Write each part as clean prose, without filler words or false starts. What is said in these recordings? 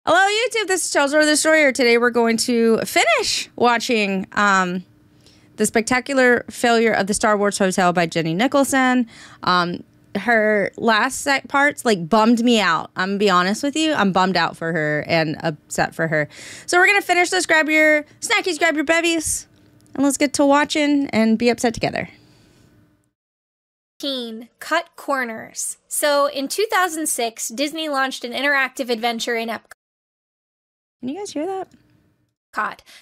Hello, YouTube. This is Chelsea the Destroyer. Today we're going to finish watching The Spectacular Failure of the Star Wars Hotel by Jenny Nicholson. Her last parts bummed me out. I'm gonna be honest with you. I'm bummed out for her and upset for her. So we're gonna finish this. Grab your snackies, grab your bevies, and let's get to watching and be upset together. Cut corners. So in 2006, Disney launched an interactive adventure in Epcot. Can you guys hear that?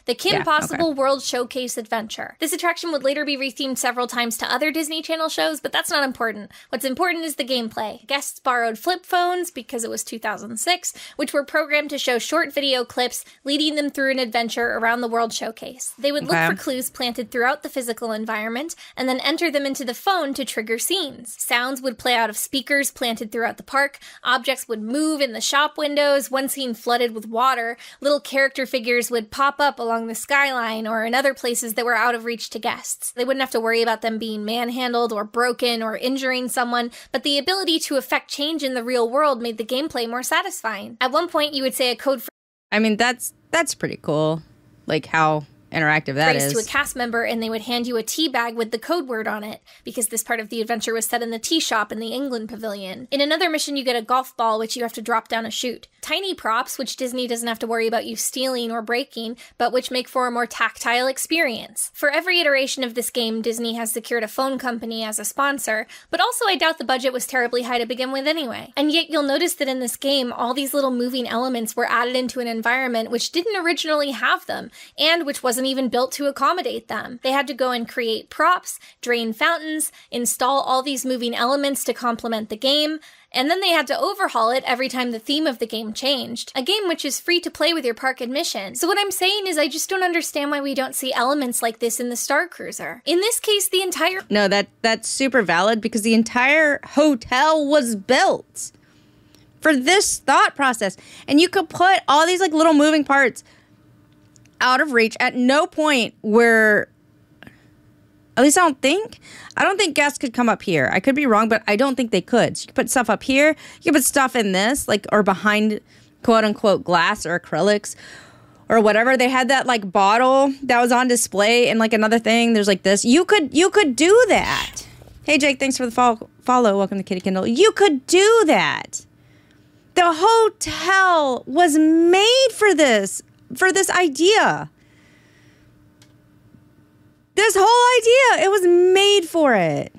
The Kim Possible World Showcase Adventure. This attraction would later be rethemed several times to other Disney Channel shows, but that's not important. What's important is the gameplay. Guests borrowed flip phones, because it was 2006, which were programmed to show short video clips, leading them through an adventure around the World Showcase. They would look for clues planted throughout the physical environment, and then enter them into the phone to trigger scenes. Sounds would play out of speakers planted throughout the park, objects would move in the shop windows, one scene flooded with water, little character figures would pop up along the skyline or in other places that were out of reach to guests. They wouldn't have to worry about them being manhandled or broken or injuring someone, but the ability to affect change in the real world made the gameplay more satisfying. At one point, you would say a code phrase. I mean, that's pretty cool. Like how interactive that is. To a cast member, and they would hand you a tea bag with the code word on it, because this part of the adventure was set in the tea shop in the England Pavilion. In another mission, you get a golf ball, which you have to drop down a chute. Tiny props, which Disney doesn't have to worry about you stealing or breaking, but which make for a more tactile experience. For every iteration of this game, Disney has secured a phone company as a sponsor, but also I doubt the budget was terribly high to begin with anyway. And yet you'll notice that in this game, all these little moving elements were added into an environment which didn't originally have them, and which wasn't even built to accommodate them. They had to go and create props, drain fountains, install all these moving elements to complement the game, and then they had to overhaul it every time the theme of the game changed. A game which is free to play with your park admission. So what I'm saying is I just don't understand why we don't see elements like this in the Star Cruiser. In this case, the entire— No, that's super valid, because the entire hotel was built for this thought process. And you could put all these little moving parts out of reach at no point where, at least I don't think guests could come up here. I could be wrong, but I don't think they could. So you could put stuff up here. You could put stuff in this, or behind quote unquote glass or acrylics or whatever. They had that bottle that was on display and another thing. There's this. You could do that. Hey Jake, thanks for the follow. Welcome to Kitty Kindle. You could do that. The hotel was made for this idea. This whole idea, it was made for it.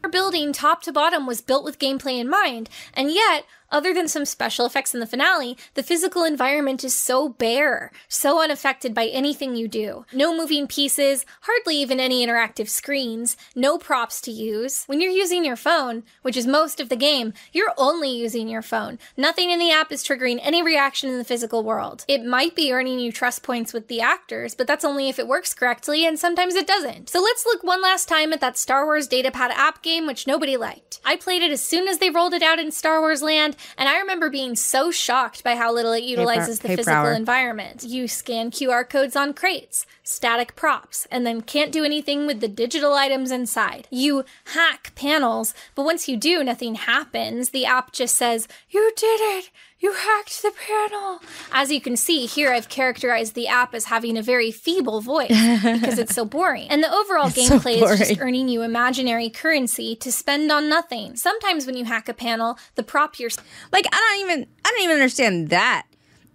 Our building, top to bottom, was built with gameplay in mind, and yet, other than some special effects in the finale, the physical environment is so bare, so unaffected by anything you do. No moving pieces, hardly even any interactive screens, no props to use. When you're using your phone, which is most of the game, you're only using your phone. Nothing in the app is triggering any reaction in the physical world. It might be earning you trust points with the actors, but that's only if it works correctly, and sometimes it doesn't. So let's look one last time at that Star Wars Datapad app game, which nobody liked. I played it as soon as they rolled it out in Star Wars Land, and I remember being so shocked by how little it utilizes the physical environment. You scan QR codes on crates, static props, and then can't do anything with the digital items inside. You hack panels, but once you do, nothing happens. The app just says, "You did it! You hacked the panel!" As you can see, here I've characterized the app as having a very feeble voice because it's so boring. And the overall gameplay is just earning you imaginary currency to spend on nothing. Sometimes when you hack a panel, the prop you're— I don't even understand that.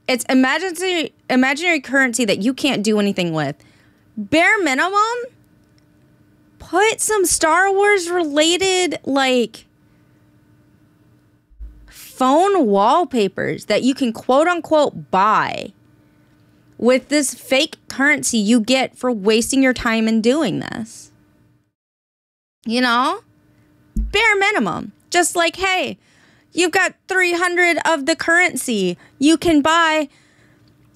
It's imaginary currency that you can't do anything with. Bare minimum, put some Star Wars related, phone wallpapers that you can quote unquote buy with this fake currency you get for wasting your time in doing this. You know? Bare minimum. Just hey, you've got 300 of the currency. You can buy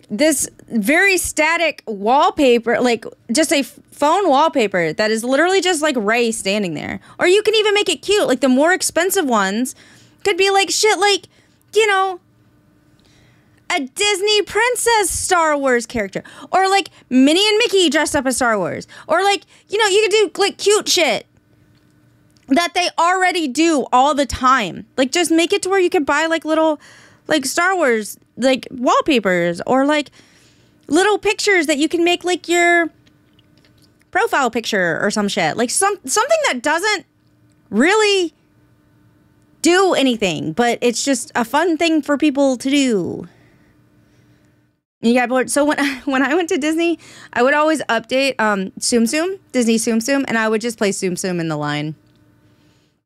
this very static wallpaper, just a phone wallpaper that is literally just Rey standing there. Or you can even make it cute. The more expensive ones could be shit a Disney princess Star Wars character. Or Minnie and Mickey dressed up as Star Wars. Or you could do cute shit that they already do all the time. Just make it to where you can buy little like Star Wars, like wallpapers, or like little pictures that you can make like your profile picture or some shit. Like something that doesn't really do anything, but it's just a fun thing for people to do. You got bored. So when I went to Disney, I would always update Tsum Tsum, Disney Tsum Tsum, and I would just play Tsum Tsum in the line.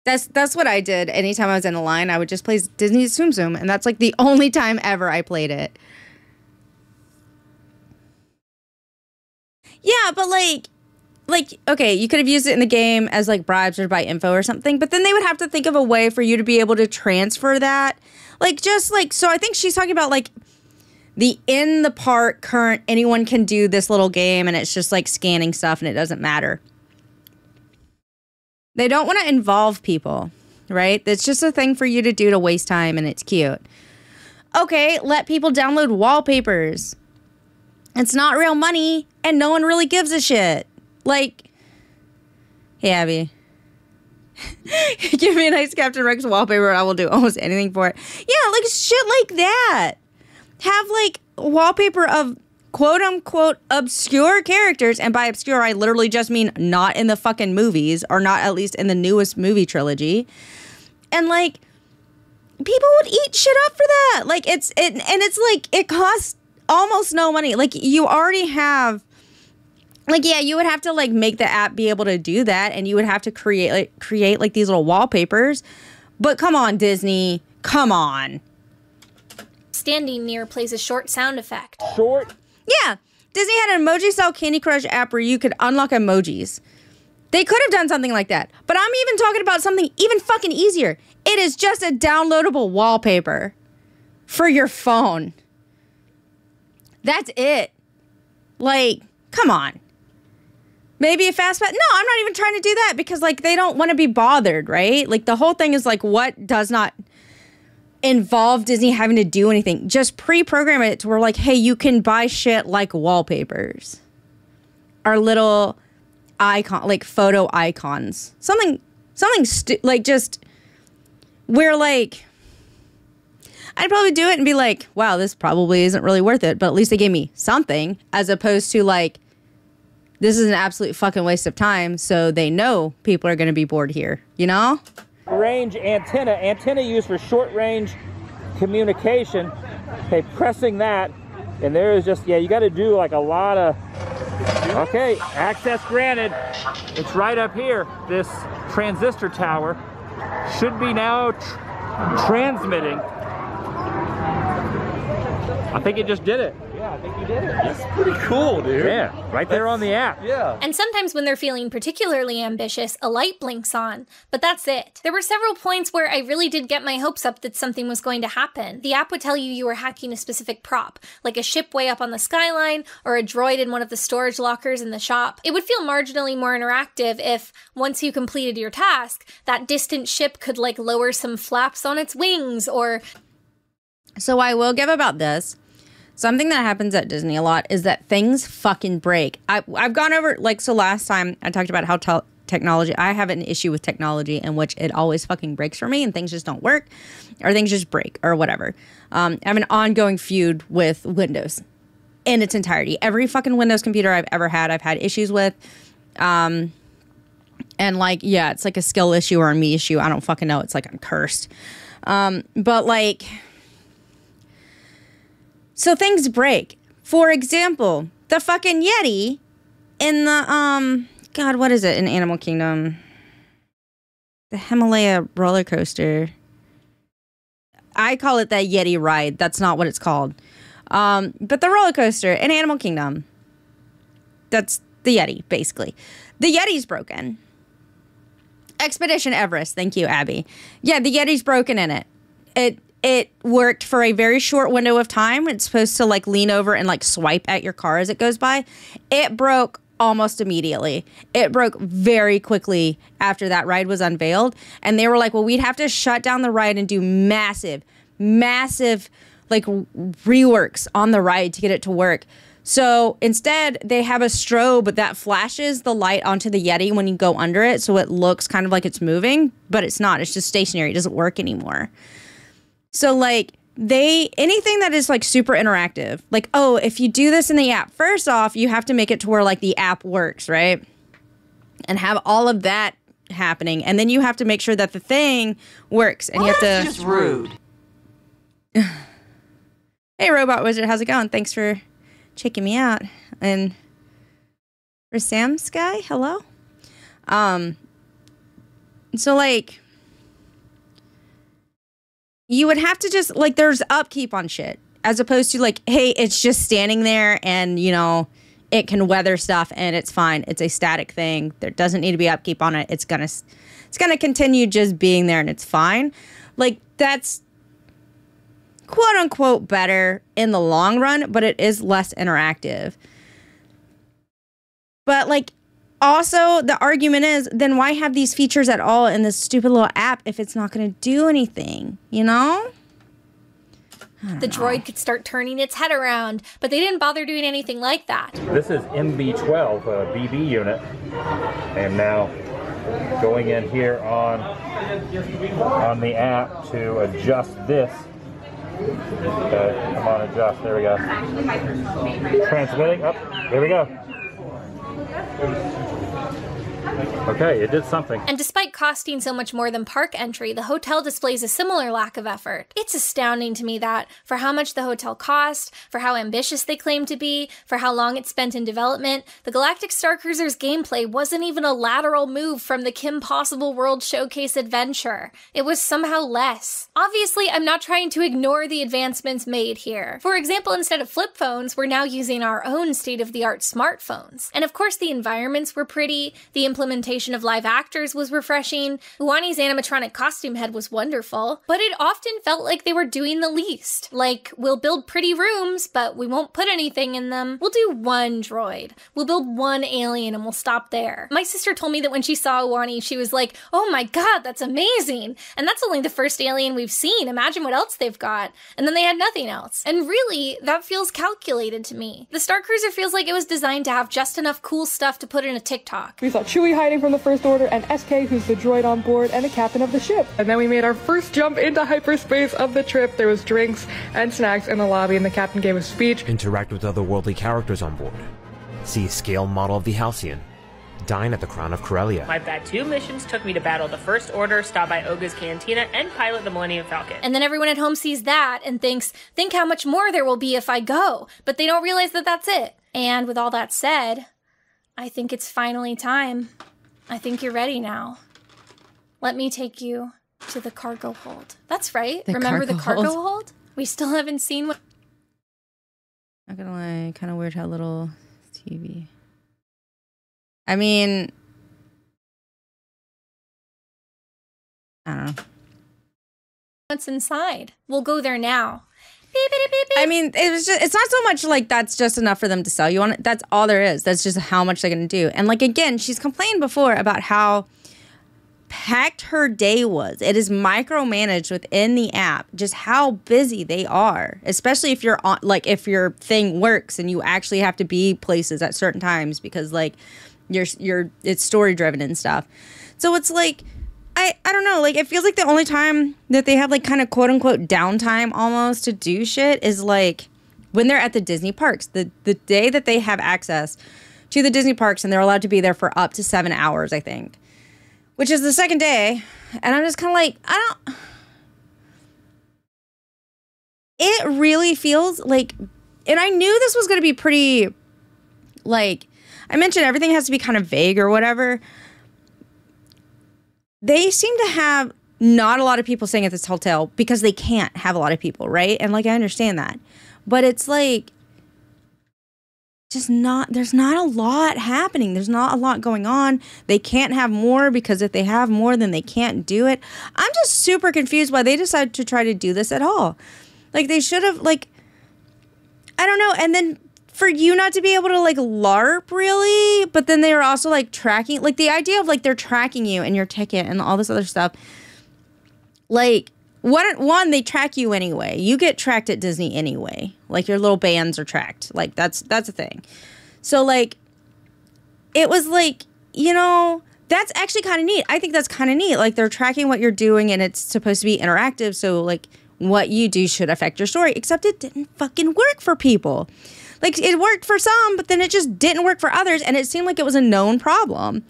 That's what I did. Anytime I was in a line, I would just play Disney Tsum Tsum, and that's like the only time ever I played it. Yeah, but like, okay, you could have used it in the game as like bribes or buy info or something, but then they would have to think of a way for you to be able to transfer that. Like, just like, so I think she's talking about like the in the park current, anyone can do this little game, and it's just like scanning stuff and it doesn't matter. They don't want to involve people, right? It's just a thing for you to do to waste time, and it's cute. Okay, let people download wallpapers. It's not real money, and no one really gives a shit. Like, hey, Abby. Give me a nice Captain Rex wallpaper, and I will do almost anything for it. Yeah, like shit like that. Have, like, wallpaper of quote-unquote obscure characters, and by obscure, I literally just mean not in the fucking movies, or not at least in the newest movie trilogy. And, like, people would eat shit up for that. Like, it's like, it costs almost no money. Like, you already have, like, yeah, you would have to, like, make the app be able to do that, and you would have to create these little wallpapers. But come on, Disney. Come on. Standing near plays a short sound effect. Short? Yeah. Disney had an emoji style Candy Crush app where you could unlock emojis. They could have done something like that. But I'm even talking about something even fucking easier. It is just a downloadable wallpaper for your phone. That's it. Like, come on. Maybe a fast pass. No, I'm not even trying to do that because, like, they don't want to be bothered, right? Like, the whole thing is, like, what does not involve Disney having to do anything? Just pre-program it to where, like, hey, you can buy shit like wallpapers. Or little icon, like, photo icons. Something like, just where, like, I'd probably do it and be like, wow, this probably isn't really worth it, but at least they gave me something, as opposed to, like, this is an absolute fucking waste of time, so they know people are going to be bored here, you know? Range antenna used for short range communication. Okay, pressing that, and there is just, yeah, you got to do like a lot of, okay, access granted. It's right up here. This transistor tower should be now transmitting. I think it just did it. Yeah, I think you did it. That's pretty cool, dude. Yeah, right there on the app. Yeah. And sometimes when they're feeling particularly ambitious, a light blinks on. But that's it. There were several points where I really did get my hopes up that something was going to happen. The app would tell you were hacking a specific prop, like a ship way up on the skyline, or a droid in one of the storage lockers in the shop. It would feel marginally more interactive if, once you completed your task, that distant ship could, like, lower some flaps on its wings, or... So I will give about this. Something that happens at Disney a lot is that things fucking break. I've gone over, like, so last time I talked about how technology, I have an issue with technology in which it always fucking breaks for me and things just don't work or things just break or whatever. I have an ongoing feud with Windows in its entirety. Every fucking Windows computer I've ever had, I've had issues with. And, like, yeah, it's like a skill issue or a me issue. I don't fucking know. It's like I'm cursed. But, like... So things break. For example, the fucking Yeti in the, God, what is it in Animal Kingdom? The Himalaya roller coaster. I call it that Yeti ride. That's not what it's called. But the roller coaster in Animal Kingdom. That's the Yeti, basically. The Yeti's broken. Expedition Everest. Thank you, Abby. Yeah, the Yeti's broken in it. It worked for a very short window of time. It's supposed to, like, lean over and, like, swipe at your car as it goes by. It broke almost immediately. It broke very quickly after that ride was unveiled. And they were like, well, we'd have to shut down the ride and do massive, like, reworks on the ride to get it to work. So instead, they have a strobe that flashes the light onto the Yeti when you go under it. So it looks kind of like it's moving, but it's not. It's just stationary. It doesn't work anymore. So, like, anything that is like super interactive, like, oh, if you do this in the app, first off, you have to make it to where like the app works, right? And have all of that happening. And then you have to make sure that the thing works. And you have to. That's just rude. Hey, Robot Wizard, how's it going? Thanks for checking me out. And for Sam Sky, hello. So like, you would have to just like, there's upkeep on shit, as opposed to like, hey, it's just standing there and you know it can weather stuff and it's fine. It's a static thing. There doesn't need to be upkeep on it. It's gonna continue just being there and it's fine. Like, that's quote unquote better in the long run, but it is less interactive. But like, also the argument is, then why have these features at all in this stupid little app if it's not going to do anything, you know? The droid could start turning its head around, but they didn't bother doing anything like that. This is MB12, a BB unit, and now going in here on the app to adjust this. Okay, come on, adjust. There we go. Transmitting up. There we go. Okay, it did something. And despite costing so much more than park entry, the hotel displays a similar lack of effort. It's astounding to me that, for how much the hotel cost, for how ambitious they claim to be, for how long it spent in development, the Galactic Starcruiser's gameplay wasn't even a lateral move from the Kim Possible World Showcase adventure. It was somehow less. Obviously, I'm not trying to ignore the advancements made here. For example, instead of flip phones, we're now using our own state-of-the-art smartphones. And of course, the environments were pretty, the implementation of live actors was refreshing, Uani's animatronic costume head was wonderful, but it often felt like they were doing the least. Like, we'll build pretty rooms, but we won't put anything in them. We'll do one droid. We'll build one alien and we'll stop there. My sister told me that when she saw Uani, she was like, oh my god, that's amazing! And that's only the first alien we've seen. Imagine what else they've got. And then they had nothing else. And really, that feels calculated to me. The Starcruiser feels like it was designed to have just enough cool stuff to put in a TikTok. We saw Chewie hiding from the First Order, and SK, who's the droid on board, and the captain of the ship. And then we made our first jump into hyperspace of the trip. There was drinks and snacks in the lobby, and the captain gave a speech. Interact with otherworldly characters on board. See a scale model of the Halcyon. Dine at the Crown of Corellia. My Batu missions took me to battle the First Order, stop by Oga's Cantina, and pilot the Millennium Falcon. And then everyone at home sees that and thinks, think how much more there will be if I go. But they don't realize that that's it. And with all that said, I think it's finally time. I think you're ready now. Let me take you to the cargo hold. That's right. Remember the cargo hold? We still haven't seen what... Not gonna lie, kind of weird how little TV. I mean, I don't know. What's inside? We'll go there now. I mean, it's not so much like that's just enough for them to sell you on it. That's all there is. That's just how much they're going to do. And like, again, she's complained before about how packed her day was. It is micromanaged within the app, just how busy they are, especially if you're on, like, if your thing works and you actually have to be places at certain times because like it's story driven and stuff. So it's like, I don't know, like, it feels like the only time that they have, like, kind of quote-unquote downtime almost to do shit is, like, when they're at the Disney parks. The day that they have access to the Disney parks, and they're allowed to be there for up to 7 hours, I think. Which is the second day, and I'm just kind of like, it really feels like, and I knew this was going to be pretty, like, I mentioned everything has to be kind of vague or whatever. They seem to have not a lot of people staying at this hotel because they can't have a lot of people, right? And like, I understand that. But it's like, just not, there's not a lot happening. There's not a lot going on. They can't have more because if they have more, then they can't do it. I'm just super confused why they decided to try to do this at all. Like, they should have, like, I don't know. And then for you not to be able to, like, LARP, really, but then they were also, like, tracking, like, the idea of, like, they're tracking you and your ticket and all this other stuff, like, one, they track you anyway. You get tracked at Disney anyway. Like, your little bands are tracked. Like, that's a thing. So, like, it was, like, you know, that's actually kind of neat. I think that's kind of neat. Like, they're tracking what you're doing, and it's supposed to be interactive, so, like, what you do should affect your story, except it didn't fucking work for people. Like, it worked for some, but then it just didn't work for others, and it seemed like it was a known problem.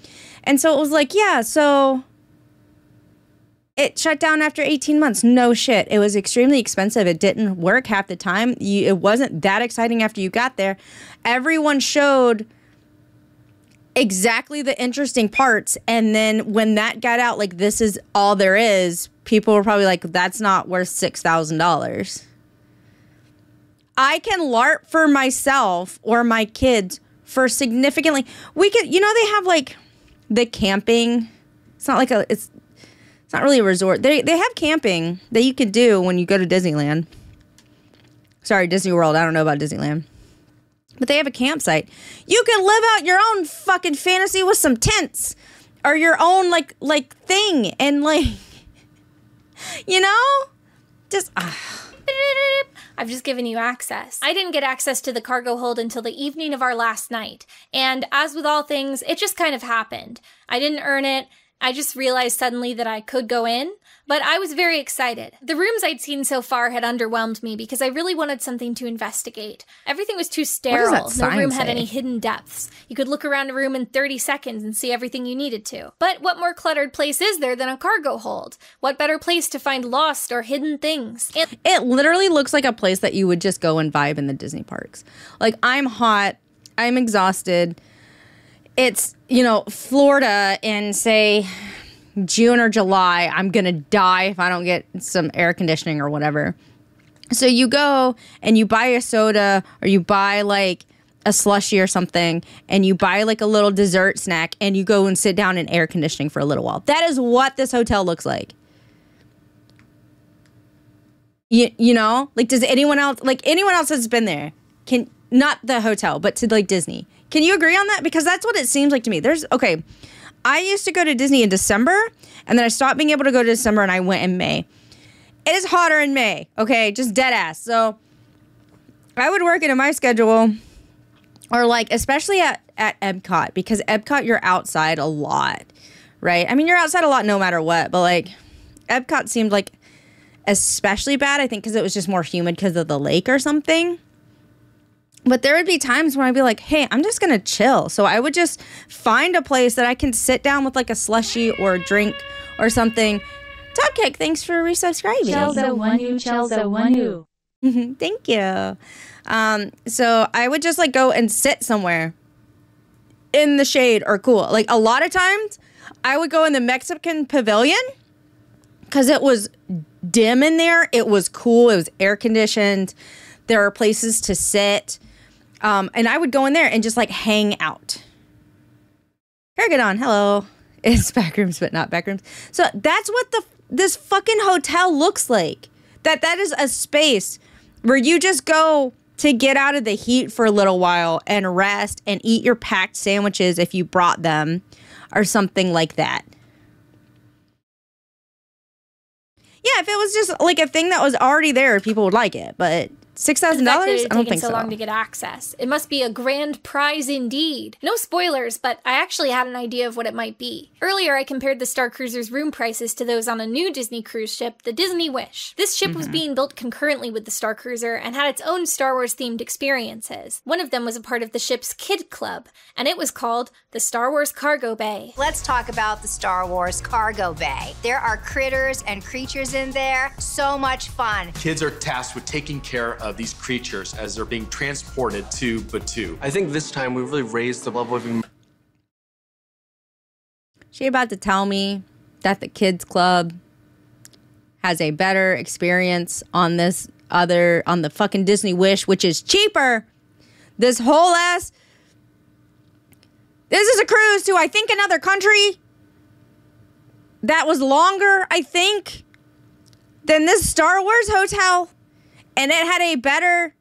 And so it was like, yeah, so it shut down after 18 months. No shit. It was extremely expensive. It didn't work half the time. It wasn't that exciting after you got there. Everyone showed exactly the interesting parts, and then when that got out, like, this is all there is, people were probably like, that's not worth $6,000. I can LARP for myself or my kids for significantly. We could, you know, they have like the camping. It's not like it's not really a resort. They have camping that you could do when you go to Disneyland. Sorry, Disney World. I don't know about Disneyland. But they have a campsite. You can live out your own fucking fantasy with some tents or your own like thing, and like, you know, just I've just given you access. I didn't get access to the cargo hold until the evening of our last night. And as with all things, it just kind of happened. I didn't earn it. I just realized suddenly that I could go in, but I was very excited. The rooms I'd seen so far had underwhelmed me because I really wanted something to investigate. Everything was too sterile. No room had any hidden depths. You could look around a room in 30 seconds and see everything you needed to. But what more cluttered place is there than a cargo hold? What better place to find lost or hidden things? And it literally looks like a place that you would just go and vibe in the Disney parks. Like, I'm hot. I'm exhausted. It's, you know, Florida in, say, June or July. I'm going to die if I don't get some air conditioning or whatever. So you go and you buy a soda, or you buy like a slushie or something, and you buy like a little dessert snack, and you go and sit down in air conditioning for a little while. That is what this hotel looks like. You know? Like, does anyone else has been there? Not the hotel, but to like Disney. Can you agree on that? Because that's what it seems like to me. I used to go to Disney in December, and then I stopped being able to go to December, and I went in May. It is hotter in May, okay? Just dead ass. So I would work into my schedule, or like, especially at Epcot, because Epcot, you're outside a lot, right? I mean, you're outside a lot no matter what, but like, Epcot seemed like especially bad, I think, because it was just more humid because of the lake or something. But there would be times when I'd be like, hey, I'm just going to chill. So I would just find a place that I can sit down with like a slushie or a drink or something. Topcake, thanks for resubscribing. Chelsea one you. Thank you. So I would just like go and sit somewhere in the shade or cool. Like, a lot of times I would go in the Mexican pavilion because it was dim in there. It was cool. It was air conditioned. There are places to sit. And I would go in there and just like hang out. Paragon, hello. It's backrooms, but not backrooms. So that's what this fucking hotel looks like. That is a space where you just go to get out of the heat for a little while and rest and eat your packed sandwiches if you brought them or something like that. Yeah, if it was just like a thing that was already there, people would like it, but $6,000? I don't think so. So long to get access. It must be a grand prize indeed. No spoilers, but I actually had an idea of what it might be. Earlier, I compared the Star Cruiser's room prices to those on a new Disney cruise ship, the Disney Wish. This ship was being built concurrently with the Star Cruiser and had its own Star Wars themed experiences. One of them was a part of the ship's Kid Club, and it was called the Star Wars Cargo Bay. Let's talk about the Star Wars Cargo Bay. There are critters and creatures in there. So much fun. Kids are tasked with taking care of these creatures as they're being transported to Batuu. I think this time we really raised the level of... She about to tell me that the kids club has a better experience on the fucking Disney Wish, which is cheaper. This is a cruise to, I think, another country that was longer, I think, than this Star Wars hotel. And it had a better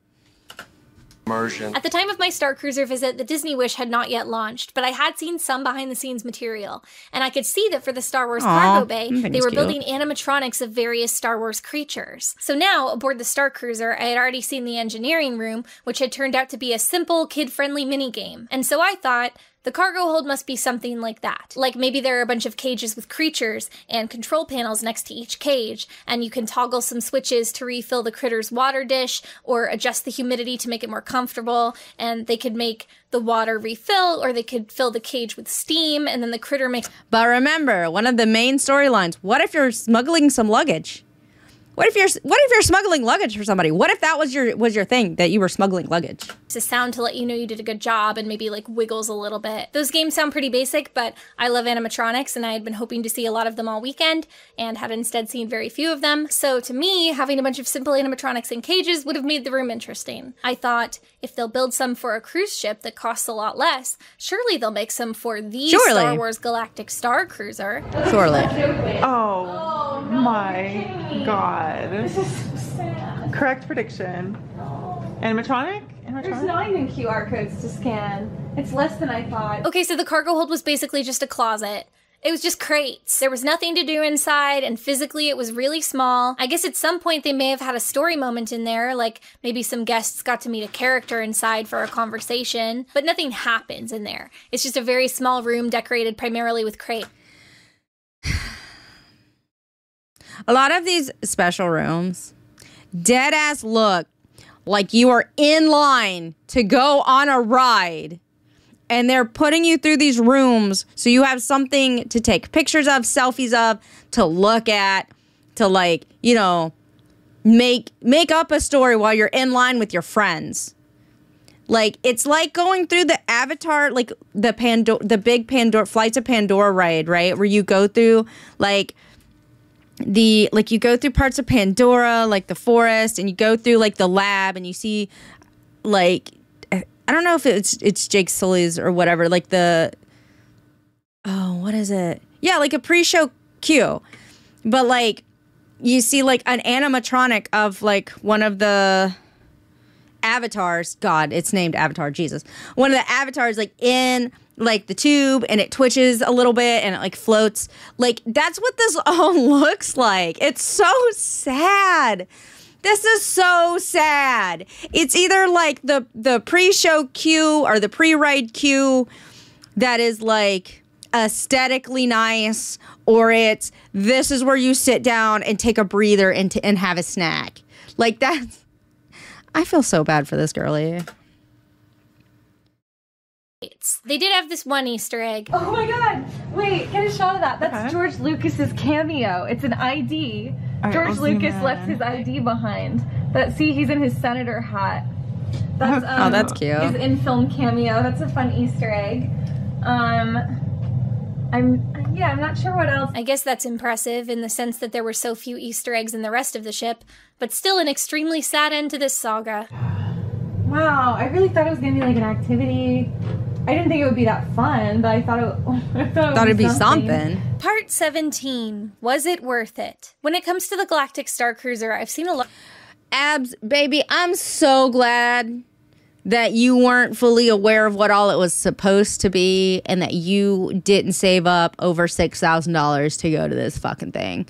immersion. At the time of my Star Cruiser visit, the Disney Wish had not yet launched, but I had seen some behind-the-scenes material, and I could see that for the Star Wars Cargo Bay, they were building animatronics of various Star Wars creatures. So now, aboard the Star Cruiser, I had already seen the engineering room, which had turned out to be a simple, kid-friendly minigame. And so I thought, The cargo hold must be something like that. Like maybe there are a bunch of cages with creatures and control panels next to each cage, and you can toggle some switches to refill the critter's water dish or adjust the humidity to make it more comfortable, and they could make the water refill, or they could fill the cage with steam, and then the critter makes... But remember, one of the main storylines, what if you're smuggling some luggage? What if you're smuggling luggage for somebody? What if that was your thing, that you were smuggling luggage? It's a sound to let you know you did a good job and maybe like wiggles a little bit. Those games sound pretty basic, but I love animatronics and I had been hoping to see a lot of them all weekend and had instead seen very few of them. So to me, having a bunch of simple animatronics in cages would have made the room interesting. I thought if they'll build some for a cruise ship that costs a lot less, surely they'll make some for the Star Wars Galactic Star Cruiser. Surely. Oh my god. This is so sad. Correct prediction. Animatronic? There's not even QR codes to scan. It's less than I thought. Okay, so the cargo hold was basically just a closet. It was just crates. There was nothing to do inside, and physically it was really small. I guess at some point they may have had a story moment in there, like maybe some guests got to meet a character inside for a conversation, but nothing happens in there. It's just a very small room decorated primarily with crates. A lot of these special rooms, dead ass look like you are in line to go on a ride. And they're putting you through these rooms so you have something to take pictures of, selfies of, to look at, to like, you know, make up a story while you're in line with your friends. Like, it's like going through the Avatar, like the big Pandora, Flights of Pandora ride, right? Where you go through you go through parts of Pandora, like the forest, and you go through like the lab, and you see like, I don't know if it's Jake Sully's or whatever, like what is it? Yeah, like a pre-show queue. But like you see like an animatronic of like one of the avatars. God, it's named Avatar, Jesus. One of the avatars like in like the tube, and it twitches a little bit and it like floats. Like that's what this all looks like. It's so sad. This is so sad. It's either like the pre-show queue or the pre-ride queue that is like aesthetically nice, or it's this is where you sit down and take a breather and have a snack. Like that's, I feel so bad for this girlie. They did have this one Easter egg. Oh my god! Wait, get a shot of that. That's George Lucas's cameo. It's an ID. George Lucas left his ID behind. See, he's in his senator hat. That's oh, that's cute. His in-film cameo. That's a fun Easter egg. I'm not sure what else. I guess that's impressive in the sense that there were so few Easter eggs in the rest of the ship, but still an extremely sad end to this saga. Wow, I really thought it was gonna be like an activity. I didn't think it would be that fun, but I thought it'd be something. Part 17. Was it worth it? When it comes to the Galactic Star Cruiser, I've seen a lot. Abs, baby, I'm so glad that you weren't fully aware of what all it was supposed to be, and that you didn't save up over $6,000 to go to this fucking thing.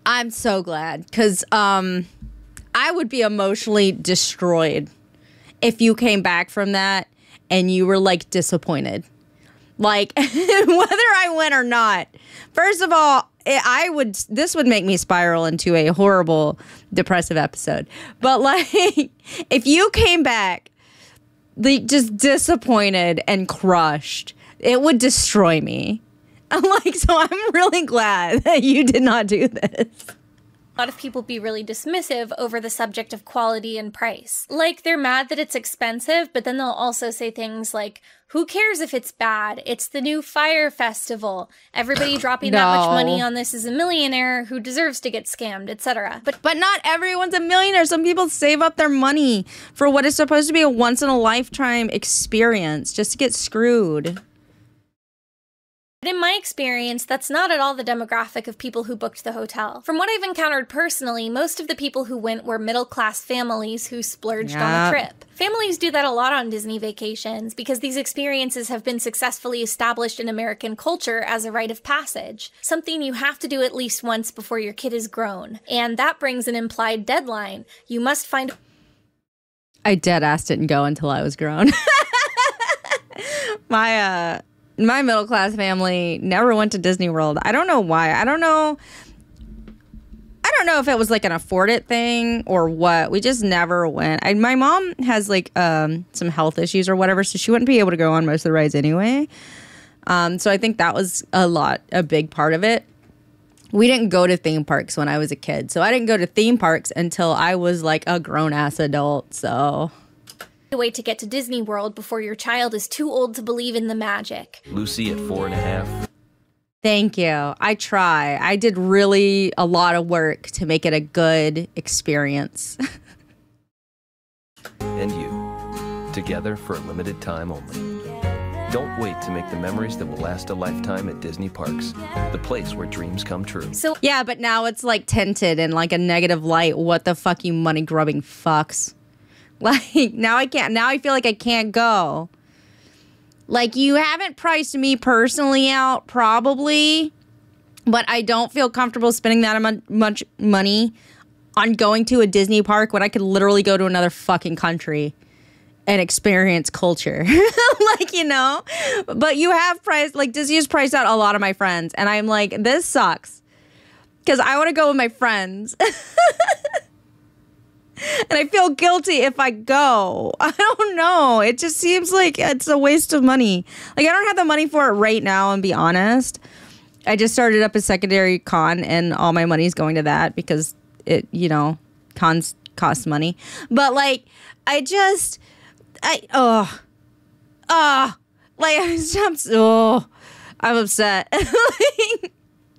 I'm so glad, because I would be emotionally destroyed if you came back from that and you were like disappointed, like whether I went or not. First of all, this would make me spiral into a horrible depressive episode. But like, if you came back like just disappointed and crushed, it would destroy me. I'm like, so I'm really glad that you did not do this. A lot of people be really dismissive over the subject of quality and price. Like, they're mad that it's expensive, but then they'll also say things like, who cares if it's bad? It's the new Fire Festival. Everybody dropping that much money on this is a millionaire who deserves to get scammed, etc. But not everyone's a millionaire. Some people save up their money for what is supposed to be a once-in-a-lifetime experience just to get screwed. But in my experience, that's not at all the demographic of people who booked the hotel. From what I've encountered personally, most of the people who went were middle-class families who splurged on the trip. Families do that a lot on Disney vacations because these experiences have been successfully established in American culture as a rite of passage, something you have to do at least once before your kid is grown. And that brings an implied deadline. You must find... I deadass didn't go until I was grown. My middle class family never went to Disney World. I don't know why. I don't know if it was like an afford it thing or what. We just never went. My mom has like some health issues or whatever, so she wouldn't be able to go on most of the rides anyway. So I think that was a big part of it. We didn't go to theme parks when I was a kid, so I didn't go to theme parks until I was like a grown ass adult. So. Wait to get to Disney World before your child is too old to believe in the magic. Lucy at 4.5. Thank you. I try. I did really a lot of work to make it a good experience. And you, together for a limited time only. Don't wait to make the memories that will last a lifetime at Disney Parks, the place where dreams come true. So yeah, but now it's like tinted in like a negative light. What the fuck, you money grubbing fucks? Like now I can't. Now I feel like I can't go. Like, you haven't priced me personally out, probably, but I don't feel comfortable spending that much money on going to a Disney park when I could literally go to another fucking country and experience culture. Like, you know? But you have priced, like, Disney has priced out a lot of my friends, and I'm like, this sucks. Because I want to go with my friends. And I feel guilty if I go. I don't know. It just seems like it's a waste of money. Like, I don't have the money for it right now, and be honest. I just started up a secondary con, and all my money's going to that because it, you know, cons cost money. But, like, I'm upset.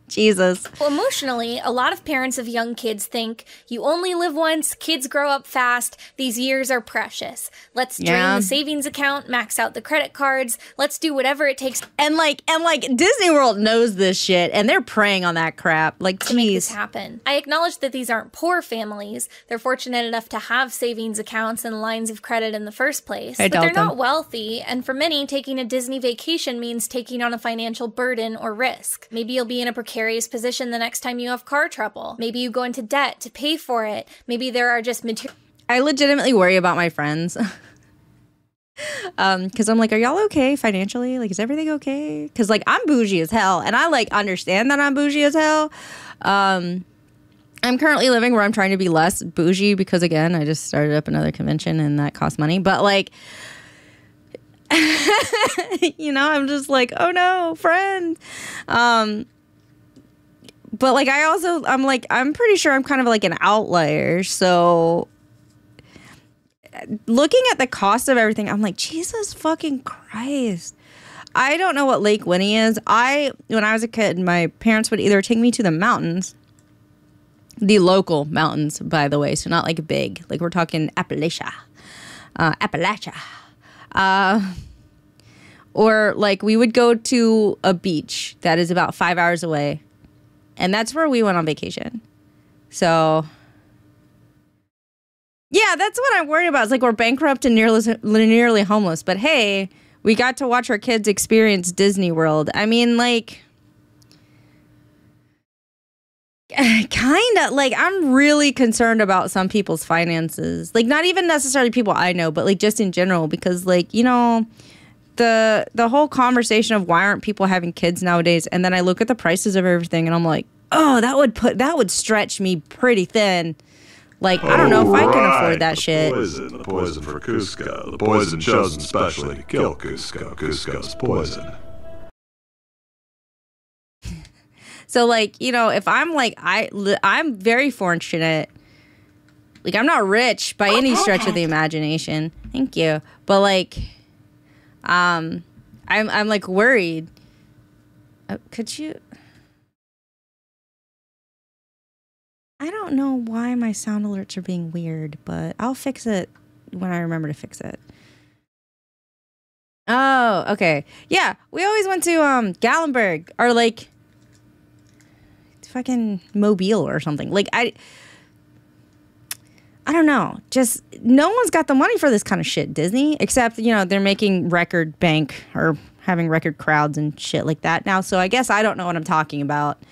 Jesus. Well, emotionally, a lot of parents of young kids think you only live once, kids grow up fast, these years are precious. Let's drain the savings account, max out the credit cards, let's do whatever it takes. And like Disney World knows this shit, and they're preying on that crap. Like, to make this happen. I acknowledge that these aren't poor families. They're fortunate enough to have savings accounts and lines of credit in the first place. But they're not wealthy, and for many, taking a Disney vacation means taking on a financial burden or risk. Maybe you'll be in a precarious position the next time you have car trouble. Maybe you go into debt to pay for it. Maybe there are just material. I legitimately worry about my friends. Because I'm like, are y'all okay financially? Like, is everything okay? Because, like, I'm bougie as hell, and I, like, understand that I'm bougie as hell. I'm currently living where I'm trying to be less bougie because, again, I just started up another convention, and that costs money. But, like, you know, I'm just like, oh, no, friend. But, like, I'm pretty sure I'm kind of like an outlier. So looking at the cost of everything, I'm like, Jesus fucking Christ. I don't know what Lake Winnie is. When I was a kid, my parents would either take me to the mountains, the local mountains, by the way. So not like big, like we're talking Appalachia. Or like we would go to a beach that is about 5 hours away. And that's where we went on vacation. So, yeah, that's what I'm worried about. It's like we're bankrupt and nearly homeless. But hey, we got to watch our kids experience Disney World. I mean, like, kind of. Like, I'm really concerned about some people's finances. Like, not even necessarily people I know, but, like, just in general. Because, like, you know, the whole conversation of why aren't people having kids nowadays, and then I look at the prices of everything and I'm like, oh, that would stretch me pretty thin. Like, I don't know if I can afford that shit. The poison for Cusco. The poison chosen specially to kill Cusco. Cusco's poison. So, like, you know, if I'm like, I'm very fortunate. Like, I'm not rich by any stretch of the imagination. Thank you. But, like, I'm like worried. Could you? I don't know why my sound alerts are being weird, but I'll fix it when I remember to fix it. Oh, okay. Yeah, we always went to Gallenberg or like fucking Mobile or something. Like I don't know. Just no one's got the money for this kind of shit, Disney, except, you know, they're making record bank or having record crowds and shit like that now. So I guess I don't know what I'm talking about.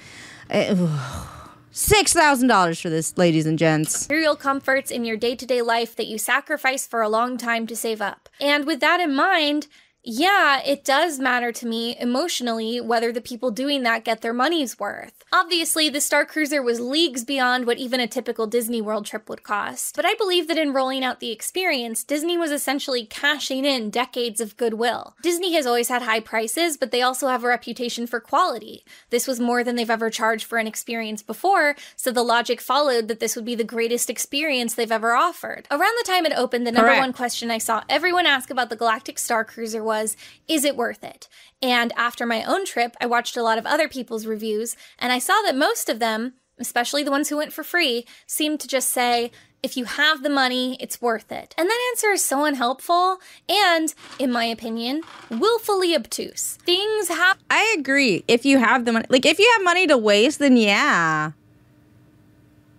$6,000 for this, ladies and gents. Material comforts in your day-to-day life that you sacrifice for a long time to save up. And with that in mind, yeah, it does matter to me emotionally whether the people doing that get their money's worth. Obviously, the Star Cruiser was leagues beyond what even a typical Disney World trip would cost. But I believe that in rolling out the experience, Disney was essentially cashing in decades of goodwill. Disney has always had high prices, but they also have a reputation for quality. This was more than they've ever charged for an experience before, so the logic followed that this would be the greatest experience they've ever offered. Around the time it opened, the number one question I saw everyone ask about the Galactic Star Cruiser was, is it worth it? And after my own trip, I watched a lot of other people's reviews, and I saw that most of them, especially the ones who went for free, seemed to just say, if you have the money, it's worth it. And that answer is so unhelpful and, in my opinion, willfully obtuse. Things happen. I agree. If you have the money, like if you have money to waste, then yeah.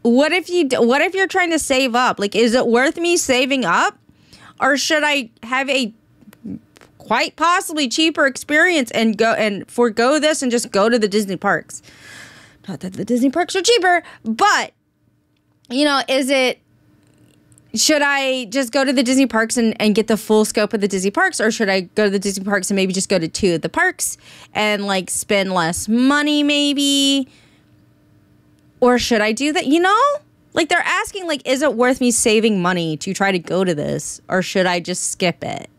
What if you're trying to save up? Like, is it worth me saving up? Or should I have a quite possibly cheaper experience and go and forego this and just go to the Disney parks? Not that the Disney parks are cheaper, but, you know, should I just go to the Disney parks and get the full scope of the Disney parks? Or should I go to the Disney parks and maybe just go to 2 of the parks and, like, spend less money maybe? Or should I do that? You know? Like, they're asking, like, is it worth me saving money to try to go to this? Or should I just skip it?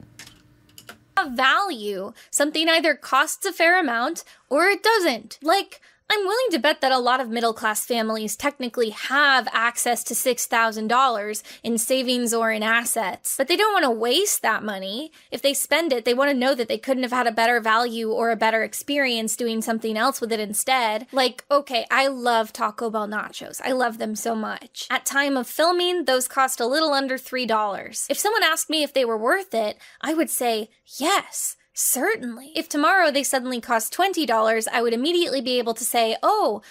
Value. Something either costs a fair amount or it doesn't. Like, I'm willing to bet that a lot of middle-class families technically have access to $6,000 in savings or in assets, but they don't want to waste that money. If they spend it, they want to know that they couldn't have had a better value or a better experience doing something else with it instead. Like, okay, I love Taco Bell nachos. I love them so much. At time of filming, those cost a little under $3. If someone asked me if they were worth it, I would say yes. Certainly. If tomorrow they suddenly cost $20, I would immediately be able to say, oh,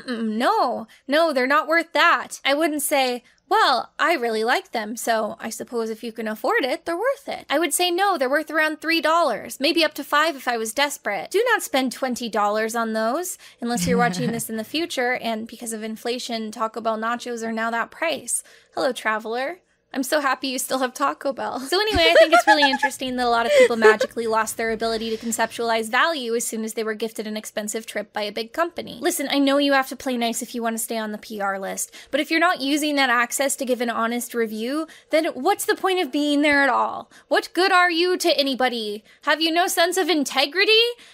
no, they're not worth that. I wouldn't say, well, I really like them, so I suppose if you can afford it, they're worth it. I would say, no, they're worth around $3, maybe up to $5 if I was desperate. Do not spend $20 on those, unless you're watching this in the future, and because of inflation, Taco Bell nachos are now that price. Hello, traveler. I'm so happy you still have Taco Bell. So anyway, I think it's really interesting that a lot of people magically lost their ability to conceptualize value as soon as they were gifted an expensive trip by a big company. Listen, I know you have to play nice if you want to stay on the PR list, but if you're not using that access to give an honest review, then what's the point of being there at all? What good are you to anybody? Have you no sense of integrity?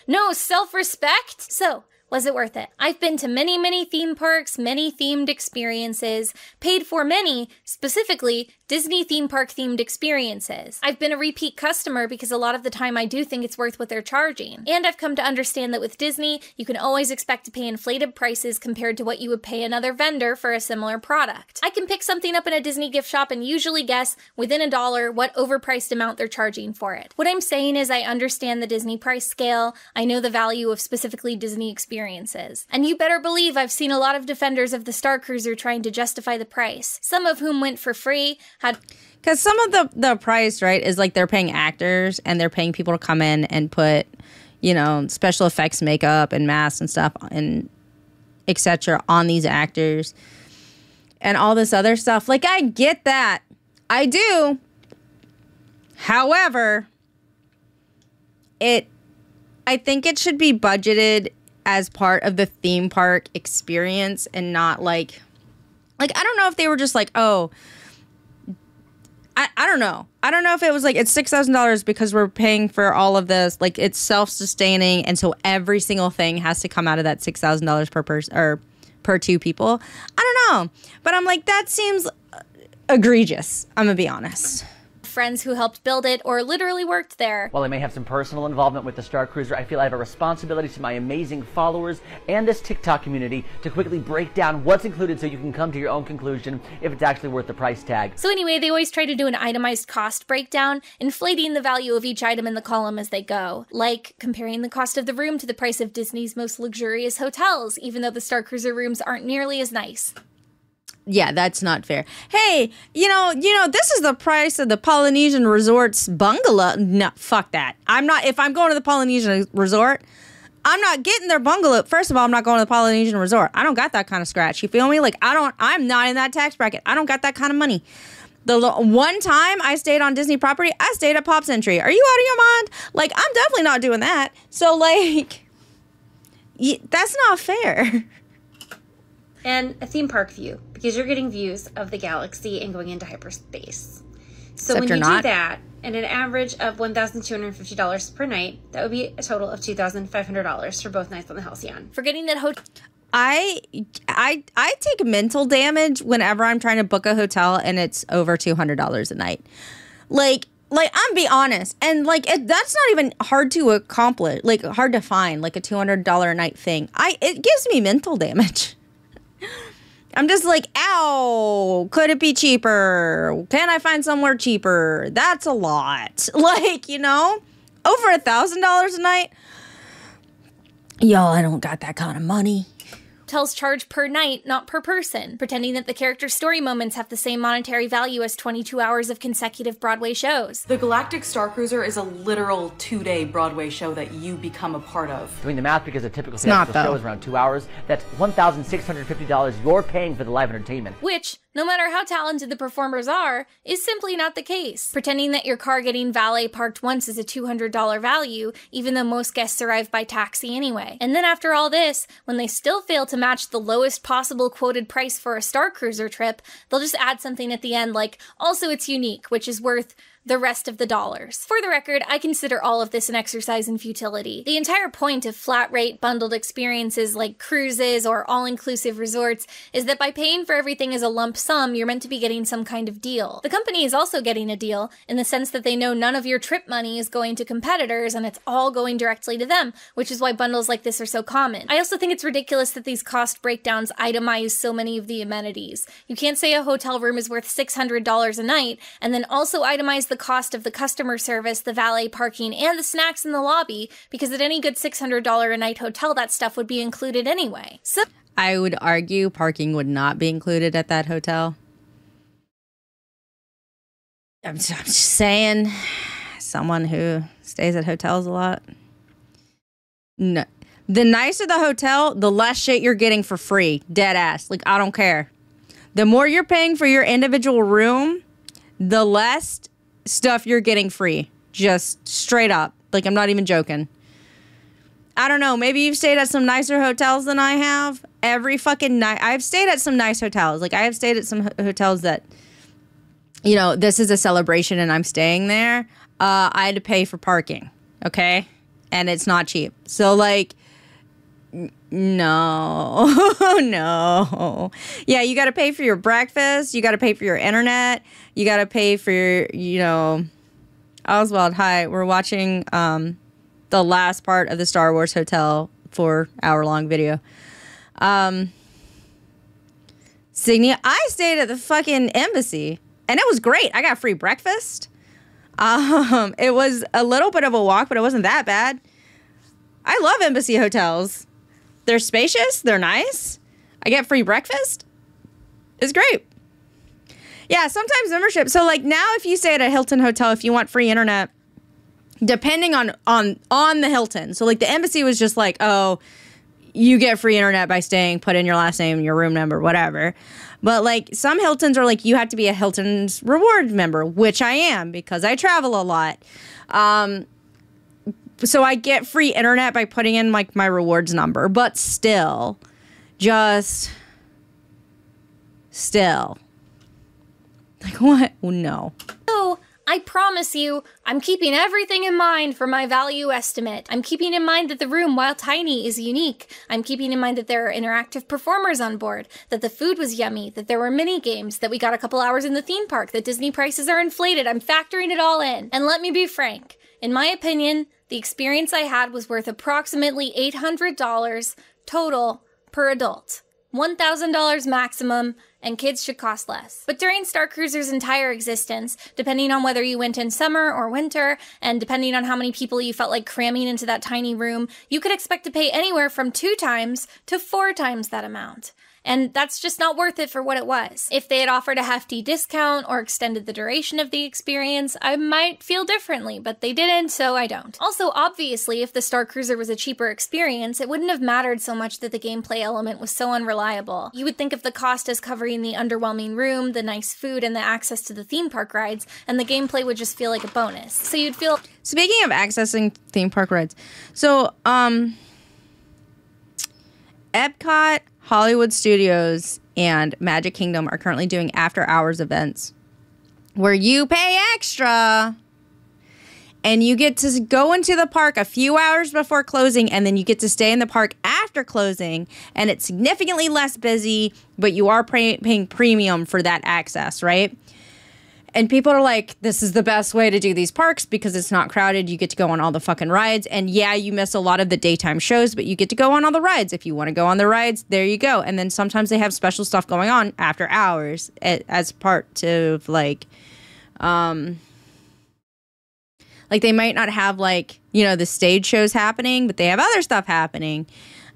No self-respect? So, was it worth it? I've been to many, many theme parks, many themed experiences, paid for many, specifically Disney theme park themed experiences. I've been a repeat customer because a lot of the time I do think it's worth what they're charging. And I've come to understand that with Disney, you can always expect to pay inflated prices compared to what you would pay another vendor for a similar product. I can pick something up in a Disney gift shop and usually guess within $1 what overpriced amount they're charging for it. What I'm saying is I understand the Disney price scale, I know the value of specifically Disney experiences. And you better believe I've seen a lot of defenders of the Star Cruiser trying to justify the price, some of whom went for free, because some of the price, right, is like they're paying actors and they're paying people to come in and put, you know, special effects makeup and masks and stuff and etc. on these actors and all this other stuff. Like, I get that. I do. However, I think it should be budgeted as part of the theme park experience and not like I don't know if they were just like, oh, I don't know. I don't know if it was like, it's $6,000 because we're paying for all of this. Like, it's self-sustaining. And so every single thing has to come out of that $6,000 per person or per 2 people. I don't know. But I'm like, that seems egregious. I'm going to be honest. Friends who helped build it or literally worked there. While I may have some personal involvement with the Star Cruiser, I feel I have a responsibility to my amazing followers and this TikTok community to quickly break down what's included so you can come to your own conclusion if it's actually worth the price tag. So anyway, they always try to do an itemized cost breakdown, inflating the value of each item in the column as they go, like comparing the cost of the room to the price of Disney's most luxurious hotels, even though the Star Cruiser rooms aren't nearly as nice. Yeah, that's not fair. Hey, you know, this is the price of the Polynesian Resort's bungalow. No, fuck that. If I'm going to the Polynesian Resort, I'm not getting their bungalow. First of all, I'm not going to the Polynesian Resort. I don't got that kind of scratch. You feel me? Like, I'm not in that tax bracket. I don't got that kind of money. One time I stayed on Disney property, I stayed at Pop Century. Are you out of your mind? Like, I'm definitely not doing that. So, like, that's not fair. And a theme park view, because you're getting views of the galaxy and going into hyperspace. So Except when you you're do that, and an average of $1,250 per night, that would be a total of $2,500 for both nights on the Halcyon. Forgetting that I take mental damage whenever I'm trying to book a hotel and it's over $200 a night. Like I'm be honest, and like that's not even hard to accomplish, like hard to find, like a $200 a night thing. It gives me mental damage. I'm just like, ow, could it be cheaper? Can I find somewhere cheaper? That's a lot. Like, you know, over $1,000 a night. Yo, I don't got that kind of money. Hotels charge per night, not per person, pretending that the character's story moments have the same monetary value as 22 hours of consecutive Broadway shows. The Galactic Star Cruiser is a literal 2-day Broadway show that you become a part of. Doing the math, because a typical theatrical show is around 2 hours, that's $1,650 you're paying for the live entertainment. Which, no matter how talented the performers are, is simply not the case. Pretending that your car getting valet parked once is a $200 value, even though most guests arrive by taxi anyway. And then after all this, when they still fail to match the lowest possible quoted price for a Star Cruiser trip, they'll just add something at the end like, also it's unique, which is worth the rest of the dollars. For the record, I consider all of this an exercise in futility. The entire point of flat rate bundled experiences like cruises or all-inclusive resorts is that by paying for everything as a lump sum, you're meant to be getting some kind of deal. The company is also getting a deal in the sense that they know none of your trip money is going to competitors and it's all going directly to them, which is why bundles like this are so common. I also think it's ridiculous that these cost breakdowns itemize so many of the amenities. You can't say a hotel room is worth $600 a night and then also itemize the cost of the customer service, the valet parking, and the snacks in the lobby, because at any good $600 a night hotel, that stuff would be included anyway. So I would argue parking would not be included at that hotel. I'm just saying, someone who stays at hotels a lot. No. The nicer the hotel, the less shit you're getting for free. Dead ass. Like, I don't care. The more you're paying for your individual room, the less stuff you're getting free. Just straight up. Like, I'm not even joking. I don't know. Maybe you've stayed at some nicer hotels than I have. Every fucking night. I've stayed at some nice hotels. Like, I have stayed at some hotels that, you know, this is a celebration and I'm staying there. I had to pay for parking. Okay? And it's not cheap. So, like, no. No. Yeah, you got to pay for your breakfast. You got to pay for your internet. You got to pay for your, you know, Oswald, hi. We're watching the last part of the Star Wars Hotel 4-hour-long video. Signia, I stayed at the fucking embassy, and it was great. I got free breakfast. It was a little bit of a walk, but it wasn't that bad. I love embassy hotels. They're spacious. They're nice. I get free breakfast. It's great. Yeah, sometimes membership. So, like, now if you stay at a Hilton hotel, if you want free internet, depending on the Hilton. So, like, the embassy was just like, oh, you get free internet by staying, put in your last name, your room number, whatever. But, like, some Hiltons are like, you have to be a Hilton's reward member, which I am because I travel a lot. So I get free internet by putting in, like, my rewards number. But still. Like, what? No. So, I promise you, I'm keeping everything in mind for my value estimate. I'm keeping in mind that the room, while tiny, is unique. I'm keeping in mind that there are interactive performers on board, that the food was yummy, that there were mini games, that we got a couple hours in the theme park, that Disney prices are inflated. I'm factoring it all in. And let me be frank. In my opinion, the experience I had was worth approximately $800 total per adult. $1,000 maximum, and kids should cost less. But during Star Cruiser's entire existence, depending on whether you went in summer or winter, and depending on how many people you felt like cramming into that tiny room, you could expect to pay anywhere from 2 times to 4 times that amount. And that's just not worth it for what it was. If they had offered a hefty discount or extended the duration of the experience, I might feel differently, but they didn't, so I don't. Also, obviously, if the Star Cruiser was a cheaper experience, it wouldn't have mattered so much that the gameplay element was so unreliable. You would think of the cost as covering the underwhelming room, the nice food, and the access to the theme park rides, and the gameplay would just feel like a bonus. So you'd feel... Speaking of accessing theme park rides, so, Epcot, Hollywood Studios, and Magic Kingdom are currently doing after-hours events where you pay extra and you get to go into the park a few hours before closing, and then you get to stay in the park after closing, and it's significantly less busy, but you are paying premium for that access, right? And people are like, this is the best way to do these parks because it's not crowded. You get to go on all the fucking rides. And yeah, you miss a lot of the daytime shows, but you get to go on all the rides. If you want to go on the rides, there you go. And then sometimes they have special stuff going on after hours as part of like they might not have like, you know, the stage shows happening, but they have other stuff happening.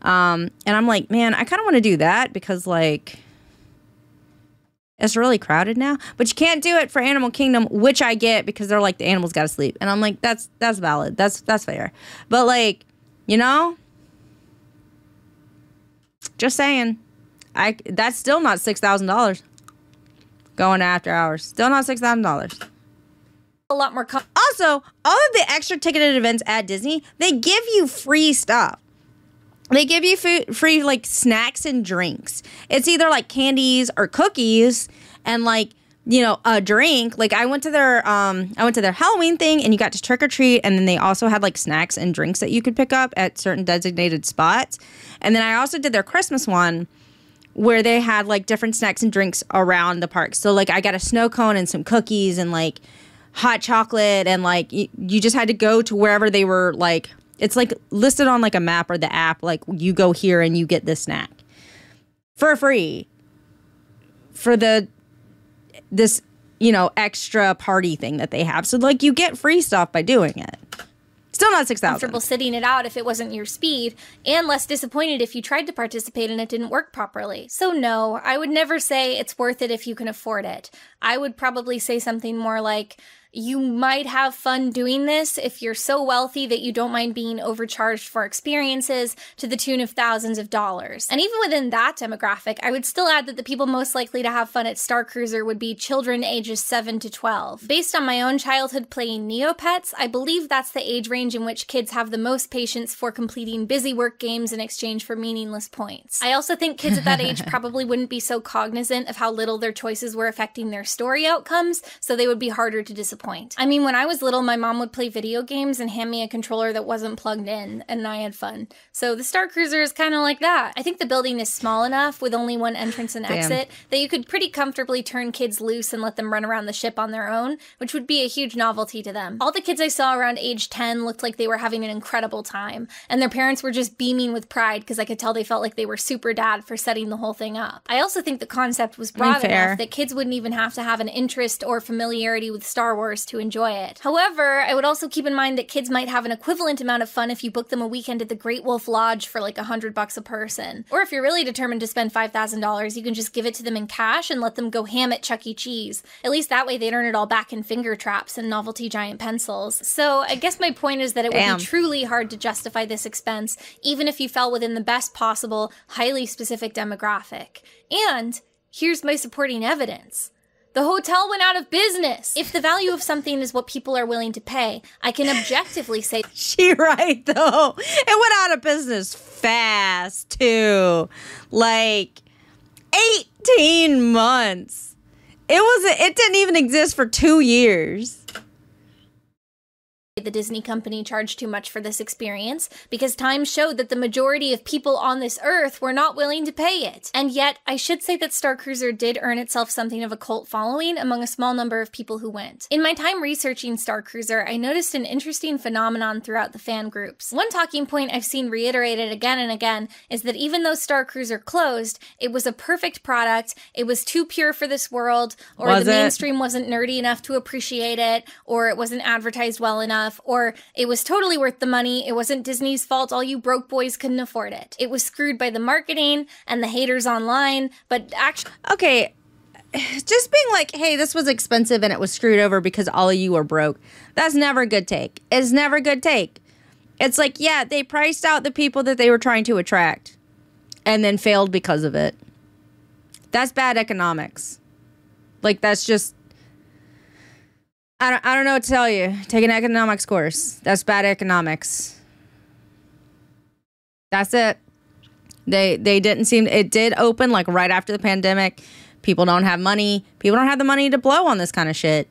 And I'm like, man, I kind of want to do that because like... It's really crowded now, but you can't do it for Animal Kingdom, which I get because they're like the animals got to sleep, and I'm like, that's valid, that's fair, but like, you know, just saying, that's still not $6,000 going after hours, still not $6,000. A lot more. Also, all of the extra ticketed events at Disney, they give you free stuff. They give you free like snacks and drinks. It's either like candies or cookies and like, you know, a drink. Like I went to their Halloween thing and you got to trick or treat, and then they also had like snacks and drinks that you could pick up at certain designated spots. And then I also did their Christmas one where they had like different snacks and drinks around the park. So like I got a snow cone and some cookies and like hot chocolate, and like you just had to go to wherever they were like. It's like listed on like a map or the app, like you go here and you get this snack for free for this, you know, extra party thing that they have. So like you get free stuff by doing it. Still not $6,000. Comfortable sitting it out if it wasn't your speed, and less disappointed if you tried to participate and it didn't work properly. So no, I would never say it's worth it if you can afford it. I would probably say something more like, you might have fun doing this if you're so wealthy that you don't mind being overcharged for experiences to the tune of thousands of dollars. And even within that demographic, I would still add that the people most likely to have fun at Star Cruiser would be children ages 7 to 12. Based on my own childhood playing Neopets, I believe that's the age range in which kids have the most patience for completing busy work games in exchange for meaningless points. I also think kids at that age probably wouldn't be so cognizant of how little their choices were affecting their story outcomes, so they would be harder to disappoint. I mean, when I was little, my mom would play video games and hand me a controller that wasn't plugged in, and I had fun. So the Star Cruiser is kind of like that. I think the building is small enough with only one entrance and exit that you could pretty comfortably turn kids loose and let them run around the ship on their own, which would be a huge novelty to them. All the kids I saw around age 10 looked like they were having an incredible time, and their parents were just beaming with pride because I could tell they felt like they were super dad for setting the whole thing up. I also think the concept was broad enough that kids wouldn't even have to have an interest or familiarity with Star Wars to enjoy it. However, I would also keep in mind that kids might have an equivalent amount of fun if you book them a weekend at the Great Wolf Lodge for like $100 a person. Or if you're really determined to spend $5,000, you can just give it to them in cash and let them go ham at Chuck E. Cheese. At least that way they'd earn it all back in finger traps and novelty giant pencils. So I guess my point is that it would be truly hard to justify this expense, even if you fell within the best possible, highly specific demographic. And here's my supporting evidence. The hotel went out of business. If the value of something is what people are willing to pay, I can objectively say... She right, though. It went out of business fast, too. Like, 18 months. It didn't even exist for 2 years. The Disney company charged too much for this experience because time showed that the majority of people on this earth were not willing to pay it. And yet, I should say that Star Cruiser did earn itself something of a cult following among a small number of people who went. In my time researching Star Cruiser, I noticed an interesting phenomenon throughout the fan groups. One talking point I've seen reiterated again and again is that even though Star Cruiser closed, it was a perfect product, it was too pure for this world, or the mainstream wasn't nerdy enough to appreciate it, or it wasn't advertised well enough, enough, or it was totally worth the money, it wasn't Disney's fault, all you broke boys couldn't afford it. It was screwed by the marketing and the haters online, but actually... Okay, just being like, hey, this was expensive and it was screwed over because all of you are broke. That's never a good take. It's never a good take. It's like, yeah, they priced out the people that they were trying to attract and then failed because of it. That's bad economics. Like, that's just... I don't know what to tell you. Take an economics course. That's bad economics. That's it. They didn't seem... It did open, like, right after the pandemic. People don't have money. People don't have the money to blow on this kind of shit.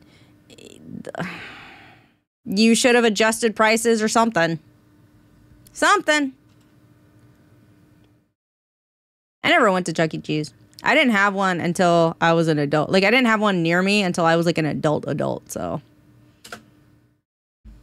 You should have adjusted prices or something. Something. I never went to Chuck E. Cheese. I didn't have one until I was an adult. Like, I didn't have one near me until I was, like, an adult, so...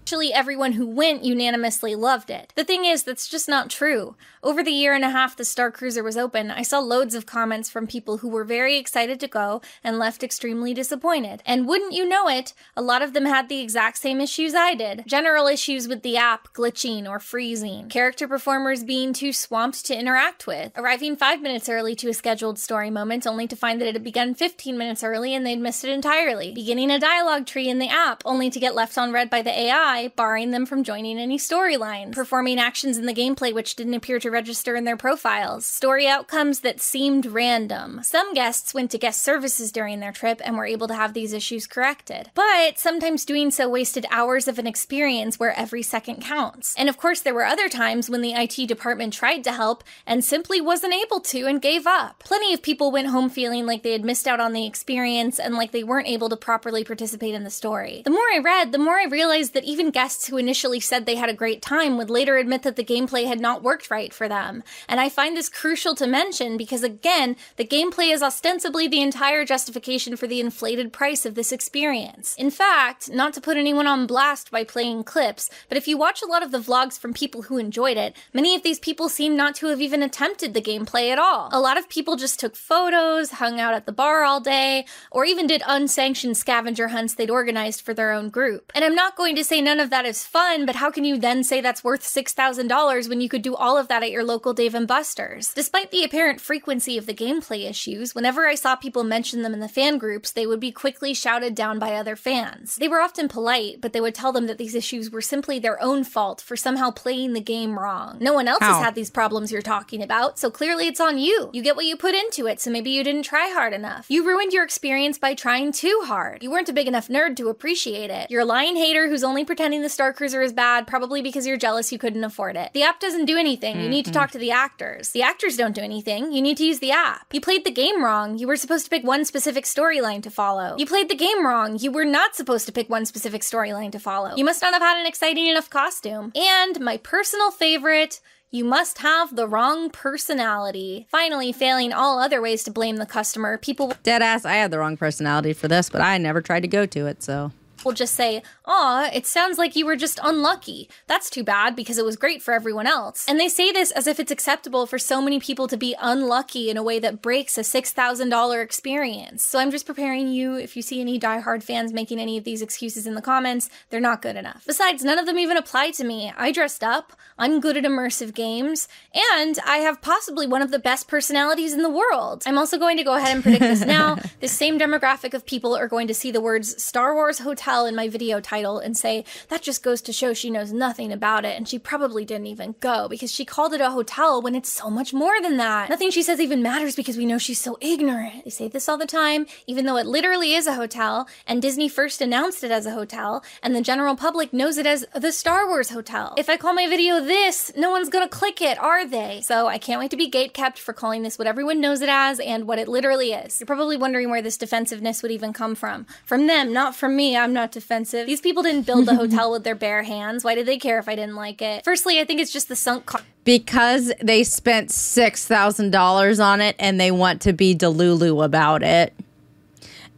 Actually, everyone who went unanimously loved it. The thing is, that's just not true. Over the year and a half the Star Cruiser was open, I saw loads of comments from people who were very excited to go and left extremely disappointed. And wouldn't you know it, a lot of them had the exact same issues I did. General issues with the app glitching or freezing. Character performers being too swamped to interact with. Arriving 5 minutes early to a scheduled story moment only to find that it had begun 15 minutes early and they'd missed it entirely. Beginning a dialogue tree in the app only to get left on read by the AI, barring them from joining any storylines. Performing actions in the gameplay which didn't appear to register in their profiles. Story outcomes that seemed random. Some guests went to guest services during their trip and were able to have these issues corrected. But sometimes doing so wasted hours of an experience where every second counts. And of course there were other times when the IT department tried to help and simply wasn't able to and gave up. Plenty of people went home feeling like they had missed out on the experience and like they weren't able to properly participate in the story. The more I read, the more I realized that even guests who initially said they had a great time would later admit that the gameplay had not worked right for them. And I find this crucial to mention because, again, the gameplay is ostensibly the entire justification for the inflated price of this experience. In fact, not to put anyone on blast by playing clips, but if you watch a lot of the vlogs from people who enjoyed it, many of these people seem not to have even attempted the gameplay at all. A lot of people just took photos, hung out at the bar all day, or even did unsanctioned scavenger hunts they'd organized for their own group. And I'm not going to say none of that is fun, but how can you then say that's worth $6,000 when you could do all of that at your local Dave & Buster's? Despite the apparent frequency of the gameplay issues, whenever I saw people mention them in the fan groups, they would be quickly shouted down by other fans. They were often polite, but they would tell them that these issues were simply their own fault for somehow playing the game wrong. No one else has had these problems you're talking about, so clearly it's on you. You get what you put into it, so maybe you didn't try hard enough. You ruined your experience by trying too hard. You weren't a big enough nerd to appreciate it. You're a lying hater who's only pretending the Star Cruiser is bad, probably because you're jealous you couldn't afford it. The app doesn't do anything. You need to talk to the actors. The actors don't do anything. You need to use the app. You played the game wrong. You were supposed to pick one specific storyline to follow. You played the game wrong. You were not supposed to pick one specific storyline to follow. You must not have had an exciting enough costume. And my personal favorite, you must have the wrong personality. Finally, failing all other ways to blame the customer, people... Deadass, I had the wrong personality for this, but I never tried to go to it, so... will just say, "Aw, it sounds like you were just unlucky. That's too bad because it was great for everyone else." And they say this as if it's acceptable for so many people to be unlucky in a way that breaks a $6,000 experience. So I'm just preparing you, if you see any diehard fans making any of these excuses in the comments, they're not good enough. Besides, none of them even apply to me. I dressed up, I'm good at immersive games, and I have possibly one of the best personalities in the world. I'm also going to go ahead and predict this now. This same demographic of people are going to see the words Star Wars Hotel in my video title and say, that just goes to show she knows nothing about it and she probably didn't even go because she called it a hotel when it's so much more than that. Nothing she says even matters because we know she's so ignorant. They say this all the time, even though it literally is a hotel and Disney first announced it as a hotel and the general public knows it as the Star Wars Hotel. If I call my video this, no one's gonna click it, are they? So I can't wait to be gatekept for calling this what everyone knows it as and what it literally is. You're probably wondering where this defensiveness would even come from. From them, not from me. I'm not defensive. These people didn't build the hotel with their bare hands. Why did they care if I didn't like it? Firstly, I think it's just the sunk cost. Because they spent $6,000 on it and they want to be delulu about it.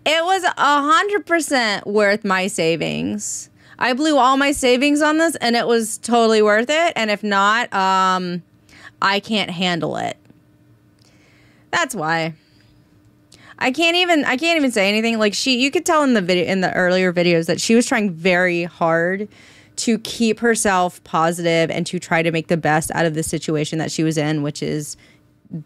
It was 100% worth my savings. I blew all my savings on this and it was totally worth it. And if not, I can't handle it. That's why. I can't even say anything. Like you could tell in the earlier videos that she was trying very hard to keep herself positive and to try to make the best out of the situation that she was in, which is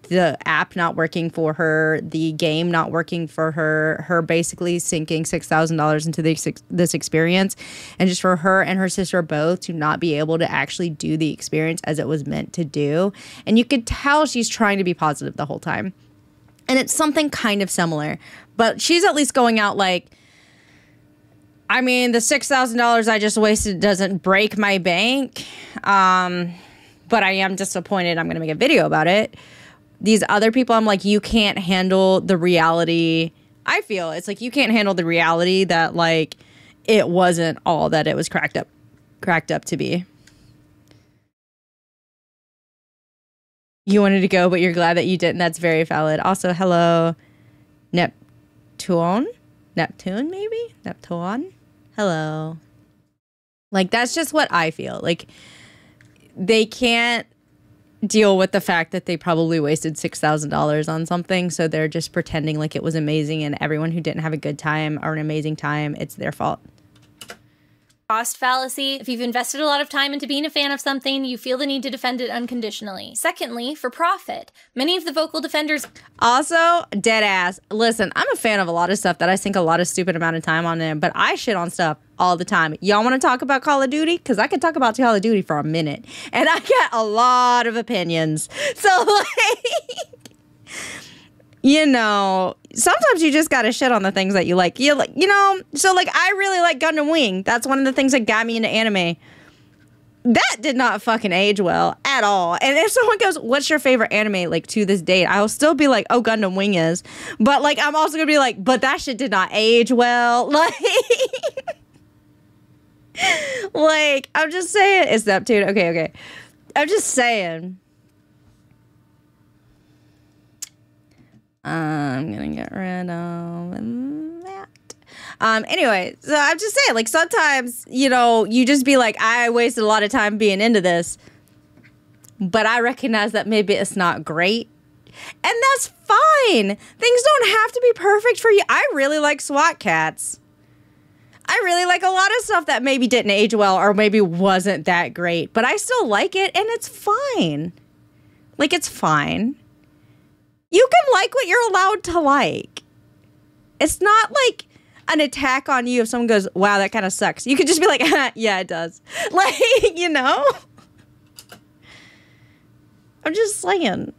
the app not working for her, the game not working for her, her basically sinking $6,000 into this experience, and just for her and her sister both to not be able to actually do the experience as it was meant to do. And you could tell she's trying to be positive the whole time. And it's something kind of similar, but she's at least going out like, I mean, the $6,000 I just wasted doesn't break my bank, but I am disappointed. I'm going to make a video about it. These other people, I'm like, you can't handle the reality. I feel it's like you can't handle the reality that like it wasn't all that it was cracked up to be. You wanted to go, but you're glad that you didn't. That's very valid. Also, hello, Neptune, maybe? Neptune? Hello. Like, that's just what I feel. Like, they can't deal with the fact that they probably wasted $6,000 on something, so they're just pretending like it was amazing, and everyone who didn't have a good time or an amazing time, it's their fault. Cost fallacy. If you've invested a lot of time into being a fan of something, you feel the need to defend it unconditionally. Secondly, for profit. Many of the vocal defenders... Also, dead ass. Listen, I'm a fan of a lot of stuff that I sink a lot of stupid amount of time on them, but I shit on stuff all the time. Y'all want to talk about Call of Duty? Because I could talk about Call of Duty for a minute, and I get a lot of opinions. So, like... You know, sometimes you just gotta shit on the things that you like. You know, so like I really like Gundam Wing. That's one of the things that got me into anime. That did not fucking age well at all. And if someone goes, "What's your favorite anime?" like to this date, I'll still be like, "Oh, Gundam Wing is." But like, I'm also gonna be like, "But that shit did not age well." Like, I'm just saying. It's Neptune. Okay. I'm just saying. I'm gonna get rid of that. Anyway, so I'm just saying, like, sometimes, you know, you just be like, I wasted a lot of time being into this, but I recognize that maybe it's not great, and that's fine. Things don't have to be perfect for you. I really like SWAT Cats. I really like a lot of stuff that maybe didn't age well or maybe wasn't that great, but I still like it, and it's fine. Like, it's fine. You can like what you're allowed to like. It's not like an attack on you if someone goes, wow, that kind of sucks. You could just be like, yeah, it does. Like, you know? I'm just saying.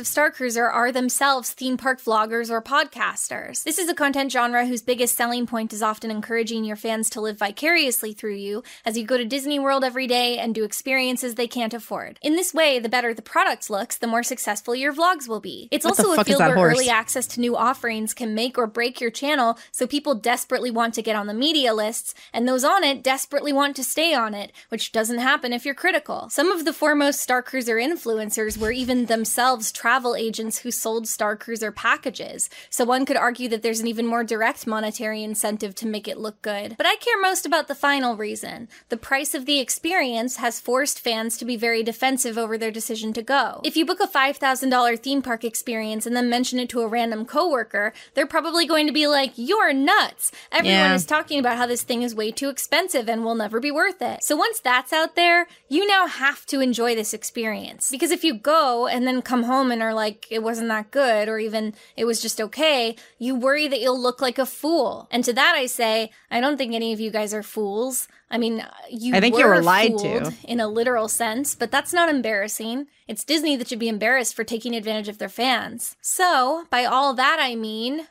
of Star Cruiser are themselves theme park vloggers or podcasters. This is a content genre whose biggest selling point is often encouraging your fans to live vicariously through you as you go to Disney World every day and do experiences they can't afford. In this way, the better the product looks, the more successful your vlogs will be. It's also a field where early access to new offerings can make or break your channel, so people desperately want to get on the media lists, and those on it desperately want to stay on it, which doesn't happen if you're critical. Some of the foremost Star Cruiser influencers were even themselves travel agents who sold Star Cruiser packages, so one could argue that there's an even more direct monetary incentive to make it look good. But I care most about the final reason. The price of the experience has forced fans to be very defensive over their decision to go. If you book a $5,000 theme park experience and then mention it to a random coworker, they're probably going to be like, "You're nuts. Everyone is talking about how this thing is way too expensive and will never be worth it." So once that's out there, you now have to enjoy this experience. Because if you go and then come home and are like, it wasn't that good, or even it was just okay, you worry that you'll look like a fool. And to that I say, I don't think any of you guys are fools. I mean, I think you were lied to in a literal sense, but that's not embarrassing. It's Disney that should be embarrassed for taking advantage of their fans. So, by all that I mean,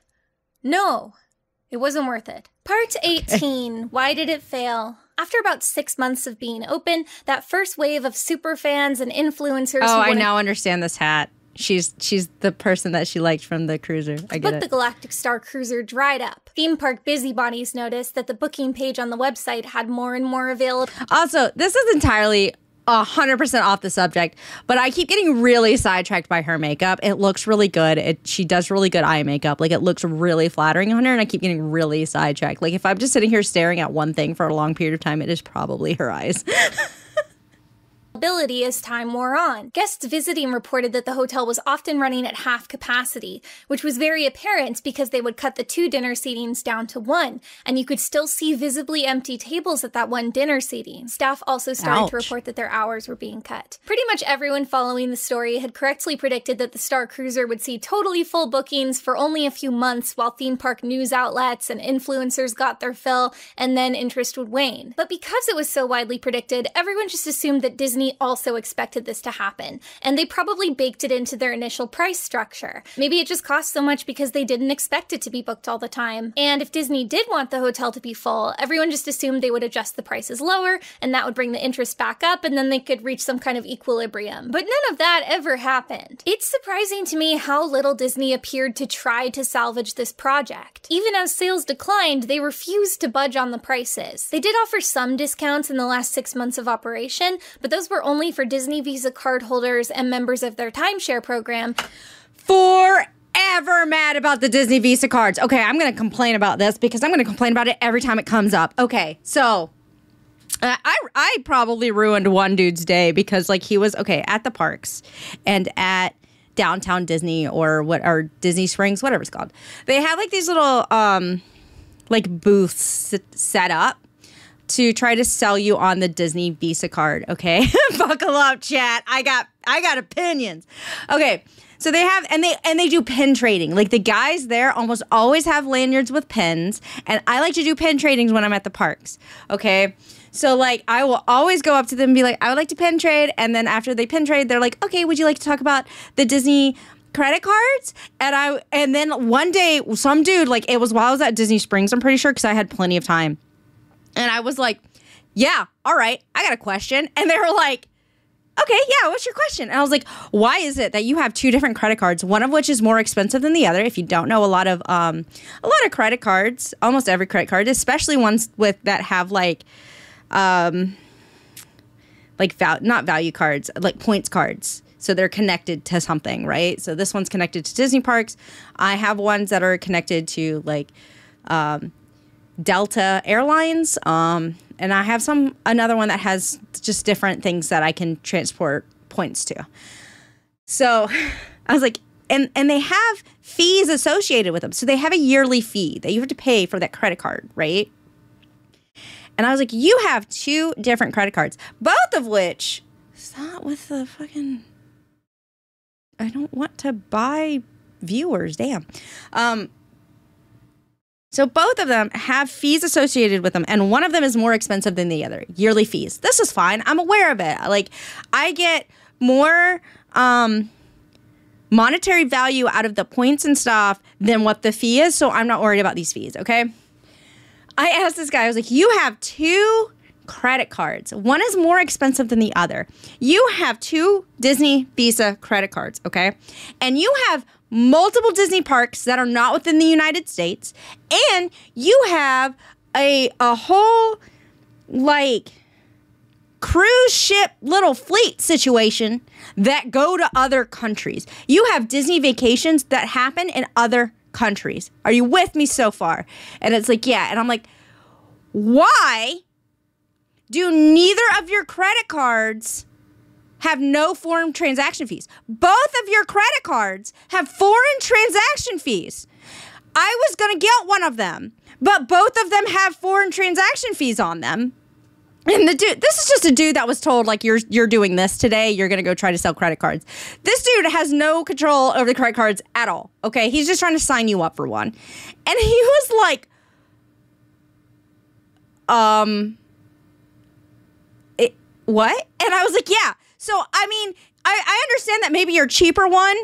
no, it wasn't worth it. Part 18, why did it fail? After about 6 months of being open, that first wave of super fans and influencers I now understand this hat. She's the person that she liked from the cruiser. I get it. The Galactic Star Cruiser dried up. Theme park busybodies noticed that the booking page on the website had more and more available. Also, this is entirely 100% off the subject, but I keep getting really sidetracked by her makeup. It looks really good. She does really good eye makeup. Like, it looks really flattering on her, and I keep getting really sidetracked. Like, if I'm just sitting here staring at one thing for a long period of time, it is probably her eyes. availability as time wore on. Guests visiting reported that the hotel was often running at half capacity, which was very apparent because they would cut the 2 dinner seatings down to 1, and you could still see visibly empty tables at that 1 dinner seating. Staff also started to report that their hours were being cut. Pretty much everyone following the story had correctly predicted that the Star Cruiser would see totally full bookings for only a few months while theme park news outlets and influencers got their fill, and then interest would wane. But because it was so widely predicted, everyone just assumed that Disney also expected this to happen, and they probably baked it into their initial price structure. Maybe it just cost so much because they didn't expect it to be booked all the time. And if Disney did want the hotel to be full, everyone just assumed they would adjust the prices lower, and that would bring the interest back up, and then they could reach some kind of equilibrium. But none of that ever happened. It's surprising to me how little Disney appeared to try to salvage this project. Even as sales declined, they refused to budge on the prices. They did offer some discounts in the last 6 months of operation, but those were only for Disney Visa card holders and members of their timeshare program. Forever mad about the Disney Visa cards. Okay, I'm going to complain about this because I'm going to complain about it every time it comes up. Okay, so I probably ruined one dude's day because like he was at the parks and at Downtown Disney or Disney Springs, whatever it's called. They had like these little like booths set up to try to sell you on the Disney Visa card. Okay, buckle up, chat. I got opinions. Okay. So they have, and they do pin trading. Like the guys there almost always have lanyards with pins, and I like to do pin tradings when I'm at the parks. Okay, so like I will always go up to them and be like, I would like to pin trade, and then after they pin trade, they're like, okay, would you like to talk about the Disney credit cards? And then one day, some dude, like it was while I was at Disney Springs, I'm pretty sure, because I had plenty of time, and I was like, yeah, all right, I got a question, and they were like, okay, yeah, what's your question? And I was like, why is it that you have 2 different credit cards, one of which is more expensive than the other? If you don't know, a lot of credit cards, almost every credit card, especially ones that have like not value cards, like points cards. So they're connected to something, right? So this one's connected to Disney parks. I have ones that are connected to like Delta Airlines, and I have another one that has just different things that I can transport points to. So I was like, and they have fees associated with them. So they have a yearly fee that you have to pay for that credit card, right? And I was like, you have 2 different credit cards, both of which, stop with the fucking, I don't want to buy viewers, damn. So both of them have fees associated with them, and one of them is more expensive than the other. Yearly fees. This is fine. I'm aware of it. Like, I get more monetary value out of the points and stuff than what the fee is, so I'm not worried about these fees, okay? I asked this guy, I was like, you have 2 credit cards. One is more expensive than the other. You have 2 Disney Visa credit cards, okay? And you have multiple Disney parks that are not within the United States, and you have a whole like cruise ship little fleet situation that go to other countries. You have Disney vacations that happen in other countries. Are you with me so far? And it's like, yeah. And I'm like, why do neither of your credit cards have no foreign transaction fees? Both of your credit cards have foreign transaction fees. I was going to get one of them, but both of them have foreign transaction fees on them. And the dude, this is just a dude that was told, like, you're doing this today, you're going to go try to sell credit cards. This dude has no control over the credit cards at all, okay? He's just trying to sign you up for one. And he was like, what? And I was like, yeah. So, I mean, I understand that maybe your cheaper one,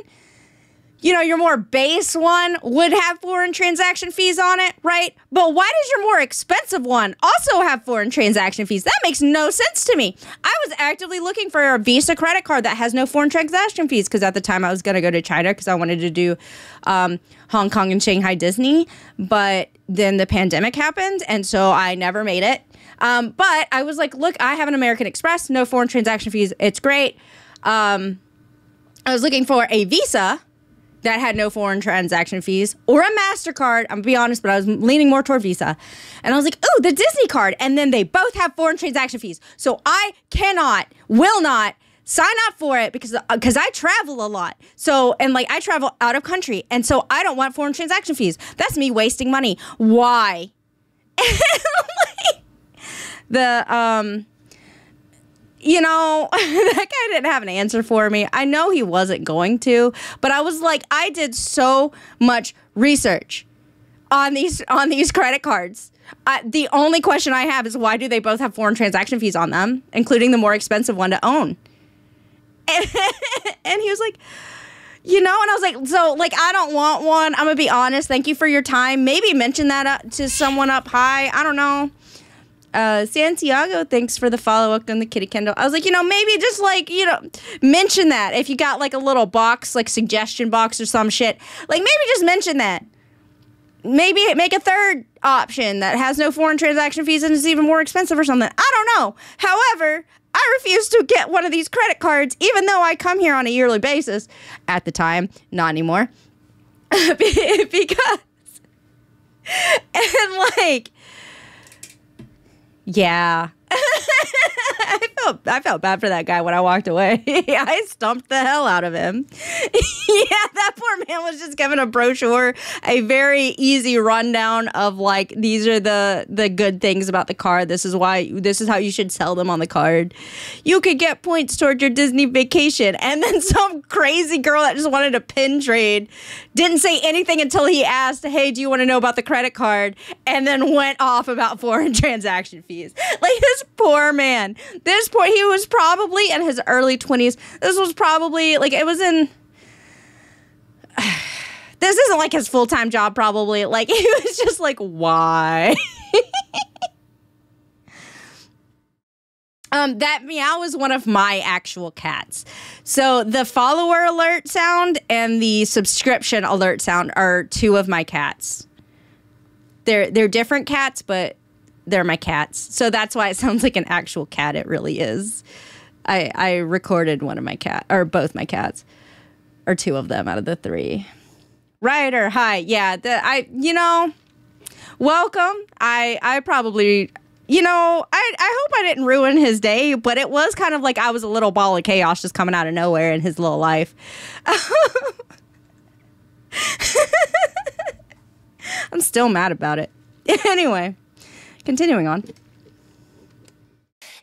you know, your more base one would have foreign transaction fees on it, right? But why does your more expensive one also have foreign transaction fees? That makes no sense to me. I was actively looking for a Visa credit card that has no foreign transaction fees because at the time I was going to go to China because I wanted to do Hong Kong and Shanghai Disney. But then the pandemic happened, and so I never made it. But I was like, look, I have an American Express, no foreign transaction fees. It's great. I was looking for a Visa that had no foreign transaction fees or a MasterCard. I'm gonna be honest, but I was leaning more toward Visa. And I was like, ooh, the Disney card. And then they both have foreign transaction fees. So I will not sign up for it because I travel a lot. So, and like I travel out of country. And so I don't want foreign transaction fees. That's me wasting money. Why? You know, that guy didn't have an answer for me. I know he wasn't going to, but I was like, I did so much research on these credit cards. The only question I have is why do they both have foreign transaction fees on them, including the more expensive one to own? And he was like, you know, and I was like, so like, I don't want one. I'm gonna be honest. Thank you for your time. Maybe mention that to someone up high. I don't know. Santiago, thanks for the follow-up on the Kitty Kendall. I was like, you know, maybe just like, you know, mention that if you got like a little box, like suggestion box or some shit. Like maybe just mention that. Maybe make a third option that has no foreign transaction fees and is even more expensive or something. I don't know. However, I refuse to get one of these credit cards, even though I come here on a yearly basis. At the time, not anymore. Because, and like, yeah. I felt bad for that guy when I walked away. I stumped the hell out of him. Yeah, that poor man was just given a brochure, a very easy rundown of like, these are the good things about the card. This is how you should sell them on the card. You could get points toward your Disney vacation. And then some crazy girl that just wanted a pin trade didn't say anything until he asked, hey, do you want to know about the credit card? And then went off about foreign transaction fees. Like this poor man. He was probably in his early 20s. This was probably like it was in. This isn't like his full-time job, probably. Like he was just like, why? That meow is one of my actual cats. So the follower alert sound and the subscription alert sound are two of my cats. They're different cats, but they're my cats. So that's why it sounds like an actual cat. It really is. I recorded one of my cat or both my cats, or two of them out of the three. Ryder, hi. Yeah, welcome. I probably, I hope I didn't ruin his day, but it was kind of like I was a little ball of chaos just coming out of nowhere in his little life. I'm still mad about it. Anyway. Continuing on.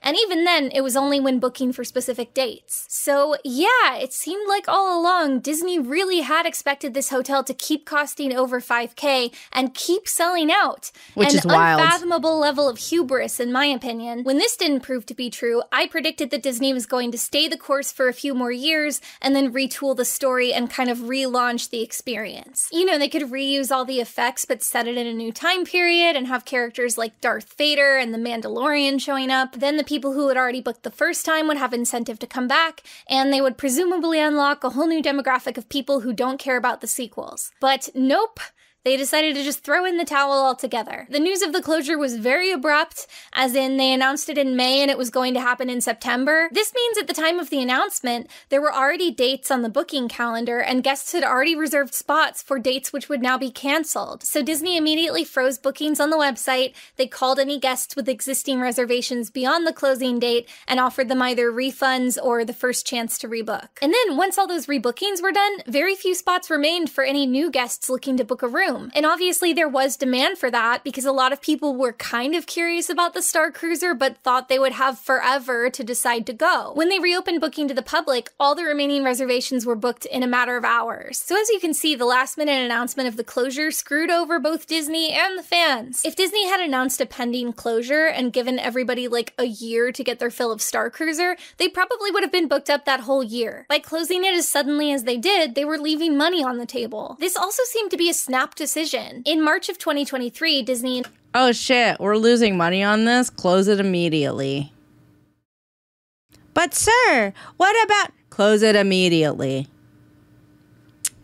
And even then, it was only when booking for specific dates. So yeah, it seemed like all along, Disney really had expected this hotel to keep costing over $5,000 and keep selling out. Which is wild. An unfathomable level of hubris, in my opinion. When this didn't prove to be true, I predicted that Disney was going to stay the course for a few more years and then retool the story and kind of relaunch the experience. You know, they could reuse all the effects but set it in a new time period and have characters like Darth Vader and the Mandalorian showing up. Then the people who had already booked the first time would have incentive to come back, and they would presumably unlock a whole new demographic of people who don't care about the sequels. But nope. They decided to just throw in the towel altogether. The news of the closure was very abrupt, as in they announced it in May and it was going to happen in September. This means at the time of the announcement, there were already dates on the booking calendar and guests had already reserved spots for dates which would now be canceled. So Disney immediately froze bookings on the website. They called any guests with existing reservations beyond the closing date and offered them either refunds or the first chance to rebook. And then once all those rebookings were done, very few spots remained for any new guests looking to book a room. And obviously there was demand for that because a lot of people were kind of curious about the Star Cruiser but thought they would have forever to decide to go. When they reopened booking to the public, all the remaining reservations were booked in a matter of hours. So as you can see, the last-minute announcement of the closure screwed over both Disney and the fans. If Disney had announced a pending closure and given everybody like a year to get their fill of Star Cruiser, they probably would have been booked up that whole year. By closing it as suddenly as they did, they were leaving money on the table. This also seemed to be a snap decision. In March of 2023, Disney... Oh shit, we're losing money on this? Close it immediately. But sir, what about... Close it immediately.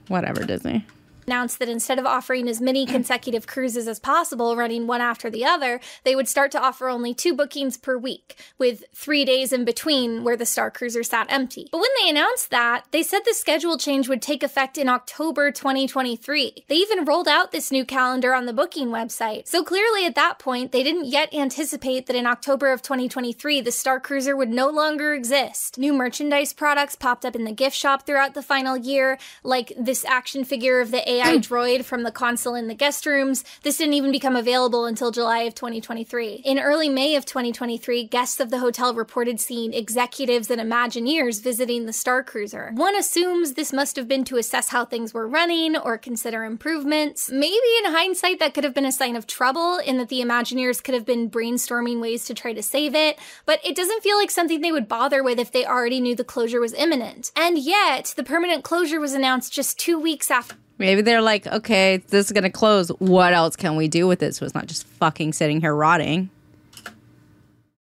Whatever, Disney. announced that instead of offering as many consecutive cruises as possible, running one after the other, they would start to offer only 2 bookings per week, with 3 days in between where the Star Cruiser sat empty. But when they announced that, they said the schedule change would take effect in October 2023. They even rolled out this new calendar on the booking website. So clearly at that point, they didn't yet anticipate that in October of 2023, the Star Cruiser would no longer exist. New merchandise products popped up in the gift shop throughout the final year, like this action figure of the AI droid from the console in the guest rooms. This didn't even become available until July of 2023. In early May of 2023, guests of the hotel reported seeing executives and Imagineers visiting the Star Cruiser. One assumes this must have been to assess how things were running or consider improvements. Maybe in hindsight that could have been a sign of trouble in that the Imagineers could have been brainstorming ways to try to save it, but it doesn't feel like something they would bother with if they already knew the closure was imminent. And yet, the permanent closure was announced just 2 weeks after. Maybe they're like, okay, this is going to close. What else can we do with it so it's not just fucking sitting here rotting?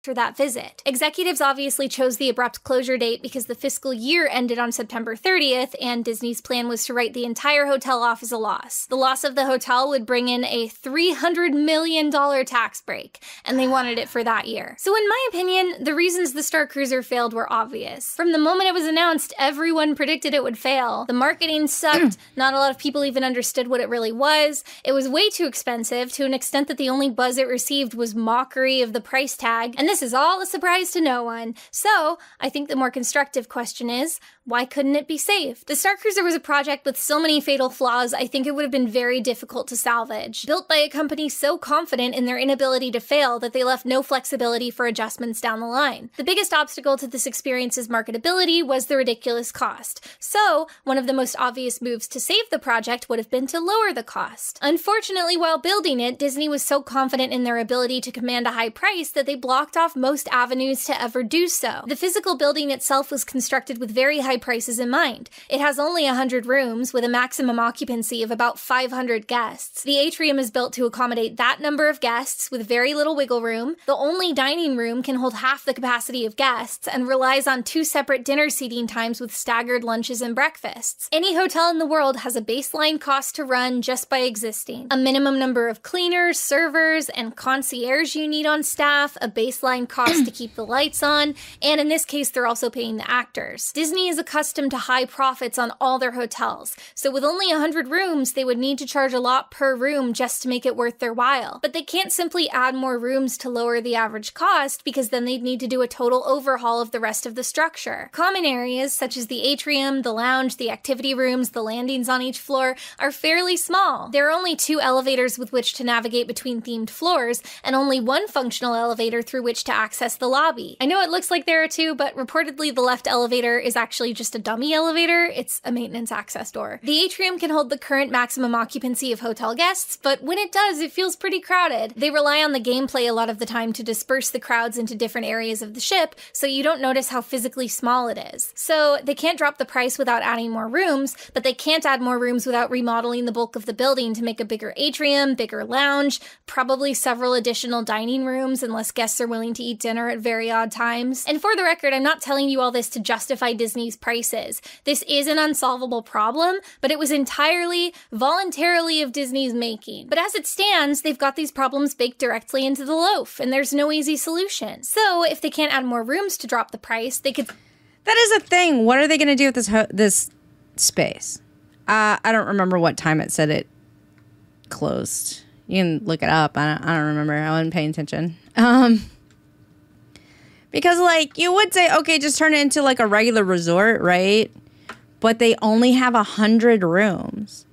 That visit. Executives obviously chose the abrupt closure date because the fiscal year ended on September 30th, and Disney's plan was to write the entire hotel off as a loss. The loss of the hotel would bring in a $300 million tax break, and they wanted it for that year. So in my opinion, the reasons the Star Cruiser failed were obvious. From the moment it was announced, everyone predicted it would fail. The marketing sucked, not a lot of people even understood what it really was. It was way too expensive, to an extent that the only buzz it received was mockery of the price tag, and this is all a surprise to no one. So, I think the more constructive question is, why couldn't it be saved? The Star Cruiser was a project with so many fatal flaws, I think it would have been very difficult to salvage. Built by a company so confident in their inability to fail that they left no flexibility for adjustments down the line. The biggest obstacle to this experience's marketability was the ridiculous cost. So, one of the most obvious moves to save the project would have been to lower the cost. Unfortunately, while building it, Disney was so confident in their ability to command a high price that they blocked off most avenues to ever do so. The physical building itself was constructed with very high prices in mind. It has only 100 rooms with a maximum occupancy of about 500 guests. The atrium is built to accommodate that number of guests with very little wiggle room. The only dining room can hold half the capacity of guests and relies on 2 separate dinner seating times with staggered lunches and breakfasts. Any hotel in the world has a baseline cost to run just by existing. A minimum number of cleaners, servers, and concierge you need on staff, a baseline cost to keep the lights on, and in this case, they're also paying the actors. Disney is accustomed to high profits on all their hotels, so with only 100 rooms, they would need to charge a lot per room just to make it worth their while. But they can't simply add more rooms to lower the average cost, because then they'd need to do a total overhaul of the rest of the structure. Common areas, such as the atrium, the lounge, the activity rooms, the landings on each floor, are fairly small. There are only 2 elevators with which to navigate between themed floors, and only 1 functional elevator through which to access the lobby. I know it looks like there are 2, but reportedly the left elevator is actually just a dummy elevator. It's a maintenance access door. The atrium can hold the current maximum occupancy of hotel guests, but when it does, it feels pretty crowded. They rely on the gameplay a lot of the time to disperse the crowds into different areas of the ship, so you don't notice how physically small it is. So they can't drop the price without adding more rooms, but they can't add more rooms without remodeling the bulk of the building to make a bigger atrium, bigger lounge, probably several additional dining rooms unless guests are willing to eat dinner at very odd times. And for the record, I'm not telling you all this to justify Disney's prices. This is an unsolvable problem, but it was entirely, voluntarily of Disney's making. But as it stands, they've got these problems baked directly into the loaf, and there's no easy solution. So if they can't add more rooms to drop the price, they could... That is a thing. What are they going to do with this space? I don't remember what time it said it closed. You can look it up. I don't remember. I wasn't paying attention. Because, like, you would say, okay, just turn it into, like, a regular resort, right? But they only have 100 rooms.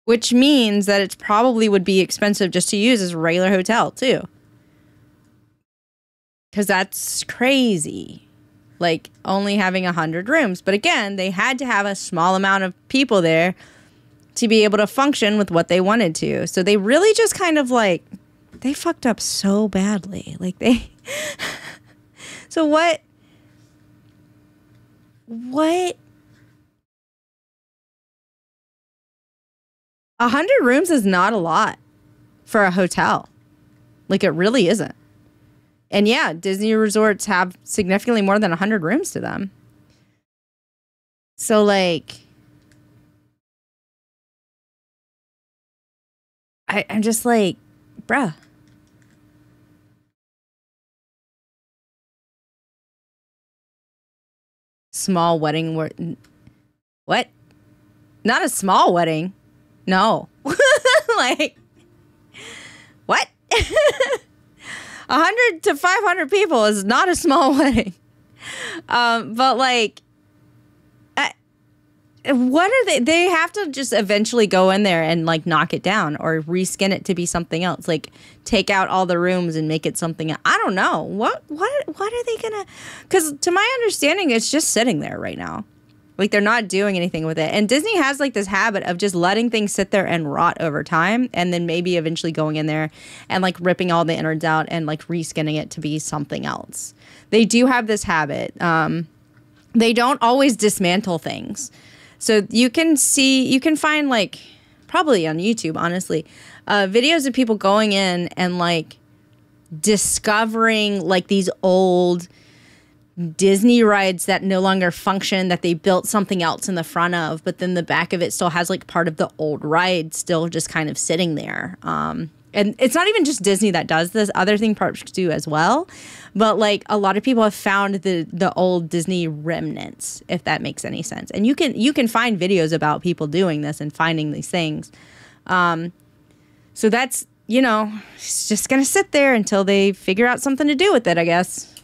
Which means that it probably would be expensive just to use as a regular hotel, too. Because that's crazy. Like, only having 100 rooms. But again, they had to have a small amount of people there to be able to function with what they wanted to. So they really just kind of, like... They fucked up so badly. Like, they... So what... 100 rooms is not a lot for a hotel. Like, it really isn't. And yeah, Disney resorts have significantly more than 100 rooms to them. So, like... I'm just like, bruh. Small wedding. What? Not a small wedding. No. Like, what? 100 to 500 people is not a small wedding. But like, what are they? They have to just eventually go in there and like knock it down or reskin it to be something else. Like take out all the rooms and make it something else. I don't know. What are they gonna? Because to my understanding, it's just sitting there right now. Like they're not doing anything with it. And Disney has like this habit of just letting things sit there and rot over time, and then maybe eventually going in there and like ripping all the innards out and like reskinning it to be something else. They do have this habit. They don't always dismantle things. So you can find like, probably on YouTube, honestly, videos of people going in and like discovering like these old Disney rides that no longer function, that they built something else in the front of, but then the back of it still has like part of the old ride still just kind of sitting there. And it's not even just Disney that does this. Other theme parks do as well. But like a lot of people have found the old Disney remnants, if that makes any sense. And you can find videos about people doing this and finding these things. So that's, it's just going to sit there until they figure out something to do with it, I guess.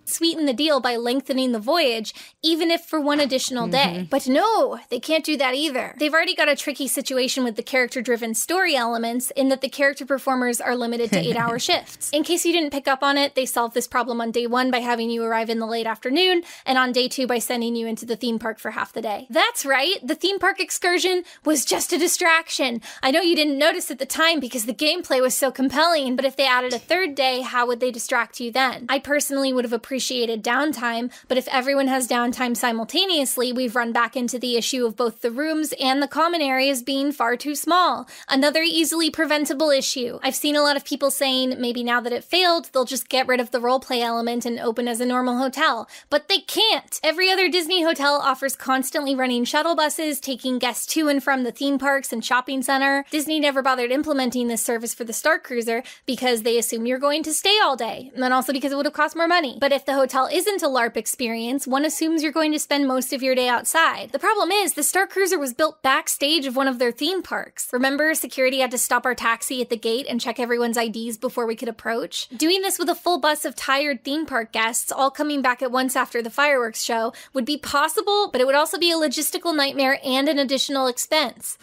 Sweeten the deal by lengthening the voyage, even if for one additional day. But no, they can't do that either. They've already got a tricky situation with the character-driven story elements in that the character performers are limited to 8-hour shifts. In case you didn't pick up on it, they solved this problem on day 1 by having you arrive in the late afternoon, and on day 2 by sending you into the theme park for half the day. That's right, the theme park excursion was just a distraction. I know you didn't notice at the time because the gameplay was so compelling, but if they added a 3rd day, how would they distract you then? I personally would have appreciated downtime, but if everyone has downtime simultaneously, we've run back into the issue of both the rooms and the common areas being far too small. Another easily preventable issue. I've seen a lot of people saying maybe now that it failed, they'll just get rid of the roleplay element and open as a normal hotel. But they can't! Every other Disney hotel offers constantly running shuttle buses, taking guests to and from the theme parks and shopping center. Disney never bothered implementing this service for the Star Cruiser because they assume you're going to stay all day, and also because it would have cost more money. But if the hotel isn't a LARP experience, one assumes you're going to spend most of your day outside. The problem is, the Star Cruiser was built backstage of one of their theme parks. Remember, security had to stop our taxi at the gate and check everyone's IDs before we could approach? Doing this with a full bus of tired theme park guests, all coming back at once after the fireworks show, would be possible, but it would also be a logistical nightmare and an additional expense.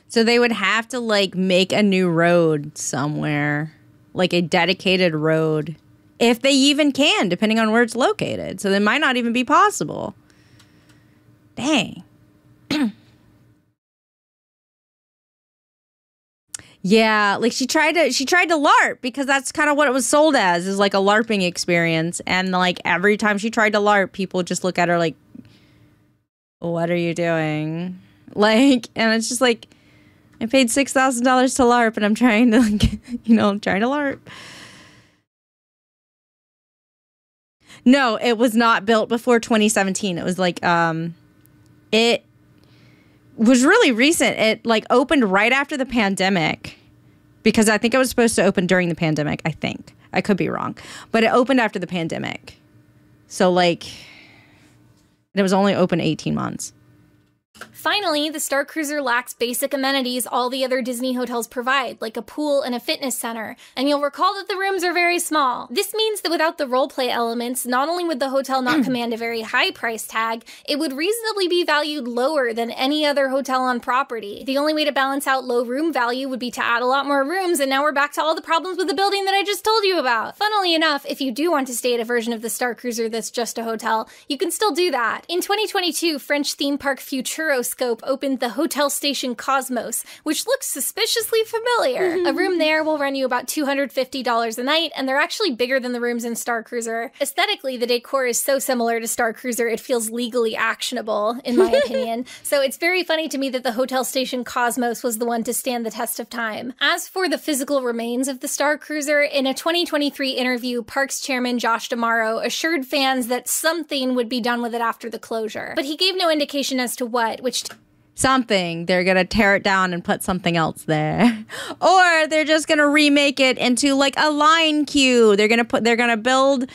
So they would have to like make a new road somewhere, like a dedicated road. If they even can, depending on where it's located. So it might not even be possible. Dang. Yeah, like she tried to LARP because that's kind of what it was sold as, is like a LARPing experience. And like every time she tried to LARP, people just look at her like, what are you doing? Like, and it's just like, I paid $6,000 to LARP and I'm trying to like, trying to LARP. No, it was not built before 2017. It was like, it was really recent. It like opened right after the pandemic because I think it was supposed to open during the pandemic. I think. I could be wrong, but it opened after the pandemic. So like, it was only open 18 months. Finally, the Star Cruiser lacks basic amenities all the other Disney hotels provide, like a pool and a fitness center, and you'll recall that the rooms are very small. This means that without the roleplay elements, not only would the hotel not command a very high price tag, it would reasonably be valued lower than any other hotel on property. The only way to balance out low room value would be to add a lot more rooms, and now we're back to all the problems with the building that I just told you about. Funnily enough, if you do want to stay at a version of the Star Cruiser that's just a hotel, you can still do that. In 2022, French theme park Futuroscope opened the Hotel Station Cosmos, which looks suspiciously familiar. A room there will run you about $250 a night, and they're actually bigger than the rooms in Star Cruiser. Aesthetically, the decor is so similar to Star Cruiser, it feels legally actionable, in my opinion. So it's very funny to me that the Hotel Station Cosmos was the one to stand the test of time. As for the physical remains of the Star Cruiser, in a 2023 interview, Parks Chairman Josh D'Amaro assured fans that something would be done with it after the closure. But he gave no indication as to what, which something. They're going to tear it down and put something else there. Or they're just going to remake it into like a line queue. They're going to build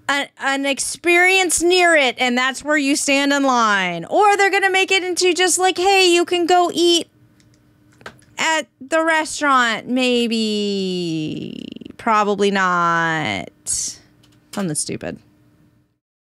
an experience near it, and that's where you stand in line. Or they're going to make it into just like, hey, you can go eat at the restaurant, maybe. Probably not. Something stupid.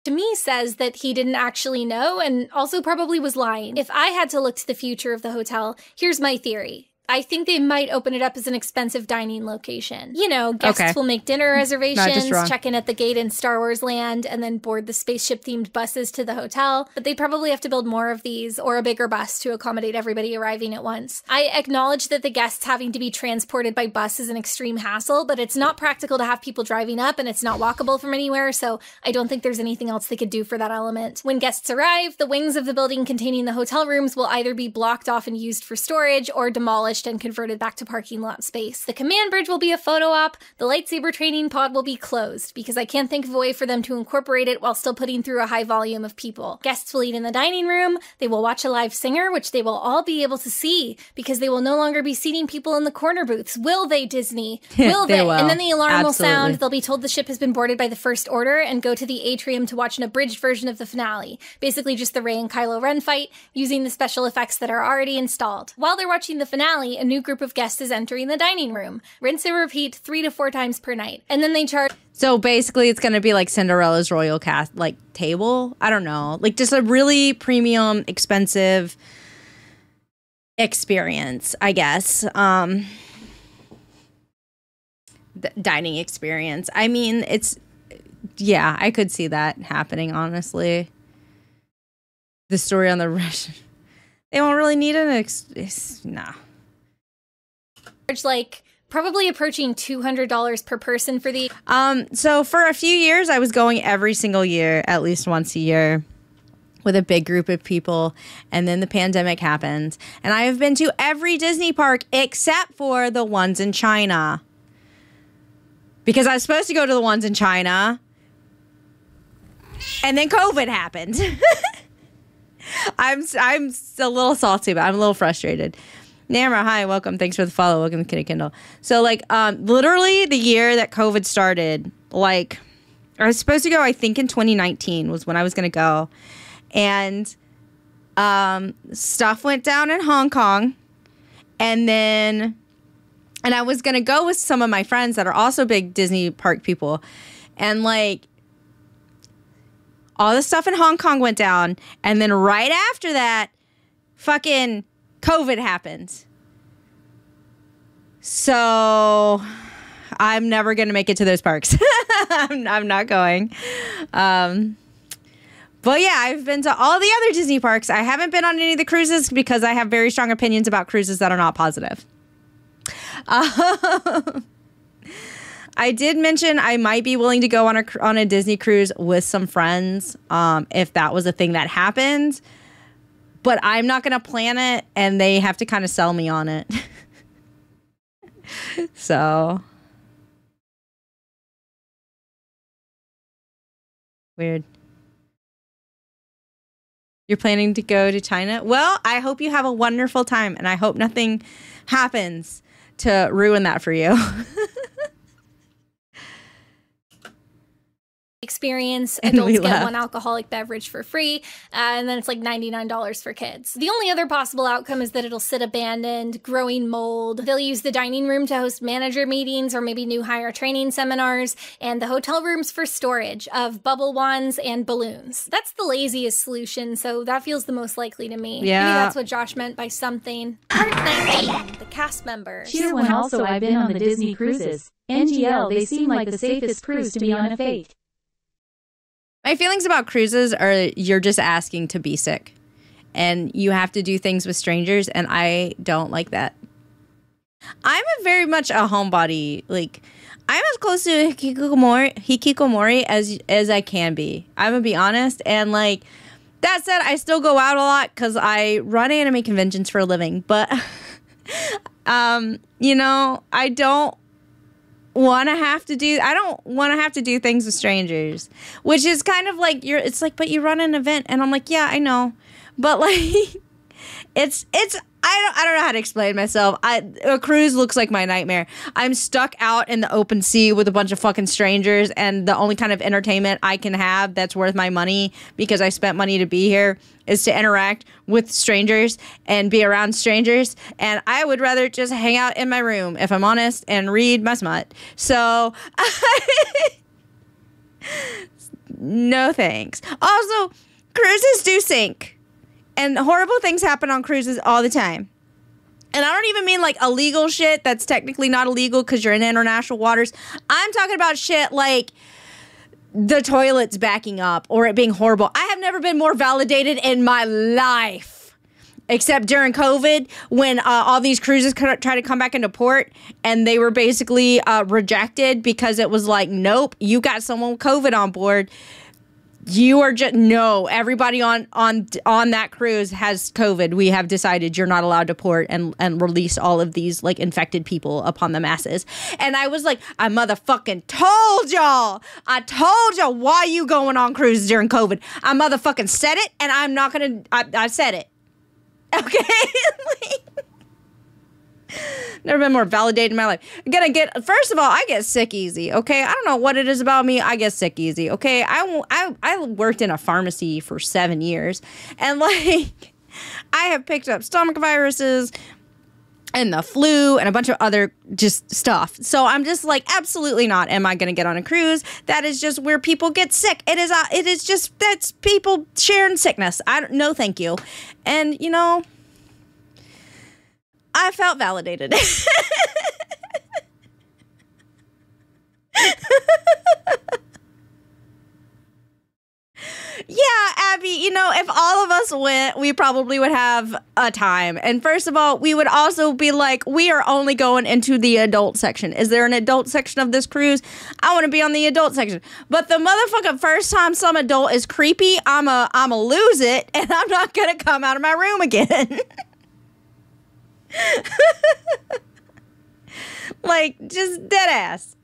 To me says that he didn't actually know and also probably was lying. If I had to look to the future of the hotel, here's my theory. I think they might open it up as an expensive dining location. You know, guests will make dinner reservations, check in at the gate in Star Wars Land, and then board the spaceship-themed buses to the hotel. But they'd probably have to build more of these or a bigger bus to accommodate everybody arriving at once. I acknowledge that the guests having to be transported by bus is an extreme hassle, but it's not practical to have people driving up, and it's not walkable from anywhere, so I don't think there's anything else they could do for that element. When guests arrive, the wings of the building containing the hotel rooms will either be blocked off and used for storage or demolished and converted back to parking lot space. The command bridge will be a photo op. The lightsaber training pod will be closed because I can't think of a way for them to incorporate it while still putting through a high volume of people. Guests will eat in the dining room. They will watch a live singer, which they will all be able to see because they will no longer be seating people in the corner booths. Will they, Disney? Will they? And then the alarm will sound. They'll be told the ship has been boarded by the First Order and go to the atrium to watch an abridged version of the finale. Basically just the Rey and Kylo Ren fight using the special effects that are already installed. While they're watching the finale, a new group of guests is entering the dining room. Rinse and repeat 3 to 4 times per night. And then they charge. So basically it's going to be like Cinderella's royal cast, like table. I don't know. Like just a really premium, expensive experience, I guess. Dining experience. I mean, yeah, I could see that happening, honestly. The story on the Russian. They won't really need nah. Like probably approaching $200 per person for the so for a few years I was going every single year, at least once a year, with a big group of people, and then the pandemic happened, and I have been to every Disney park except for the ones in China, because I was supposed to go to the ones in China, and then COVID happened. I'm a little salty, but I'm a little frustrated. Namra, hi, welcome. Thanks for the follow. Welcome to Kitty Kindle. So, like, literally the year that COVID started, like, I was supposed to go, I think in 2019 was when I was going to go. And stuff went down in Hong Kong. And I was going to go with some of my friends that are also big Disney park people. And, like, all the stuff in Hong Kong went down. And then right after that, fucking COVID happened. So I'm never going to make it to those parks. I'm not going. But yeah, I've been to all the other Disney parks. I haven't been on any of the cruises because I have very strong opinions about cruises that are not positive. I did mention I might be willing to go on a Disney cruise with some friends if that was a thing that happened. But I'm not going to plan it, and they have to kind of sell me on it. So. Weird. You're planning to go to China? Well, I hope you have a wonderful time, and I hope nothing happens to ruin that for you. Experience. Adults get one alcoholic beverage for free, and then it's like $99 for kids. The only other possible outcome is that it'll sit abandoned, growing mold. They'll use the dining room to host manager meetings or maybe new hire training seminars, and the hotel rooms for storage of bubble wands and balloons. That's the laziest solution, so that feels the most likely to me. Yeah. Maybe that's what Josh meant by something. Part 19, the cast member. Cheer one. Also, I've been on the Disney cruises. NGL, they seem like the safest cruise to be on a fate. My feelings about cruises are you're just asking to be sick. And you have to do things with strangers, and I don't like that. I'm very much a homebody. Like, I'm as close to hikikomori as I can be. I'm going to be honest. And, like, that said, I still go out a lot because I run anime conventions for a living. But, you know, I don't want to have to do things with strangers, which is kind of like but you run an event, and I'm like, yeah, I know, but like I don't know how to explain myself. A cruise looks like my nightmare. I'm stuck out in the open sea with a bunch of fucking strangers, and the only kind of entertainment I can have that's worth my money because I spent money to be here is to interact with strangers and be around strangers. And I would rather just hang out in my room, if I'm honest, and read my smut. So, no thanks. Also, cruises do sink. And horrible things happen on cruises all the time. And I don't even mean like illegal shit that's technically not illegal because you're in international waters. I'm talking about shit like the toilets backing up or it being horrible. I have never been more validated in my life. Except during COVID when all these cruises tried to come back into port and they were basically rejected because it was like, nope, you got someone with COVID on board. You are just, no, everybody on that cruise has COVID. We have decided you're not allowed to port and release all of these like infected people upon the masses. And I was like, I motherfucking told y'all. I told y'all why you going on cruises during COVID. I motherfucking said it and I'm not going to, I said it. Okay? Never been more validated in my life. First of all, I get sick easy, okay? I don't know what it is about me. I get sick easy, okay? I worked in a pharmacy for 7 years, and like, I have picked up stomach viruses and the flu and a bunch of other just stuff. So I'm just like, absolutely not am I going to get on a cruise. That is just where people get sick. It is just, that's people sharing sickness. No, thank you. And, you know, I felt validated. Yeah, Abby, you know, if all of us went, we probably would have a time. And first of all, we would also be like, we are only going into the adult section. Is there an adult section of this cruise? I want to be on the adult section. But the motherfucking first time some adult is creepy, I'ma lose it, and I'm not going to come out of my room again. Like, just dead ass.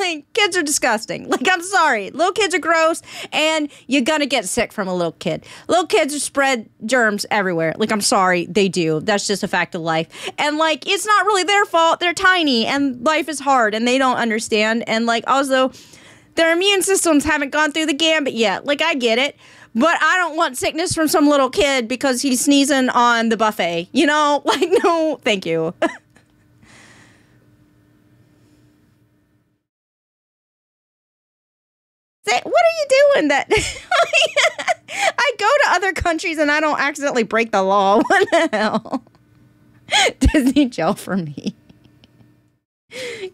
Like, kids are disgusting. Like, I'm sorry. Little kids are gross, and you're gonna get sick from a little kid. Little kids spread germs everywhere. Like, I'm sorry. They do. That's just a fact of life. And, like, it's not really their fault. They're tiny, and life is hard, and they don't understand. And, like, also, their immune systems haven't gone through the gambit yet. Like, I get it. But I don't want sickness from some little kid because he's sneezing on the buffet. You know? Like, no, thank you. What are you doing that? I go to other countries and I don't accidentally break the law. What the hell? Disney jail for me.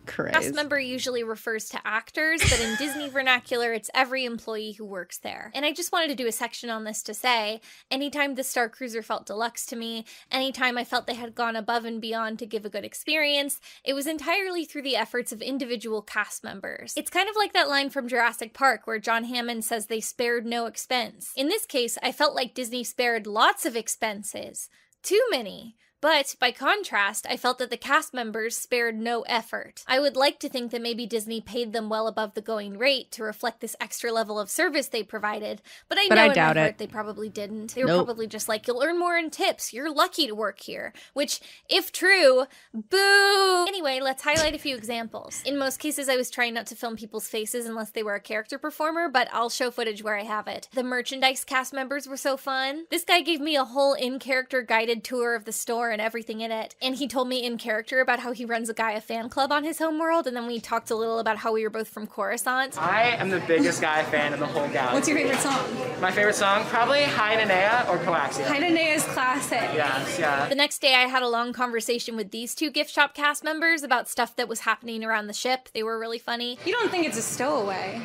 Crazy. Cast member usually refers to actors, but in Disney vernacular, it's every employee who works there. And I just wanted to do a section on this to say, anytime the Star Cruiser felt deluxe to me, anytime I felt they had gone above and beyond to give a good experience, it was entirely through the efforts of individual cast members. It's kind of like that line from Jurassic Park where John Hammond says they spared no expense. In this case, I felt like Disney spared lots of expenses. Too many. But, by contrast, I felt that the cast members spared no effort. I would like to think that maybe Disney paid them well above the going rate to reflect this extra level of service they provided, but I know in my heart they probably didn't. They were probably just like, you'll earn more in tips, you're lucky to work here. Which, if true, boo! Anyway, let's highlight a few examples. In most cases, I was trying not to film people's faces unless they were a character performer, but I'll show footage where I have it. The merchandise cast members were so fun. This guy gave me a whole in-character guided tour of the store and everything in it. And he told me in character about how he runs a Gaia fan club on his homeworld, and then we talked a little about how we were both from Coruscant. I am the biggest Gaia fan in the whole galaxy. What's your favorite song? My favorite song? Probably Hydinea or Coaxia. Hydinea is classic. Yes, yeah. The next day I had a long conversation with these two gift shop cast members about stuff that was happening around the ship. They were really funny. You don't think it's a stowaway?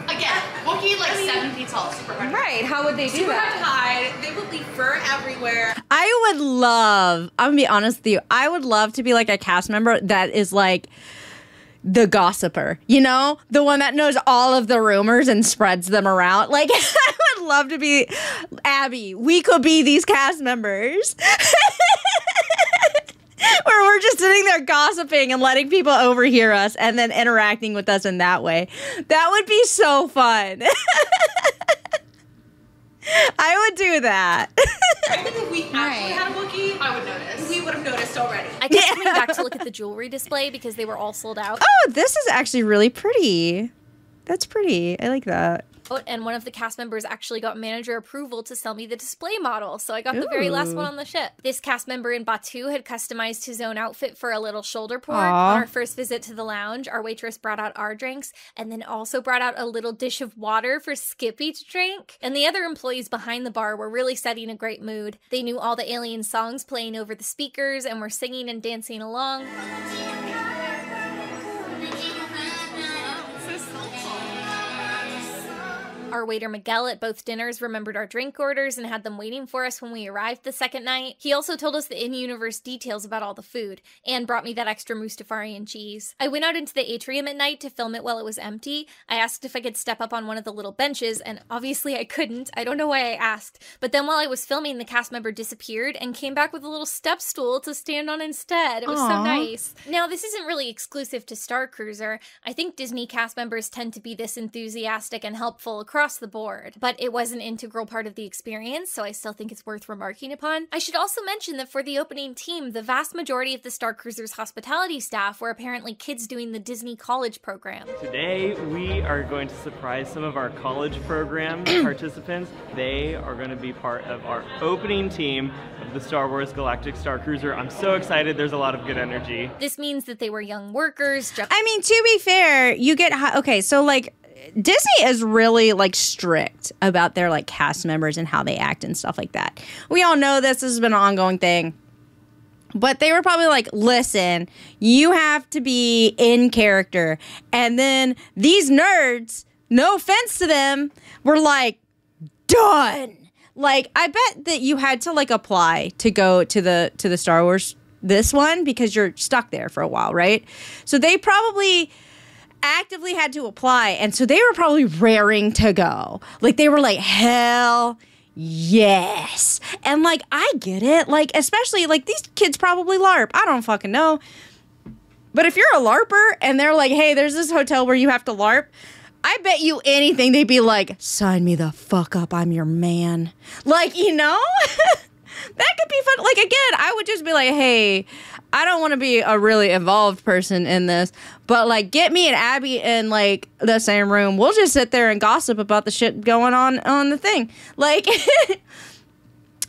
Again, Wookiee like 7 feet tall, super hard. Right, how would they do super that? Super hard to hide. They would leave fur everywhere. I would love, I'm gonna be honest with you, I would love to be like a cast member that is like the gossiper, you know? The one that knows all of the rumors and spreads them around. Like, I would love to be Abby. We could be these cast members. Where we're just sitting there gossiping and letting people overhear us and then interacting with us in that way. That would be so fun. I would do that. I think if we actually had a Wookiee, I would notice. We would have noticed already. I kept coming back to look at the jewelry display because they were all sold out. Oh, this is actually really pretty. That's pretty. I like that. Oh, and one of the cast members actually got manager approval to sell me the display model, so I got the very last one on the ship. This cast member in Batu had customized his own outfit for a little shoulder port. Aww. On our first visit to the lounge, our waitress brought out our drinks and then also brought out a little dish of water for Skippy to drink. And the other employees behind the bar were really setting a great mood. They knew all the Alien songs playing over the speakers and were singing and dancing along. Our waiter Miguel at both dinners remembered our drink orders and had them waiting for us when we arrived the second night. He also told us the in-universe details about all the food and brought me that extra Mustafarian cheese. I went out into the atrium at night to film it while it was empty. I asked if I could step up on one of the little benches, and obviously I couldn't. I don't know why I asked. But then while I was filming, the cast member disappeared and came back with a little step stool to stand on instead. It was so nice. Now, this isn't really exclusive to Star Cruiser. I think Disney cast members tend to be this enthusiastic and helpful across the board, but it was an integral part of the experience, so I still think it's worth remarking upon. I should also mention that for the opening team, the vast majority of the Star Cruiser's hospitality staff were apparently kids doing the Disney college program. Today, we are going to surprise some of our college program participants. They are going to be part of our opening team of the Star Wars Galactic Star Cruiser. I'm so excited. There's a lot of good energy. This means that they were young workers. I mean, to be fair, you get okay, so like Disney is really like strict about their like cast members and how they act and stuff like that. We all know this has been an ongoing thing. But they were probably like, listen, you have to be in character. And then these nerds, no offense to them, were like, done. Like, I bet that you had to like apply to go to the Star Wars this one because you're stuck there for a while, right? So they probably actively had to apply, and so they were probably raring to go. Like, they were like, hell yes. And like, I get it. Like, especially like these kids probably LARP. I don't fucking know. But if you're a LARPer and they're like, hey, there's this hotel where you have to LARP, I bet you anything they'd be like, sign me the fuck up, I'm your man. Like, you know? That could be fun. Like, again, I would just be like, hey, I don't want to be a really involved person in this, but like, get me and Abby in like the same room. We'll just sit there and gossip about the shit going on the thing. Like,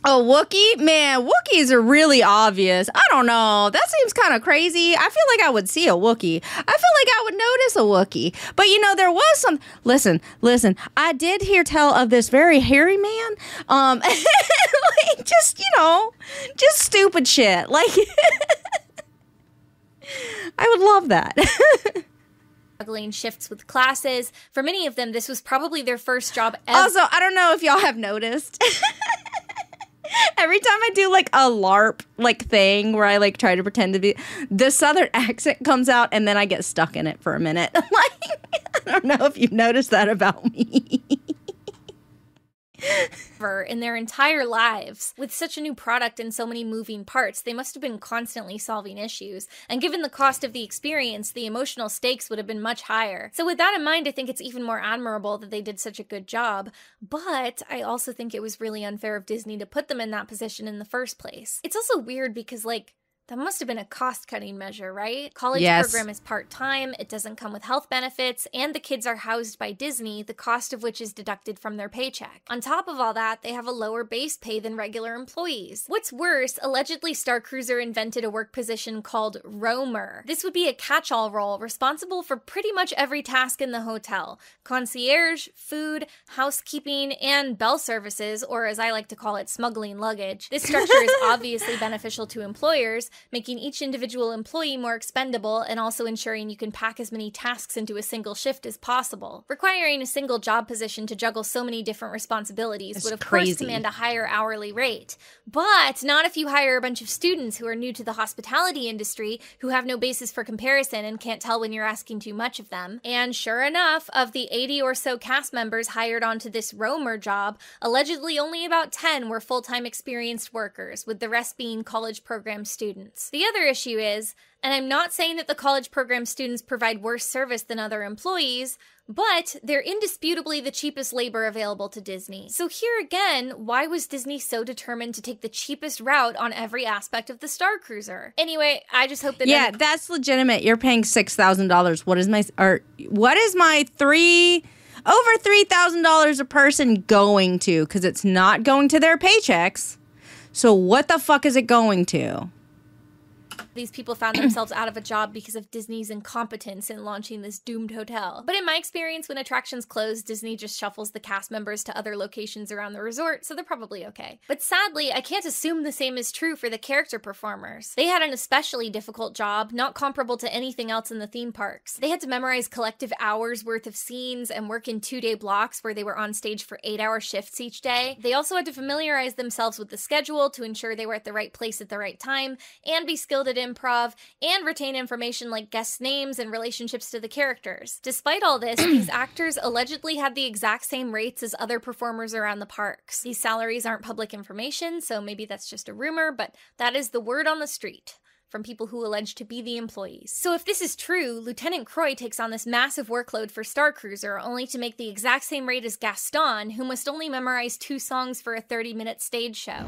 a Wookiee? Man, Wookiees are really obvious. I don't know. That seems kind of crazy. I feel like I would see a Wookiee. I feel like I would notice a Wookiee. But, you know, there was some... Listen. I did hear tell of this very hairy man. Like, just, you know, just stupid shit. Like, I would love that. Juggling shifts with classes. For many of them, this was probably their first job ever. Also, I don't know if y'all have noticed... Every time I do like a LARP like thing where I like try to pretend to be, the Southern accent comes out and then I get stuck in it for a minute. Like, I don't know if you've noticed that about me. In their entire lives. With such a new product and so many moving parts, they must have been constantly solving issues. And given the cost of the experience, the emotional stakes would have been much higher. So with that in mind, I think it's even more admirable that they did such a good job. But I also think it was really unfair of Disney to put them in that position in the first place. It's also weird because, like, that must have been a cost-cutting measure, right? College program is part-time, it doesn't come with health benefits, and the kids are housed by Disney, the cost of which is deducted from their paycheck. On top of all that, they have a lower base pay than regular employees. What's worse, allegedly Star Cruiser invented a work position called roamer. This would be a catch-all role responsible for pretty much every task in the hotel. Concierge, food, housekeeping, and bell services, or as I like to call it, smuggling luggage. This structure is obviously beneficial to employers, making each individual employee more expendable and also ensuring you can pack as many tasks into a single shift as possible. Requiring a single job position to juggle so many different responsibilities would of course command a higher hourly rate. But not if you hire a bunch of students who are new to the hospitality industry, who have no basis for comparison and can't tell when you're asking too much of them. And sure enough, of the 80 or so cast members hired onto this roamer job, allegedly only about 10 were full-time experienced workers, with the rest being college program students. students. The other issue is, and I'm not saying that the college program students provide worse service than other employees, but they're indisputably the cheapest labor available to Disney. So here again, why was Disney so determined to take the cheapest route on every aspect of the Star Cruiser? Anyway, I just hope that... Yeah, that's legitimate. You're paying $6,000. What is my over $3,000 a person going to? Because it's not going to their paychecks. So what the fuck is it going to? These people found themselves out of a job because of Disney's incompetence in launching this doomed hotel. But in my experience, when attractions close, Disney just shuffles the cast members to other locations around the resort, so they're probably okay. But sadly, I can't assume the same is true for the character performers. They had an especially difficult job, not comparable to anything else in the theme parks. They had to memorize collective hours worth of scenes and work in 2-day blocks where they were on stage for 8-hour shifts each day. They also had to familiarize themselves with the schedule to ensure they were at the right place at the right time, and be skilled at improv, and retain information like guest names and relationships to the characters. Despite all this, these actors allegedly had the exact same rates as other performers around the parks. These salaries aren't public information, so maybe that's just a rumor, but that is the word on the street from people who allege to be the employees. So if this is true, Lieutenant Croy takes on this massive workload for Star Cruiser only to make the exact same rate as Gaston, who must only memorize 2 songs for a 30-minute stage show.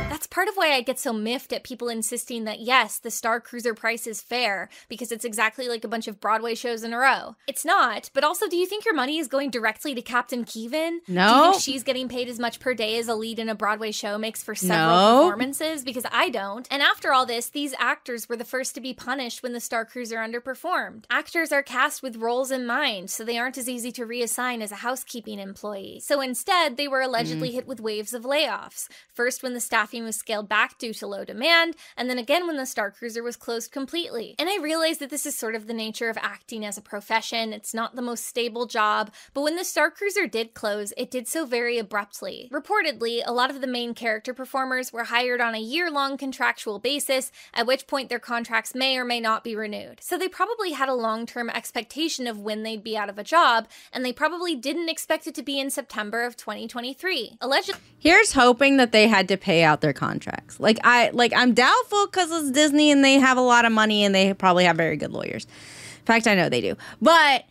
That's part of why I get so miffed at people insisting that yes, the Star Cruiser price is fair because it's exactly like a bunch of Broadway shows in a row. It's not, but also do you think your money is going directly to Captain Kevin? No. Do you think she's getting paid as much per day as a lead in a Broadway show makes for several performances? Because I don't. And after all this, these actors were the first to be punished when the Star Cruiser underperformed. Actors are cast with roles in mind, so they aren't as easy to reassign as a housekeeping employee. So instead, they were allegedly hit with waves of layoffs. First when the staffing was scaled back due to low demand, and then again when the Star Cruiser was closed completely. And I realize that this is sort of the nature of acting as a profession. It's not the most stable job, but when the Star Cruiser did close, it did so very abruptly. Reportedly, a lot of the main character performers were hired on a year-long contractual basis, at which point their contracts may or may not be renewed. So they probably had a long-term expectation of when they'd be out of a job, and they probably didn't expect it to be in September of 2023. Allegedly. Here's hoping that they had to pay out their contracts. I'm doubtful because it's Disney and they have a lot of money and they probably have very good lawyers. In fact, I know they do. But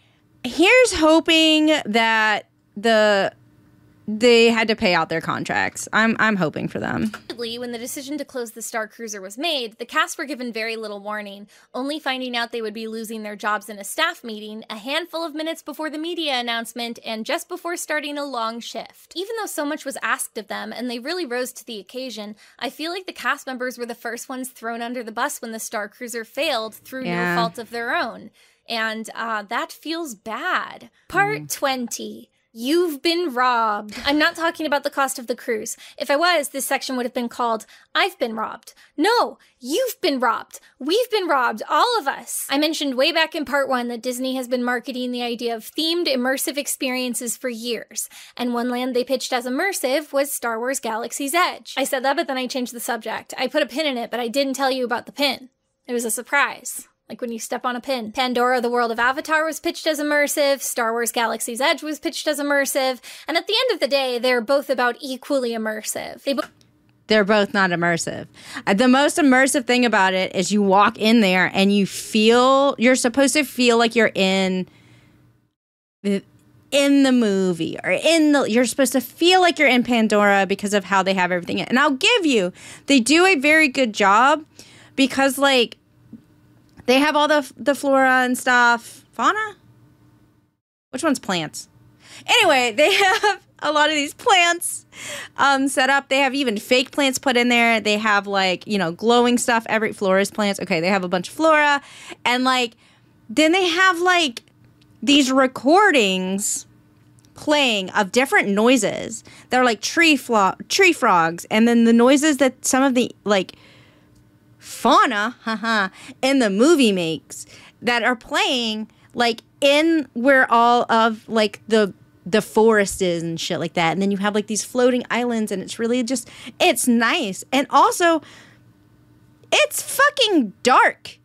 here's hoping that they had to pay out their contracts. I'm hoping for them. When the decision to close the Star Cruiser was made, the cast were given very little warning, only finding out they would be losing their jobs in a staff meeting a handful of minutes before the media announcement and just before starting a long shift. Even though so much was asked of them and they really rose to the occasion, I feel like the cast members were the first ones thrown under the bus when the Star Cruiser failed through no fault of their own. And that feels bad. Part 20. You've been robbed. I'm not talking about the cost of the cruise. If I was, this section would have been called, I've been robbed. No, you've been robbed. We've been robbed, all of us. I mentioned way back in part 1 that Disney has been marketing the idea of themed immersive experiences for years. And one land they pitched as immersive was Star Wars Galaxy's Edge. I said that, but then I changed the subject. I put a pin in it, but I didn't tell you about the pin. It was a surprise. Like when you step on a pin. Pandora, the World of Avatar was pitched as immersive, Star Wars Galaxy's Edge was pitched as immersive, and at the end of the day, they're both about equally immersive. They're both not immersive. The most immersive thing about it is you walk in there and you're supposed to feel like you're in the movie or you're supposed to feel like you're in Pandora because of how they have everything. And I'll give you, they do a very good job because they have all the flora and stuff. Fauna? Which one's plants? Anyway, they have a lot of these plants set up. They have even fake plants put in there. They have glowing stuff. Every florist plants. Okay, they have a bunch of flora. And then they have these recordings playing of different noises that are like tree frogs. And then the noises that some of the fauna in the movie makes that are playing in where all of the forest is and shit like that. And then you have these floating islands and it's really it's nice. And also it's fucking dark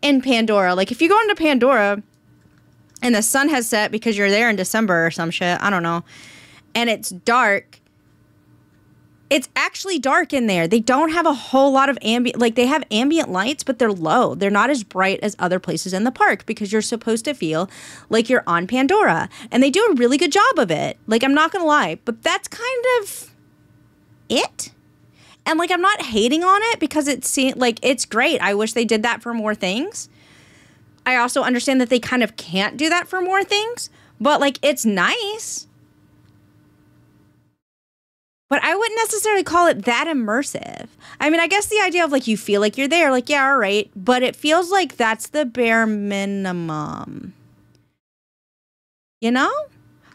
in Pandora. If you go into Pandora and the sun has set because you're there in December or some shit, I don't know. and it's dark, it's actually dark in there. They don't have a whole lot of ambient, like they have ambient lights, but they're low. They're not as bright as other places in the park because you're supposed to feel like you're on Pandora. And they do a really good job of it. Like, I'm not going to lie, but that's kind of it. And like, I'm not hating on it because it's great. I wish they did that for more things. I also understand that they kind of can't do that for more things, but like, it's nice. But I wouldn't necessarily call it that immersive. I mean, I guess the idea of like you feel like you're there, like, yeah, all right. But it feels like that's the bare minimum. You know?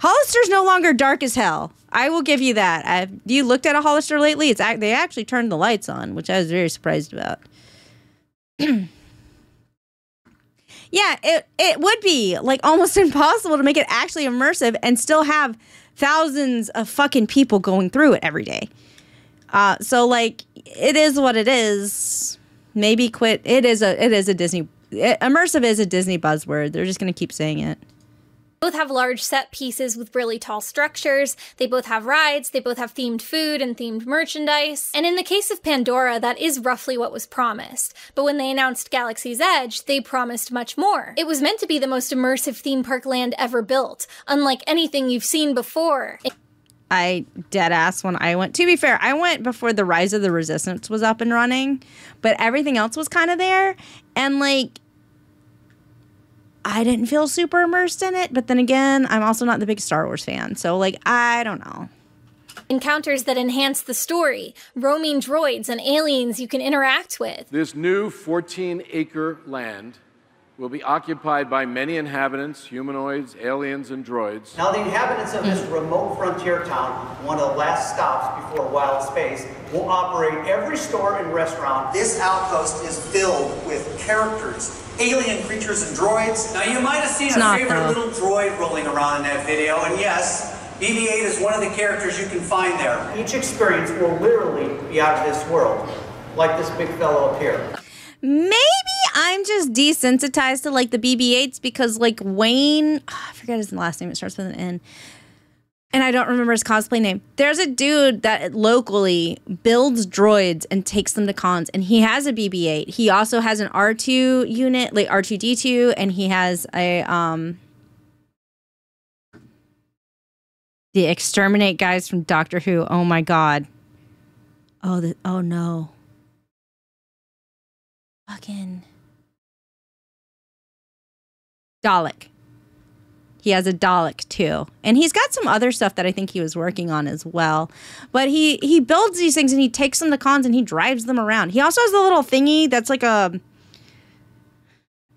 Hollister's no longer dark as hell. I will give you that. Have you looked at a Hollister lately? They actually turned the lights on, which I was very surprised about. Yeah, it would be like almost impossible to make it actually immersive and still have thousands of fucking people going through it every day. So like, it is what it is. Maybe quit. It is a Disney. Immersive is a Disney buzzword. They're just going to keep saying it. Both have large set pieces with really tall structures. They both have rides. They both have themed food and themed merchandise. And in the case of Pandora, that is roughly what was promised. But when they announced Galaxy's Edge, they promised much more. It was meant to be the most immersive theme park land ever built, unlike anything you've seen before. I dead ass when I went. To be fair, I went before the Rise of the Resistance was up and running, but everything else was kind of there. And like, I didn't feel super immersed in it, but then again, I'm also not the big Star Wars fan, so like, I don't know. Encounters that enhance the story, roaming droids and aliens you can interact with. This new 14-acre land will be occupied by many inhabitants, humanoids, aliens, and droids. Now, the inhabitants of this remote frontier town, one of the last stops before wild space, will operate every store and restaurant. This outpost is filled with characters, alien creatures and droids. Now, you might have seen a favorite little droid rolling around in that video, and yes, BB-8 is one of the characters you can find there. Each experience will literally be out of this world, like this big fellow up here. Maybe I'm just desensitized to like the BB-8s because like Wayne, I forget his last name, it starts with an N, and I don't remember his cosplay name. There's a dude that locally builds droids and takes them to cons, and he has a BB-8. He also has an R2 unit, like R2-D2, and he has a the Exterminate guys from Doctor Who. Oh my god. Oh no. Fucking Dalek. He has a Dalek too. And he's got some other stuff that I think he was working on as well. But he builds these things and he takes them to cons and he drives them around. He also has the little thingy that's like a,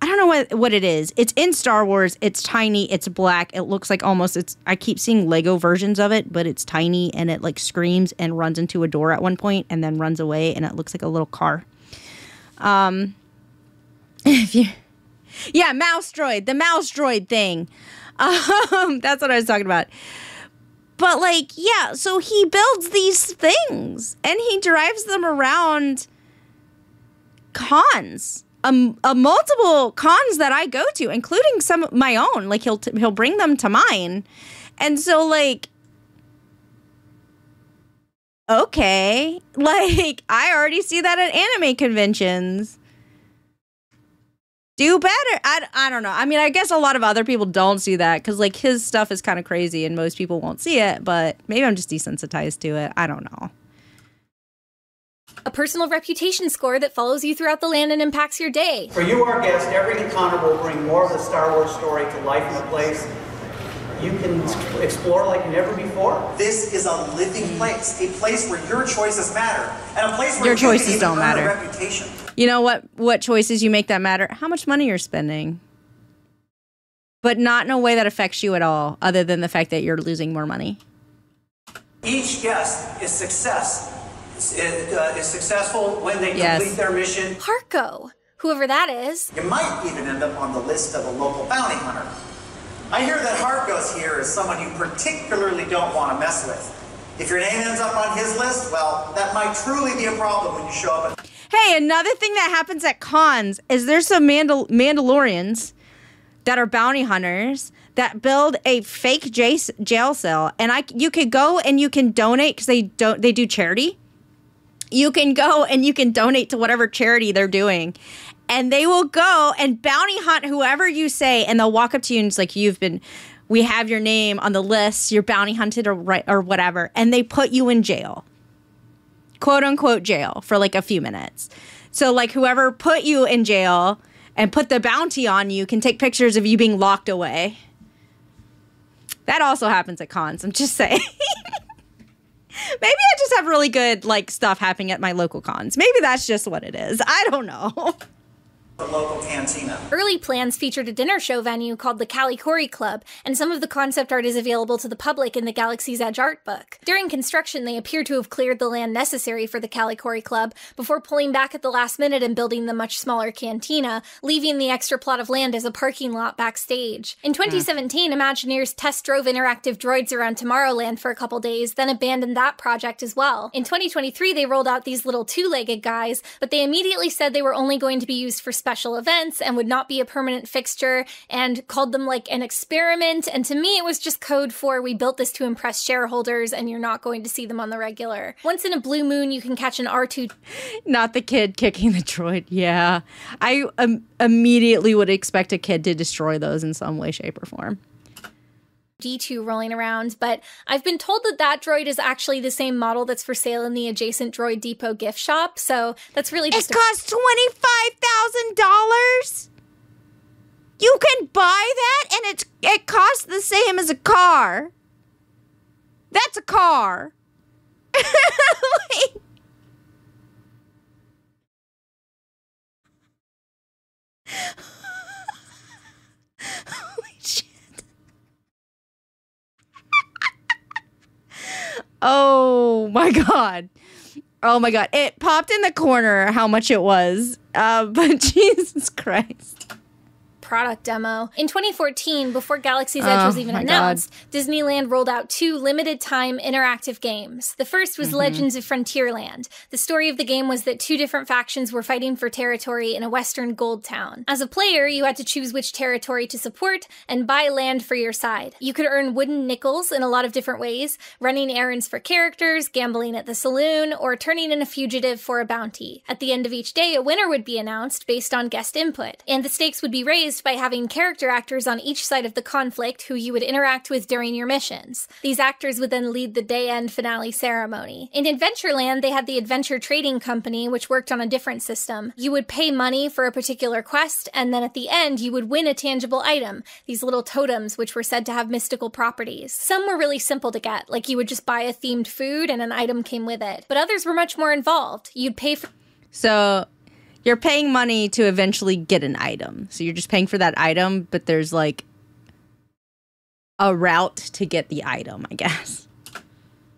I don't know what it is. It's in Star Wars. It's tiny. It's black. It looks like almost, I keep seeing Lego versions of it, but it's tiny and it like screams and runs into a door at one point and then runs away and it looks like a little car. Yeah, mouse droid, the mouse droid thing. That's what I was talking about. But like, yeah, so he builds these things and he drives them around cons, multiple cons that I go to, including some of my own. Like he'll bring them to mine, and so like, okay, like I already see that at anime conventions. Do better. I don't know. I mean, I guess a lot of other people don't see that because like his stuff is kind of crazy and most people won't see it, but maybe I'm just desensitized to it. I don't know. A personal reputation score that follows you throughout the land and impacts your day. For you, our guest, every encounter will bring more of the Star Wars story to life in a place you can explore like never before. This is a living place, a place where your choices matter, and a place where your choices don't matter. A reputation. You know what choices you make that matter? How much money you're spending. But not in a way that affects you at all, other than the fact that you're losing more money. Each guest is successful when they complete their mission. Harco, whoever that is. You might even end up on the list of a local bounty hunter. I hear that Harco's here is someone you particularly don't want to mess with. If your name ends up on his list, well, that might truly be a problem when you show up at... Hey, another thing that happens at cons is there's some Mandalorians that are bounty hunters that build a fake jail cell, and you could go and you can donate because they do charity. You can go and you can donate to whatever charity they're doing, and they will go and bounty hunt whoever you say, and they'll walk up to you and it's like, we have your name on the list, you're bounty hunted or whatever, and they put you in jail, quote unquote jail, for like a few minutes. So like whoever put you in jail and put the bounty on you can take pictures of you being locked away. That also happens at cons, I'm just saying. Maybe I just have really good like stuff happening at my local cons. Maybe that's just what it is. I don't know. The local cantina. Early plans featured a dinner show venue called the Calicori Club, and some of the concept art is available to the public in the Galaxy's Edge art book. During construction, they appear to have cleared the land necessary for the Calicori Club before pulling back at the last minute and building the much smaller cantina, leaving the extra plot of land as a parking lot backstage. In 2017, Imagineers test drove interactive droids around Tomorrowland for a couple days, then abandoned that project as well. In 2023, they rolled out these little two-legged guys, but they immediately said they were only going to be used for special events and would not be a permanent fixture, and called them like an experiment. And to me, it was just code for, we built this to impress shareholders and you're not going to see them on the regular. Once in a blue moon, you can catch an R2. Not the kid kicking the droid. Yeah. I immediately would expect a kid to destroy those in some way, shape, or form. D2 rolling around, but I've been told that that droid is actually the same model that's for sale in the adjacent Droid Depot gift shop, so that's really just— It costs $25,000? You can buy that and it costs the same as a car. That's a car. Like, holy shit. Oh my god. Oh my god. It popped in the corner how much it was. But Jesus Christ. Product demo. In 2014, before Galaxy's Edge was even announced, Disneyland rolled out 2 limited-time interactive games. The first was Legends of Frontierland. The story of the game was that 2 different factions were fighting for territory in a western gold town. As a player, you had to choose which territory to support and buy land for your side. You could earn wooden nickels in a lot of different ways, running errands for characters, gambling at the saloon, or turning in a fugitive for a bounty. At the end of each day, a winner would be announced based on guest input, and the stakes would be raised by having character actors on each side of the conflict who you would interact with during your missions. These actors would then lead the day-end finale ceremony. In Adventureland, they had the Adventure Trading Company, which worked on a different system. You would pay money for a particular quest, and then at the end, you would win a tangible item, these little totems which were said to have mystical properties. Some were really simple to get, like you would just buy a themed food and an item came with it. But others were much more involved. You'd pay for— So you're paying money to eventually get an item. So you're just paying for that item, but there's like a route to get the item, I guess.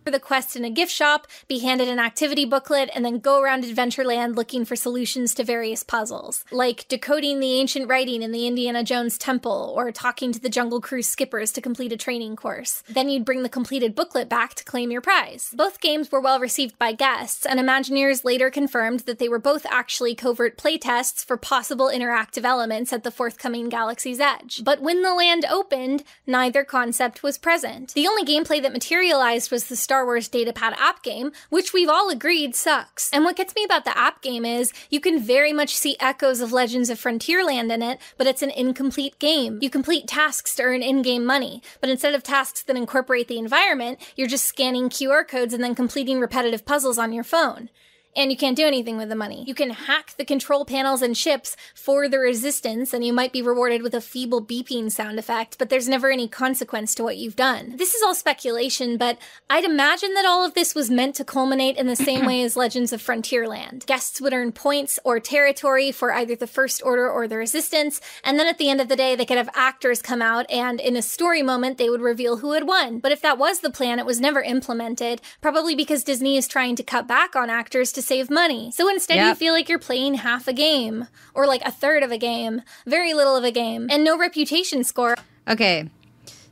For the quest in a gift shop, be handed an activity booklet, and then go around Adventureland looking for solutions to various puzzles, like decoding the ancient writing in the Indiana Jones temple, or talking to the Jungle Cruise skippers to complete a training course. Then you'd bring the completed booklet back to claim your prize. Both games were well received by guests, and Imagineers later confirmed that they were both actually covert playtests for possible interactive elements at the forthcoming Galaxy's Edge. But when the land opened, neither concept was present. The only gameplay that materialized was the Star Wars Datapad app game, which we've all agreed sucks. And what gets me about the app game is you can very much see echoes of Legends of Frontierland in it, but it's an incomplete game. You complete tasks to earn in-game money, but instead of tasks that incorporate the environment, you're just scanning QR codes and then completing repetitive puzzles on your phone. And you can't do anything with the money. You can hack the control panels and ships for the Resistance, and you might be rewarded with a feeble beeping sound effect, but there's never any consequence to what you've done. This is all speculation, but I'd imagine that all of this was meant to culminate in the same way as Legends of Frontierland. Guests would earn points or territory for either the First Order or the Resistance, and then at the end of the day, they could have actors come out, and in a story moment, they would reveal who had won. But if that was the plan, it was never implemented, probably because Disney is trying to cut back on actors to save money. So instead you feel like you're playing half a game, or like a third of a game, very little of a game, and no reputation score. Okay.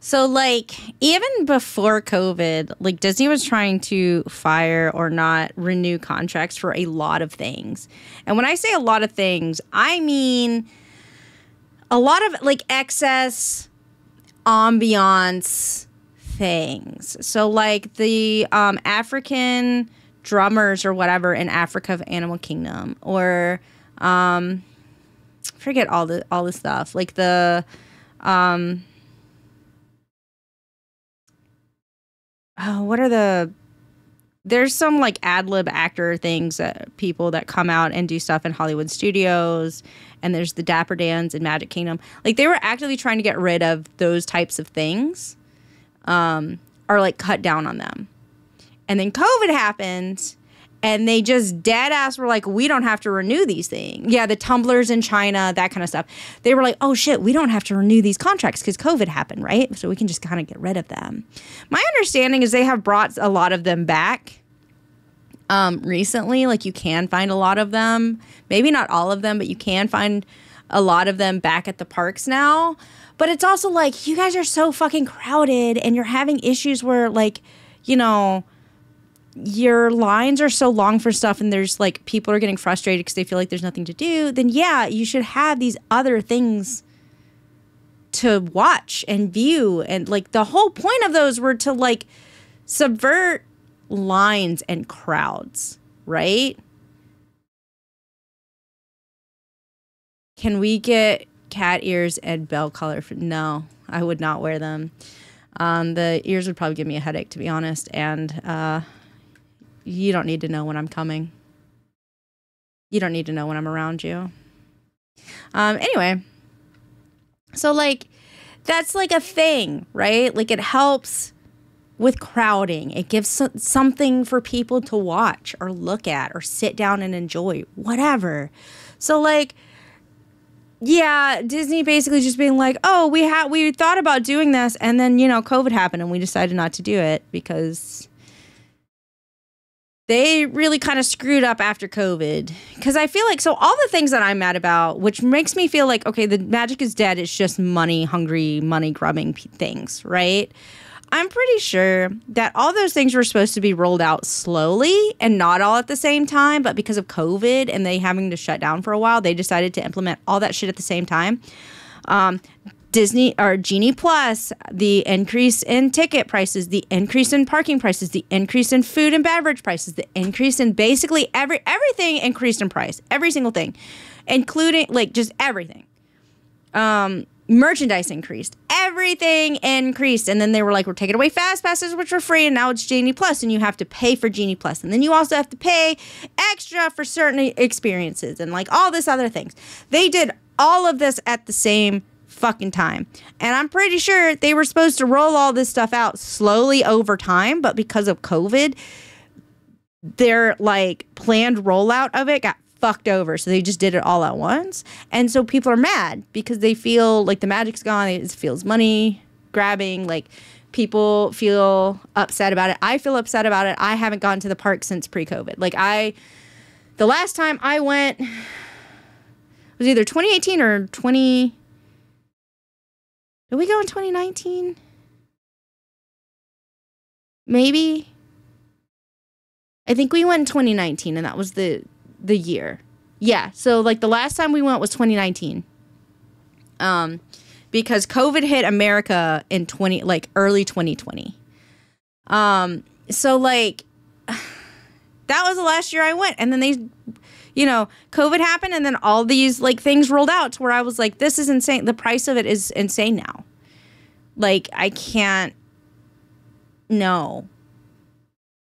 So like even before COVID, like Disney was trying to fire or not renew contracts for a lot of things. And when I say a lot of things, I mean a lot of like excess ambiance things. So like the African drummers or whatever in Africa of Animal Kingdom, or forget all the stuff. Like the there's some like ad lib actor things that people that come out and do stuff in Hollywood studios, and there's the Dapper Dans in Magic Kingdom. Like they were actively trying to get rid of those types of things, or like cut down on them. And then COVID happened, and they just dead ass were like, we don't have to renew these things. Yeah, the tumblers in China, that kind of stuff. They were like, oh shit, we don't have to renew these contracts because COVID happened, right? So we can just kind of get rid of them. My understanding is they have brought a lot of them back recently. Like you can find a lot of them. Maybe not all of them, but you can find a lot of them back at the parks now. But it's also like, you guys are so fucking crowded and you're having issues where like, you know, your lines are so long for stuff and there's like people are getting frustrated because they feel like there's nothing to do, then yeah, you should have these other things to watch and view. And like the whole point of those were to like subvert lines and crowds, right? Can we get cat ears and bell color? No, I would not wear them. The ears would probably give me a headache, to be honest. And you don't need to know when I'm coming. You don't need to know when I'm around you. Anyway, so like that's like a thing, right? Like it helps with crowding. It gives something for people to watch or look at or sit down and enjoy, whatever. So like, yeah, Disney basically just being like, oh, we thought about doing this, and then, you know, COVID happened and we decided not to do it because they really kind of screwed up after COVID. Because I feel like, so all the things that I'm mad about, which makes me feel like, okay, the magic is dead. It's just money-hungry, money-grubbing things, right? I'm pretty sure that all those things were supposed to be rolled out slowly and not all at the same time. But because of COVID and they having to shut down for a while, they decided to implement all that shit at the same time. Disney or Genie Plus, the increase in ticket prices, the increase in parking prices, the increase in food and beverage prices, the increase in basically everything increased in price, every single thing, including like just everything. Merchandise increased, everything increased, and then they were like, we're taking away fast passes, which were free, and now it's Genie Plus, and you have to pay for Genie Plus, and then you also have to pay extra for certain experiences and like all this other things. They did all of this at the same fucking time. And I'm pretty sure they were supposed to roll all this stuff out slowly over time, but because of COVID, their like planned rollout of it got fucked over. So they just did it all at once. And so people are mad because they feel like the magic's gone. It feels money grabbing. Like people feel upset about it. I feel upset about it. I haven't gone to the park since pre-COVID. Like the last time I went was either 2018 or 20... Did we go in 2019? Maybe. I think we went in 2019, and that was the year. Yeah, so like the last time we went was 2019. Because COVID hit America in early 2020. So like that was the last year I went, and then they, you know, COVID happened, and then all these like things rolled out to where I was like, this is insane. The price of it is insane now. Like I can't. No.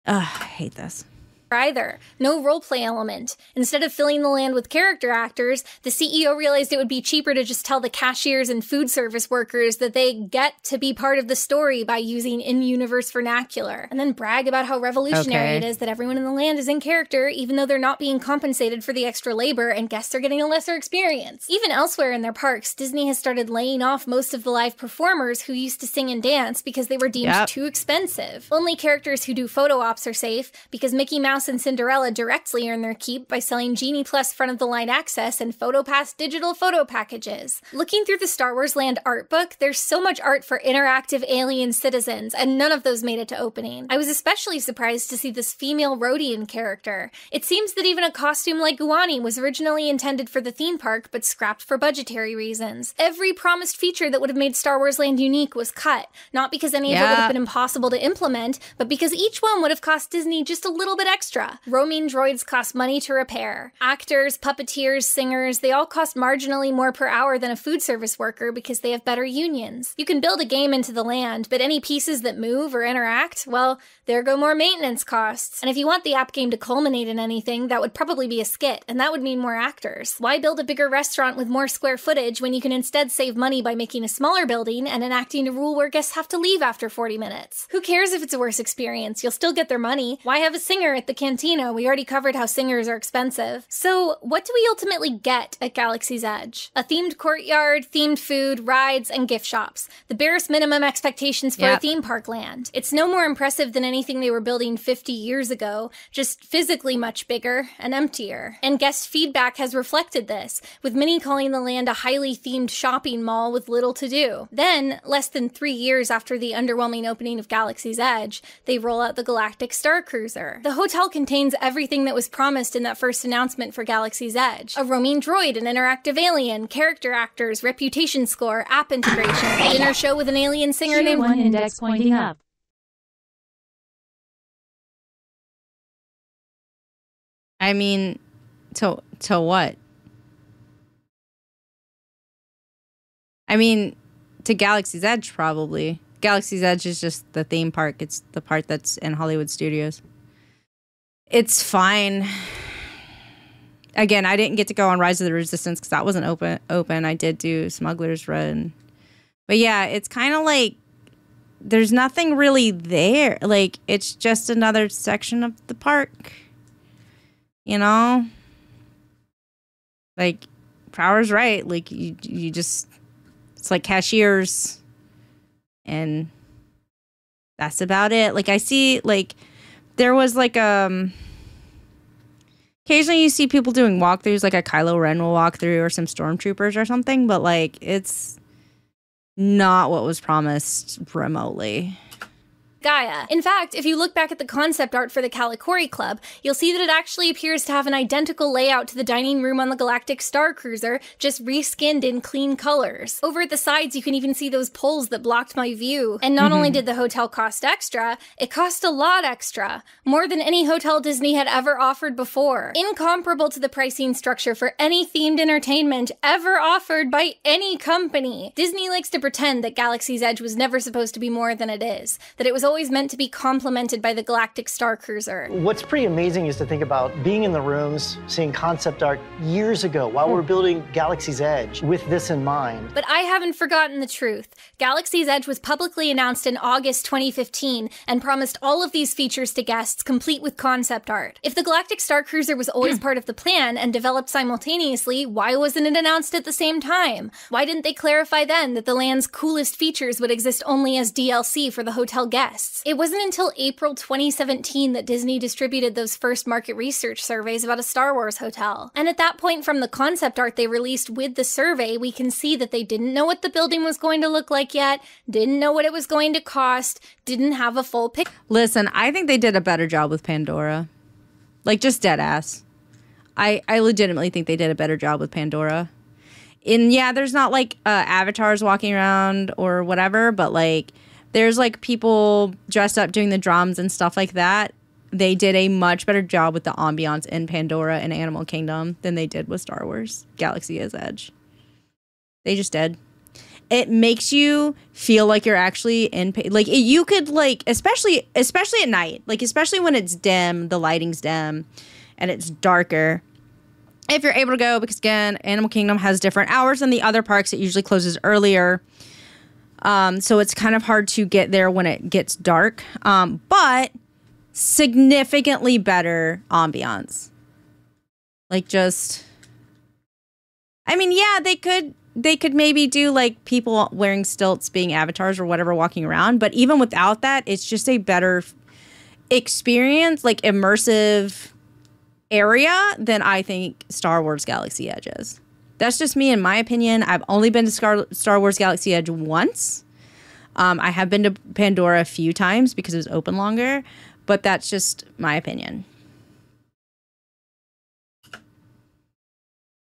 I hate this. Either. No roleplay element. Instead of filling the land with character actors, the CEO realized it would be cheaper to just tell the cashiers and food service workers that they get to be part of the story by using in-universe vernacular, and then brag about how revolutionary it is that everyone in the land is in character, even though they're not being compensated for the extra labor and guests are getting a lesser experience. Even elsewhere in their parks, Disney has started laying off most of the live performers who used to sing and dance because they were deemed too expensive. Only characters who do photo ops are safe because Mickey Mouse Mouse and Cinderella directly earn their keep by selling Genie Plus front-of-the-line access and PhotoPass digital photo packages. Looking through the Star Wars Land art book, there's so much art for interactive alien citizens, and none of those made it to opening. I was especially surprised to see this female Rhodian character. It seems that even a costume like Guani was originally intended for the theme park, but scrapped for budgetary reasons. Every promised feature that would have made Star Wars Land unique was cut, not because any of it would have been impossible to implement, but because each one would have cost Disney just a little bit extra. Roaming droids cost money to repair. Actors, puppeteers, singers, they all cost marginally more per hour than a food service worker because they have better unions. You can build a game into the land, but any pieces that move or interact, well, there go more maintenance costs. And if you want the app game to culminate in anything, that would probably be a skit, and that would mean more actors. Why build a bigger restaurant with more square footage when you can instead save money by making a smaller building and enacting a rule where guests have to leave after 40 minutes? Who cares if it's a worse experience? You'll still get their money. Why have a singer at the cantina? We already covered how singers are expensive. So, what do we ultimately get at Galaxy's Edge? A themed courtyard, themed food, rides, and gift shops. The barest minimum expectations for a theme park land. It's no more impressive than anything they were building 50 years ago, just physically much bigger and emptier. And guest feedback has reflected this, with many calling the land a highly themed shopping mall with little to do. Then, less than 3 years after the underwhelming opening of Galaxy's Edge, they roll out the Galactic Star Cruiser. The hotel contains everything that was promised in that first announcement for Galaxy's Edge. A roaming droid, an interactive alien, character actors, reputation score, app integration, a dinner show with an alien singer named... One index pointing up. I mean, to what? I mean, to Galaxy's Edge, probably. Galaxy's Edge is just the theme park. It's the part that's in Hollywood Studios. It's fine. Again, I didn't get to go on Rise of the Resistance because that wasn't open. I did do Smuggler's Run. But yeah, it's kind of like there's nothing really there. Like, it's just another section of the park. You know? Like, Power's right. Like, you just... It's like cashiers. And that's about it. Like, I see, like, there was, like, occasionally you see people doing walkthroughs, like a Kylo Ren will walk through or some stormtroopers or something, but, like, it's not what was promised remotely. Gaia. In fact, if you look back at the concept art for the Calicori Club, you'll see that it actually appears to have an identical layout to the dining room on the Galactic Star Cruiser, just reskinned in clean colors. Over at the sides, you can even see those poles that blocked my view. And not only did the hotel cost extra, it cost a lot extra. More than any hotel Disney had ever offered before. Incomparable to the pricing structure for any themed entertainment ever offered by any company. Disney likes to pretend that Galaxy's Edge was never supposed to be more than it is. That it was always meant to be complemented by the Galactic Star Cruiser. What's pretty amazing is to think about being in the rooms, seeing concept art years ago while we're building Galaxy's Edge with this in mind. But I haven't forgotten the truth. Galaxy's Edge was publicly announced in August 2015 and promised all of these features to guests, complete with concept art. If the Galactic Star Cruiser was always part of the plan and developed simultaneously, why wasn't it announced at the same time? Why didn't they clarify then that the land's coolest features would exist only as DLC for the hotel guests? It wasn't until April 2017 that Disney distributed those first market research surveys about a Star Wars hotel. And at that point, from the concept art they released with the survey, we can see that they didn't know what the building was going to look like yet, didn't know what it was going to cost, didn't have a full picture. Listen, I think they did a better job with Pandora. Like, just dead ass. I legitimately think they did a better job with Pandora. And yeah, there's not like avatars walking around or whatever, but like there's like people dressed up doing the drums and stuff like that. They did a much better job with the ambiance in Pandora and Animal Kingdom than they did with Star Wars Galaxy's Edge. They just did. It makes you feel like you're actually in, like you could like, especially at night, like especially when it's dim, the lighting's dim and it's darker. If you're able to go, because again, Animal Kingdom has different hours than the other parks. It usually closes earlier. So it's kind of hard to get there when it gets dark. But significantly better ambiance. Like just, I mean, yeah, they could maybe do like people wearing stilts being avatars or whatever walking around. But even without that, it's just a better, experience, like immersive area, than I think Star Wars Galaxy Edge is. That's just me, in my opinion. I've only been to Star Wars Galaxy Edge once. I have been to Pandora a few times because it was open longer, but that's just my opinion.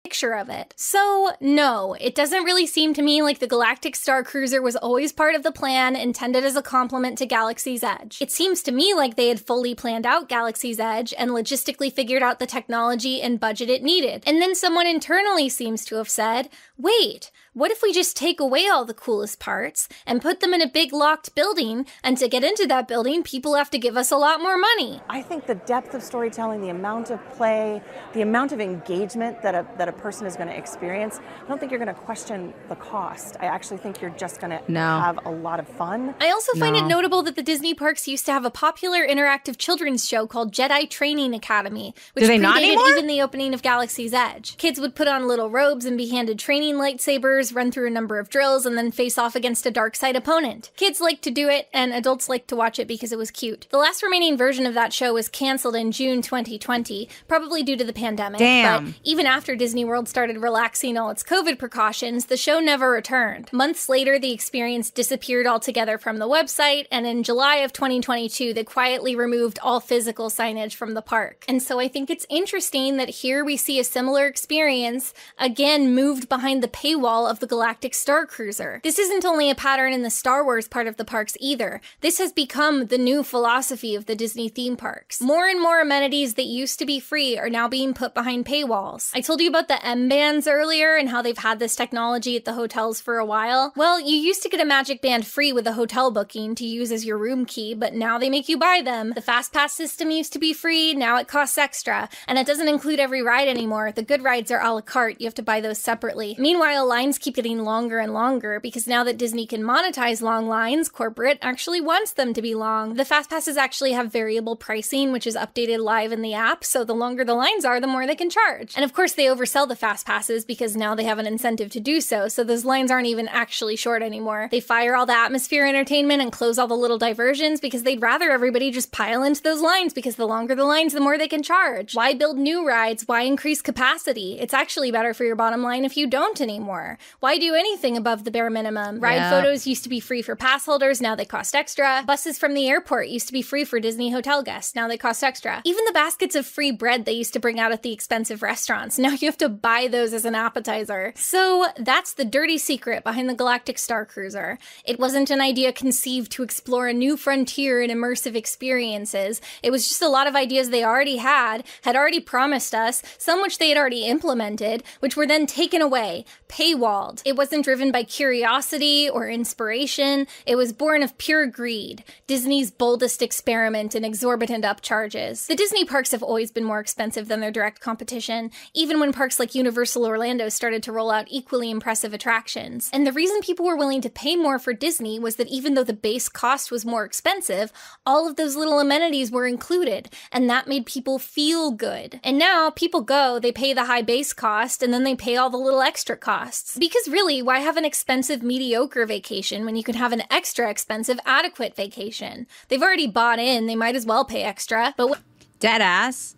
Picture of it. So, no, it doesn't really seem to me like the Galactic Star Cruiser was always part of the plan intended as a complement to Galaxy's Edge. It seems to me like they had fully planned out Galaxy's Edge and logistically figured out the technology and budget it needed. And then someone internally seems to have said, wait, what if we just take away all the coolest parts and put them in a big locked building, and to get into that building, people have to give us a lot more money? I think the depth of storytelling, the amount of play, the amount of engagement that a person is going to experience, I don't think you're going to question the cost. I actually think you're just going to have a lot of fun. I also find it notable that the Disney parks used to have a popular interactive children's show called Jedi Training Academy, which predated even the opening of Galaxy's Edge. Kids would put on little robes and be handed training lightsabers, run through a number of drills, and then face off against a dark side opponent. Kids liked to do it, and adults liked to watch it because it was cute. The last remaining version of that show was canceled in June 2020, probably due to the pandemic. Damn. But even after Disney World started relaxing all its COVID precautions, the show never returned. Months later, the experience disappeared altogether from the website, and in July of 2022, they quietly removed all physical signage from the park. And so I think it's interesting that here we see a similar experience, again moved behind the paywall of the Galactic Star Cruiser. This isn't only a pattern in the Star Wars part of the parks either. This has become the new philosophy of the Disney theme parks. More and more amenities that used to be free are now being put behind paywalls. I told you about the M-bands earlier and how they've had this technology at the hotels for a while. Well, you used to get a magic band free with a hotel booking to use as your room key, but now they make you buy them. The Fast Pass system used to be free, now it costs extra, and it doesn't include every ride anymore. The good rides are a la carte, you have to buy those separately. Meanwhile, lines keep getting longer and longer because now that Disney can monetize long lines, corporate actually wants them to be long. The Fast Passes actually have variable pricing, which is updated live in the app, so the longer the lines are, the more they can charge. And of course, they oversell the Fast Passes because now they have an incentive to do so, so those lines aren't even actually short anymore. They fire all the atmosphere entertainment and close all the little diversions because they'd rather everybody just pile into those lines, because the longer the lines, the more they can charge. Why build new rides? Why increase capacity? It's actually better for your bottom line if you don't anymore. Why do anything above the bare minimum? Ride photos used to be free for pass holders, now they cost extra. Buses from the airport used to be free for Disney hotel guests, now they cost extra. Even the baskets of free bread they used to bring out at the expensive restaurants, now you have to buy those as an appetizer. So that's the dirty secret behind the Galactic Star Cruiser. It wasn't an idea conceived to explore a new frontier in immersive experiences. It was just a lot of ideas they already had already promised us, some which they had already implemented, which were then taken away, paywalled. It wasn't driven by curiosity or inspiration. It was born of pure greed, Disney's boldest experiment in exorbitant upcharges. The Disney parks have always been more expensive than their direct competition, even when parks like Universal Orlando started to roll out equally impressive attractions. And the reason people were willing to pay more for Disney was that even though the base cost was more expensive, all of those little amenities were included, and that made people feel good. And now people go, they pay the high base cost, and then they pay all the little extra costs. Because really, why have an expensive mediocre vacation when you can have an extra expensive adequate vacation? They've already bought in, they might as well pay extra. But Deadass.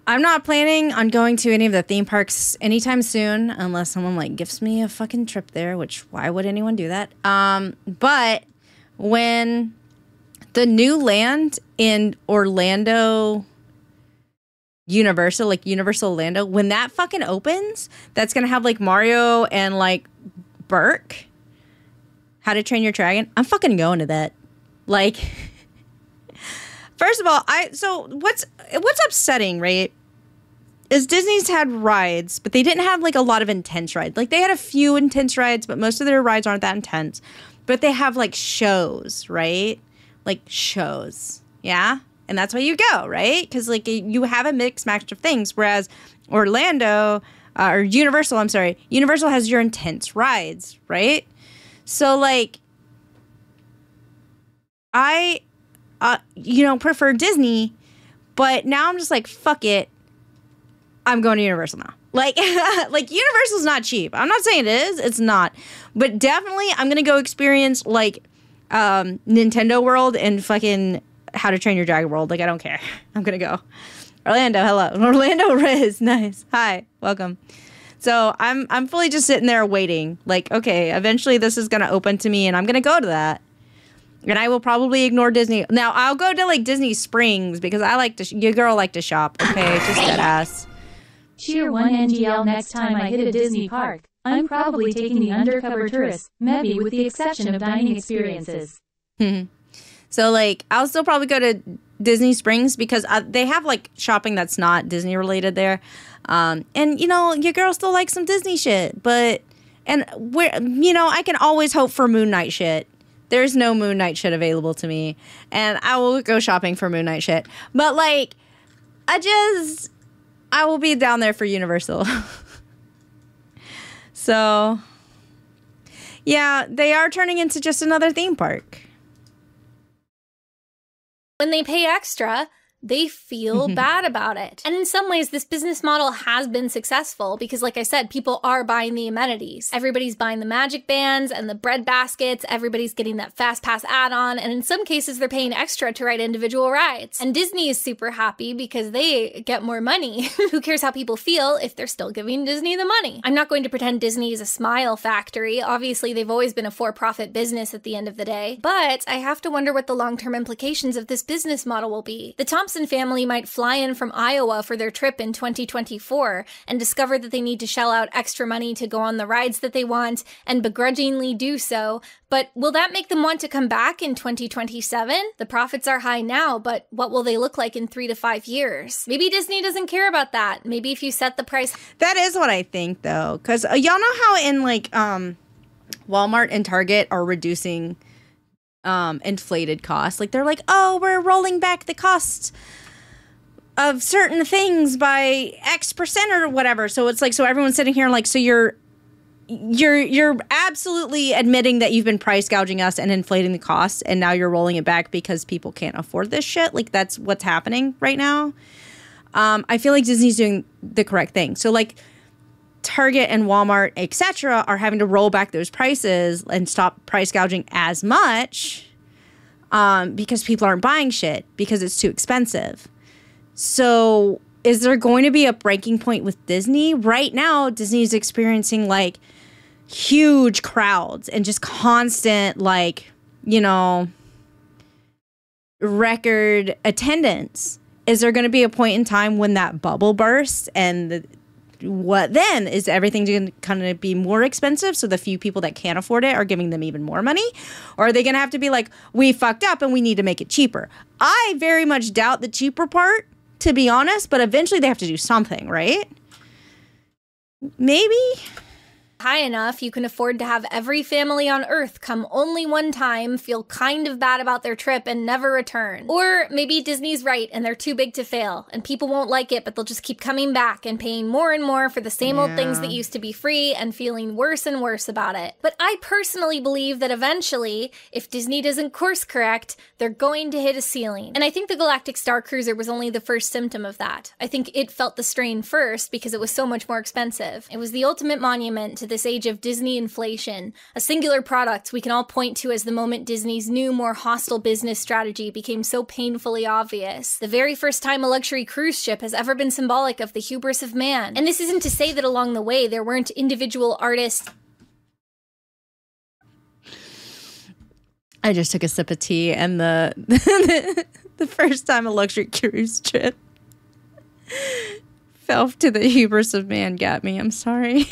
I'm not planning on going to any of the theme parks anytime soon unless someone like gifts me a fucking trip there, which why would anyone do that? But when the new land in Orlando Universal, like Universal Orlando, when that fucking opens, that's going to have like Mario and like Burke, How to Train Your Dragon. I'm fucking going to that. Like, first of all, so what's upsetting, right? Is Disney's had rides, but they didn't have like a lot of intense rides. Like they had a few intense rides, but most of their rides aren't that intense. But they have like shows, right? Like shows, yeah? And that's why you go, right? Because like you have a mixed match of things. Whereas Orlando, or Universal, I'm sorry, Universal has your intense rides, right? So like, I, prefer Disney, but now I'm just like, fuck it. I'm going to Universal now. Like, like Universal's not cheap. I'm not saying it is. It's not. But definitely I'm going to go experience like Nintendo World and fucking How to Train Your Dragon World. Like, I don't care. I'm going to go. Orlando, hello. Orlando Riz, nice. Hi, welcome. So I'm fully just sitting there waiting. Like, okay, eventually this is going to open to me and I'm going to go to that. And I will probably ignore Disney. Now, I'll go to, like, Disney Springs because I like to, your girl like to shop, okay? Just dead ass. Cheer 1 NGL next time I hit a Disney park. I'm probably taking the undercover tourist, maybe with the exception of dining experiences. So, like, I'll still probably go to Disney Springs because they have, like, shopping that's not Disney related there. And, you know, your girl still likes some Disney shit. But, and, you know, I can always hope for Moon Knight shit. There's no Moon Knight shit available to me. And I will go shopping for Moon Knight shit. But, like, I will be down there for Universal. So, yeah, they are turning into just another theme park. When they pay extra, they feel bad about it. And in some ways, this business model has been successful because, like I said, people are buying the amenities. Everybody's buying the magic bands and the bread baskets. Everybody's getting that fast pass add-on. And in some cases, they're paying extra to ride individual rides. And Disney is super happy because they get more money. Who cares how people feel if they're still giving Disney the money? I'm not going to pretend Disney is a smile factory. Obviously, they've always been a for-profit business at the end of the day. But I have to wonder what the long-term implications of this business model will be. The Thompson family might fly in from Iowa for their trip in 2024 and discover that they need to shell out extra money to go on the rides that they want and begrudgingly do so. But will that make them want to come back in 2027? The profits are high now, but what will they look like in 3 to 5 years? Maybe Disney doesn't care about that. Maybe if you set the price. That is what I think, though. Because y'all know how in, like, Walmart and Target are reducing inflated costs. Like, they're like, oh, we're rolling back the costs of certain things by X% or whatever. So it's like, so everyone's sitting here like, so you're absolutely admitting that you've been price gouging us and inflating the costs, and now you're rolling it back because people can't afford this shit. Like, that's what's happening right now. I feel like Disney's doing the correct thing. So, like, Target and Walmart, etc., are having to roll back those prices and stop price gouging as much because people aren't buying shit because it's too expensive. So is there going to be a breaking point with Disney? Right now, Disney's experiencing, like, huge crowds and just constant, like, you know, record attendance. Is there going to be a point in time when that bubble bursts and what then? Is everything going to kind of be more expensive so the few people that can't afford it are giving them even more money? Or are they going to have to be like, we fucked up and we need to make it cheaper? I very much doubt the cheaper part, to be honest, but eventually they have to do something, right? Maybe? High enough, you can afford to have every family on Earth come only one time, feel kind of bad about their trip, and never return. Or maybe Disney's right and they're too big to fail, and people won't like it, but they'll just keep coming back and paying more and more for the same old things that used to be free and feeling worse and worse about it. But I personally believe that eventually, if Disney doesn't course correct, they're going to hit a ceiling. And I think the Galactic Star Cruiser was only the first symptom of that. I think it felt the strain first because it was so much more expensive. It was the ultimate monument to this age of Disney inflation, a singular product we can all point to as the moment Disney's new, more hostile business strategy became so painfully obvious. The very first time a luxury cruise ship has ever been symbolic of the hubris of man. And this isn't to say that along the way there weren't individual artists. I just took a sip of tea and the first time a luxury cruise ship fell to the hubris of man got me. I'm sorry.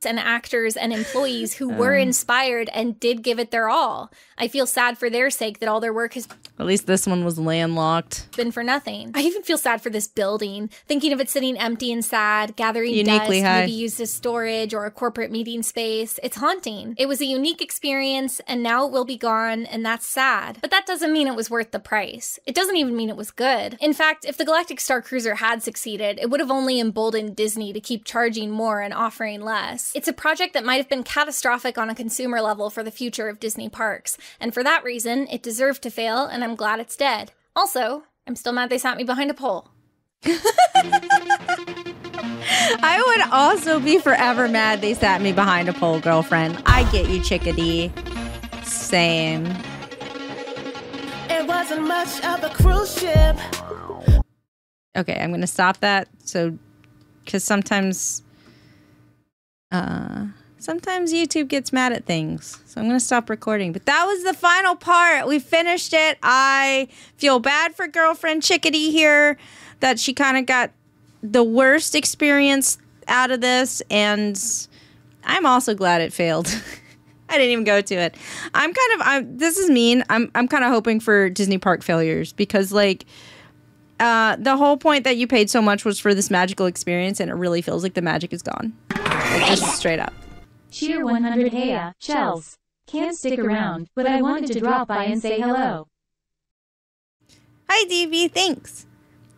And actors and employees who were inspired and did give it their all. I feel sad for their sake that all their work has At least this one was landlocked. Been for nothing. I even feel sad for this building, thinking of it sitting empty and sad, gathering Uniquely dust, high. maybe used as storage or a corporate meeting space. It's haunting. It was a unique experience, and now it will be gone, and that's sad. But that doesn't mean it was worth the price. It doesn't even mean it was good. In fact, if the Galactic Star Cruiser had succeeded, it would have only emboldened Disney to keep charging more and offering less. It's a project that might have been catastrophic on a consumer level for the future of Disney parks, and for that reason, it deserved to fail, and I'm glad it's dead. Also, I'm still mad they sat me behind a pole. I would also be forever mad they sat me behind a pole, girlfriend. I get you, chickadee. Same. It was wasn't much of a cruise ship. Okay, I'm gonna stop that. So, because sometimes YouTube gets mad at things. So I'm gonna stop recording. But that was the final part. We finished it. I feel bad for girlfriend Chickadee here that she kind of got the worst experience out of this, and I'm also glad it failed. I didn't even go to it. This is mean. I'm kind of hoping for Disney park failures because like the whole point that you paid so much was for this magical experience, and it really feels like the magic is gone. Like, just straight up. Cheer 100. Heya, Chels. Can't stick around, but I wanted to drop by and say hello. Hi, DV. Thanks.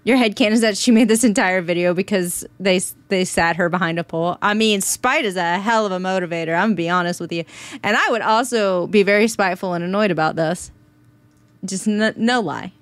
Your headcanon is that she made this entire video because they sat her behind a pole. I mean, spite is a hell of a motivator. I'm going to be honest with you. And I would also be very spiteful and annoyed about this. Just no lie.